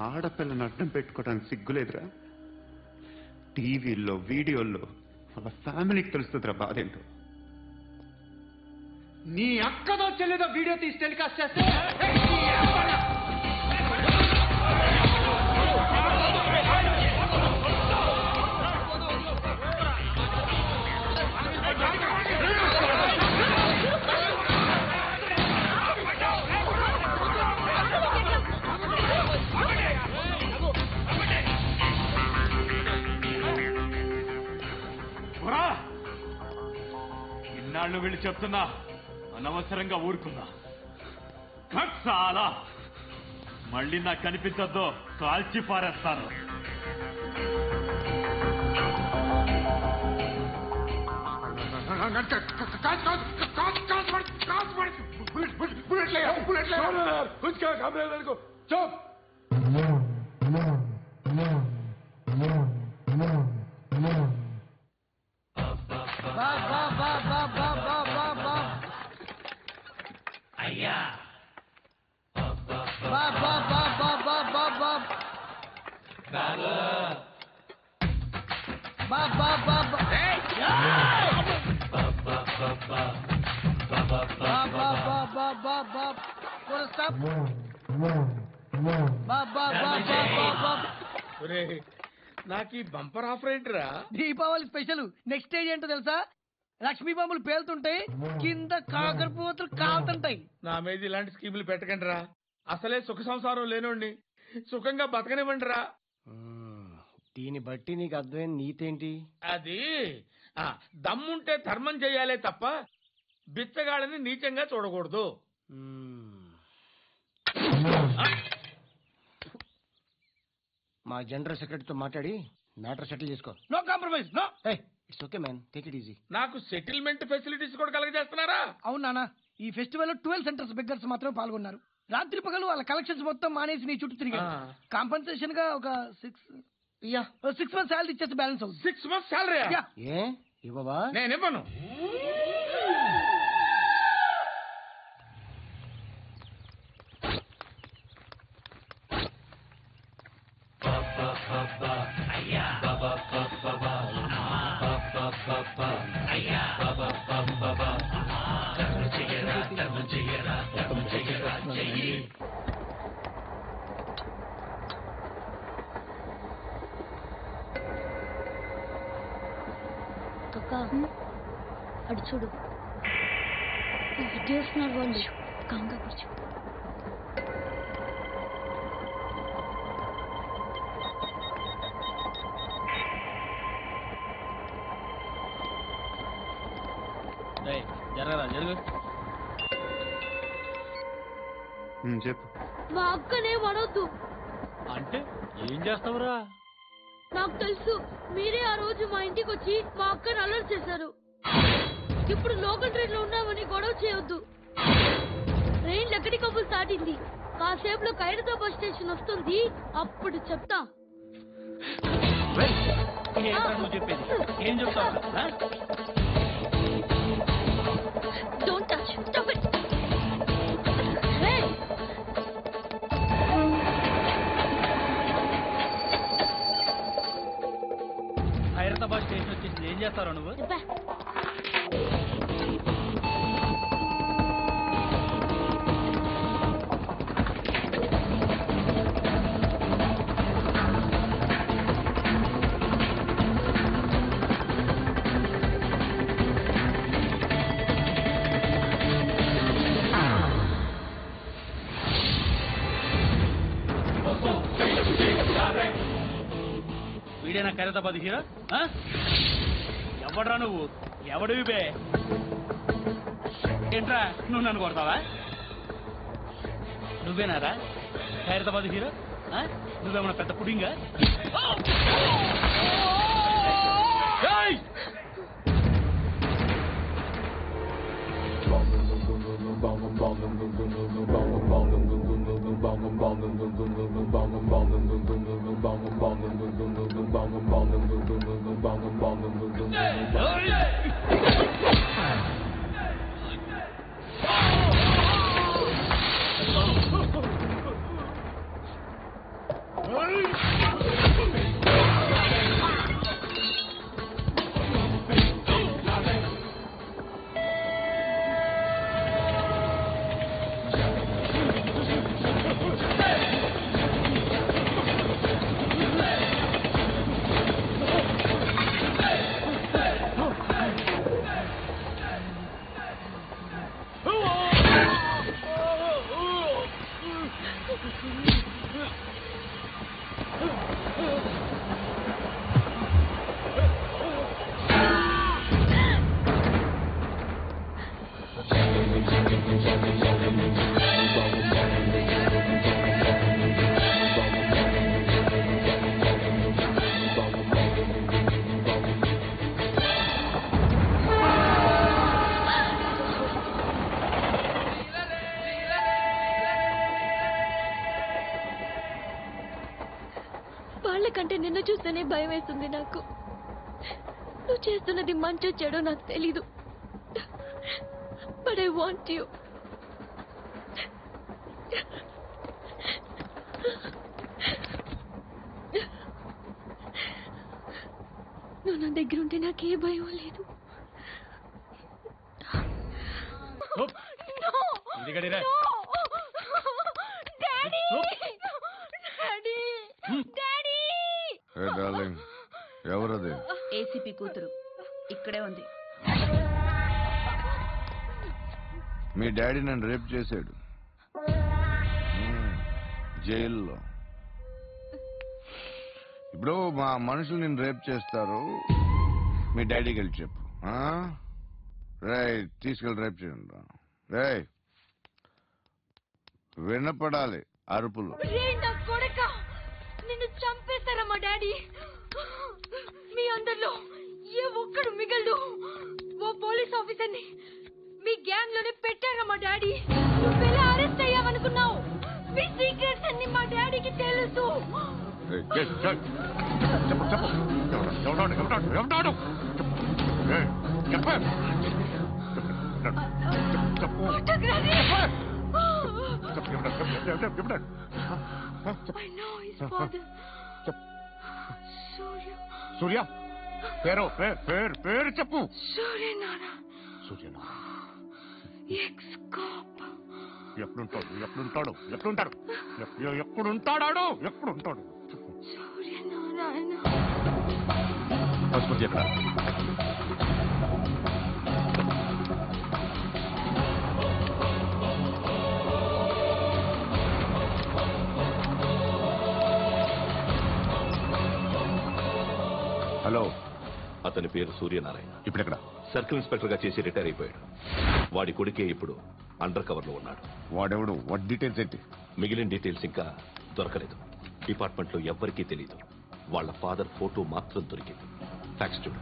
ఆడపిల్లని అడ్డం పెట్టుకోవడానికి సిగ్గులేదురా? టీవీల్లో వీడియోల్లో వాళ్ళ ఫ్యామిలీకి తెలుస్తుందిరా బాధేంటో. నీ అక్కదో చెల్లిదో వీడియో తీసి టెలికాస్ట్ చేస్తే ఇన్నాళ్ళు వీళ్ళు చెప్తున్నా అనవసరంగా ఊరుకున్నా. చాలా మళ్ళీ నాకు కనిపించద్దు, కాల్చి పారేస్తాను. అయ్యా నాకు ఈ బంపర్ ఆఫర్ ఏంటిరా? దీపావళి స్పెషల్. నెక్స్ట్ స్టేజ్ ఏంటో తెలుసా? లక్ష్మీ బాంబులు పేలుతుంటాయి, కింద కాకరపోతులు కాలుతుంటాయి. నా మీద ఇలాంటి స్కీములు పెట్టకండి రా. అసలే సుఖ సంసారం లేనోడిని సుఖంగా బతకనివ్వండి రా. దీన్ని బట్టి నీకు అర్థమైన నీతేంటి? అది దమ్ముంటే ధర్మం చెయ్యాలే తప్ప బిచ్చగాళ్ళని నీచంగా చూడకూడదు. మా జనరల్ సెక్రటరీతో మాట్లాడి మ్యాటర్ సెటిల్ చేసుకో. No compromise. No. It's okay man, take it easy. నాకు సెటిల్మెంట్ ఫెసిలిటీస్ కూడా కలగజేస్తున్నారా? అవును నాన్న, ఈ ఫెస్టివల్ లో 12 సెంటర్స్ బెగ్గర్స్ మాత్రమే పాల్గొన్నారు. రాత్రి పగలు వాళ్ళ కలెక్షన్స్ మొత్తం మానేసి నీ చుట్టూ తిరిగారు. కాంపన్సేషన్ గా ఒక 6 months శాలరీ ఇచ్చేసి బ్యాలెన్స్ అవుతుంది. 6 months శాలరీ? ఏ ఇవ్వవా? నేను ఇవ్వను. అడు చూడు, వస్తున్నారు వాళ్ళు. కాంగా కూర్చో. జరగరా జరుగు. చెప్పు. మా అక్కనే వడొద్దు. అంటే ఏం చేస్తావురా? నాకు తెలుసు, మీరే ఆ రోజు మా ఇంటికి వచ్చి మా అక్కని అల్లరి చేశారు. ఇప్పుడు లోకల్ ట్రైన్ లో ఉన్నామని గొడవ చేయొద్దు. ట్రైన్ లక్కడి కబుల్ దాటింది. కాసేపులో ఖైరతాబాద్ బస్ స్టేషన్ వస్తుంది, అప్పుడు చెప్తా. నువ్వు చెప్పేది ఏం చెప్తావు? Don't touch, stop it. Khairatabad station వచ్చేసి ఏం చేస్తారో నువ్వు? వీడేనా ఖైరతాబాద్ హీరో? ఎవడరా నువ్వు? ఎవడివి బే? ఏంట్రా నువ్వు నన్ను కొడతావా? నువ్వేనారా ఖైరతాబాద్ హీరో? నువ్వేమన్నా పెద్ద పుడింగా? వాళ్ళకంటే నిన్ను చూస్తేనే భయం వేస్తుంది నాకు. నువ్వు చేస్తున్నది మంచో చెడో నాకు తెలీదు. But I want you. నువ్వు నా దగ్గర ఉంటే నాకే భయం లేదు. ఎవరది? ఏసీపీ కూతురు ఇక్కడే ఉంది. మీ డాడీ నన్ను రేప్ చేశాడు జైల్లో. ఇప్పుడు మా మనుషులు నిన్ను రేప్ చేస్తారు, మీ డాడీకి వెళ్ళి చెప్పు. రైట్, తీసుకెళ్ళి రేప్ చేయండి. రే వినపడాలి అరుపులు. నిన్ను చంపేస్తారా మా డాడీ? మీ అందరిలో ఏ ఒక్కడు మిగలడు. ఓ పోలీస్ ఆఫీసర్ని మీ గ్యాంగ్ లోనే పెట్టారా మా డాడీ? నువ్వెలా అరెస్ట్ అయ్యావనుకున్నావు? మీ సీక్రెట్స్ అన్ని మా డాడీకి తెలుసు. సూర్య పేరు చెప్పు. ఎప్పుడుంటాడు? ఎక్కడ? హలో, అతని పేరు సూర్యనారాయణ. ఇప్పుడెక్కడ? సర్కిల్ ఇన్స్పెక్టర్ గా చేసి రిటైర్ అయిపోయాడు. వాడి కొడుకే ఇప్పుడు అండర్ కవర్ లో ఉన్నాడు. వాడెవడు? వాట్ డీటెయిల్స్ ఏంటి? మిగిలిన డీటెయిల్స్ ఇంకా దొరకలేదు. డిపార్ట్మెంట్ లో ఎవ్వరికీ తెలియదు. వాళ్ళ ఫాదర్ ఫోటో మాత్రం దొరికింది. ఫ్యాక్స్ చూడు.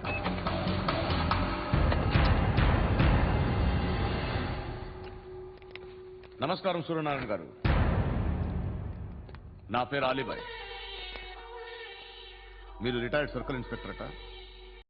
నమస్కారం సూర్యనారాయణ గారు. నా పేరు అలీబాయ్. మీరు రిటైర్డ్ సర్కిల్ ఇన్స్పెక్టర్ అట?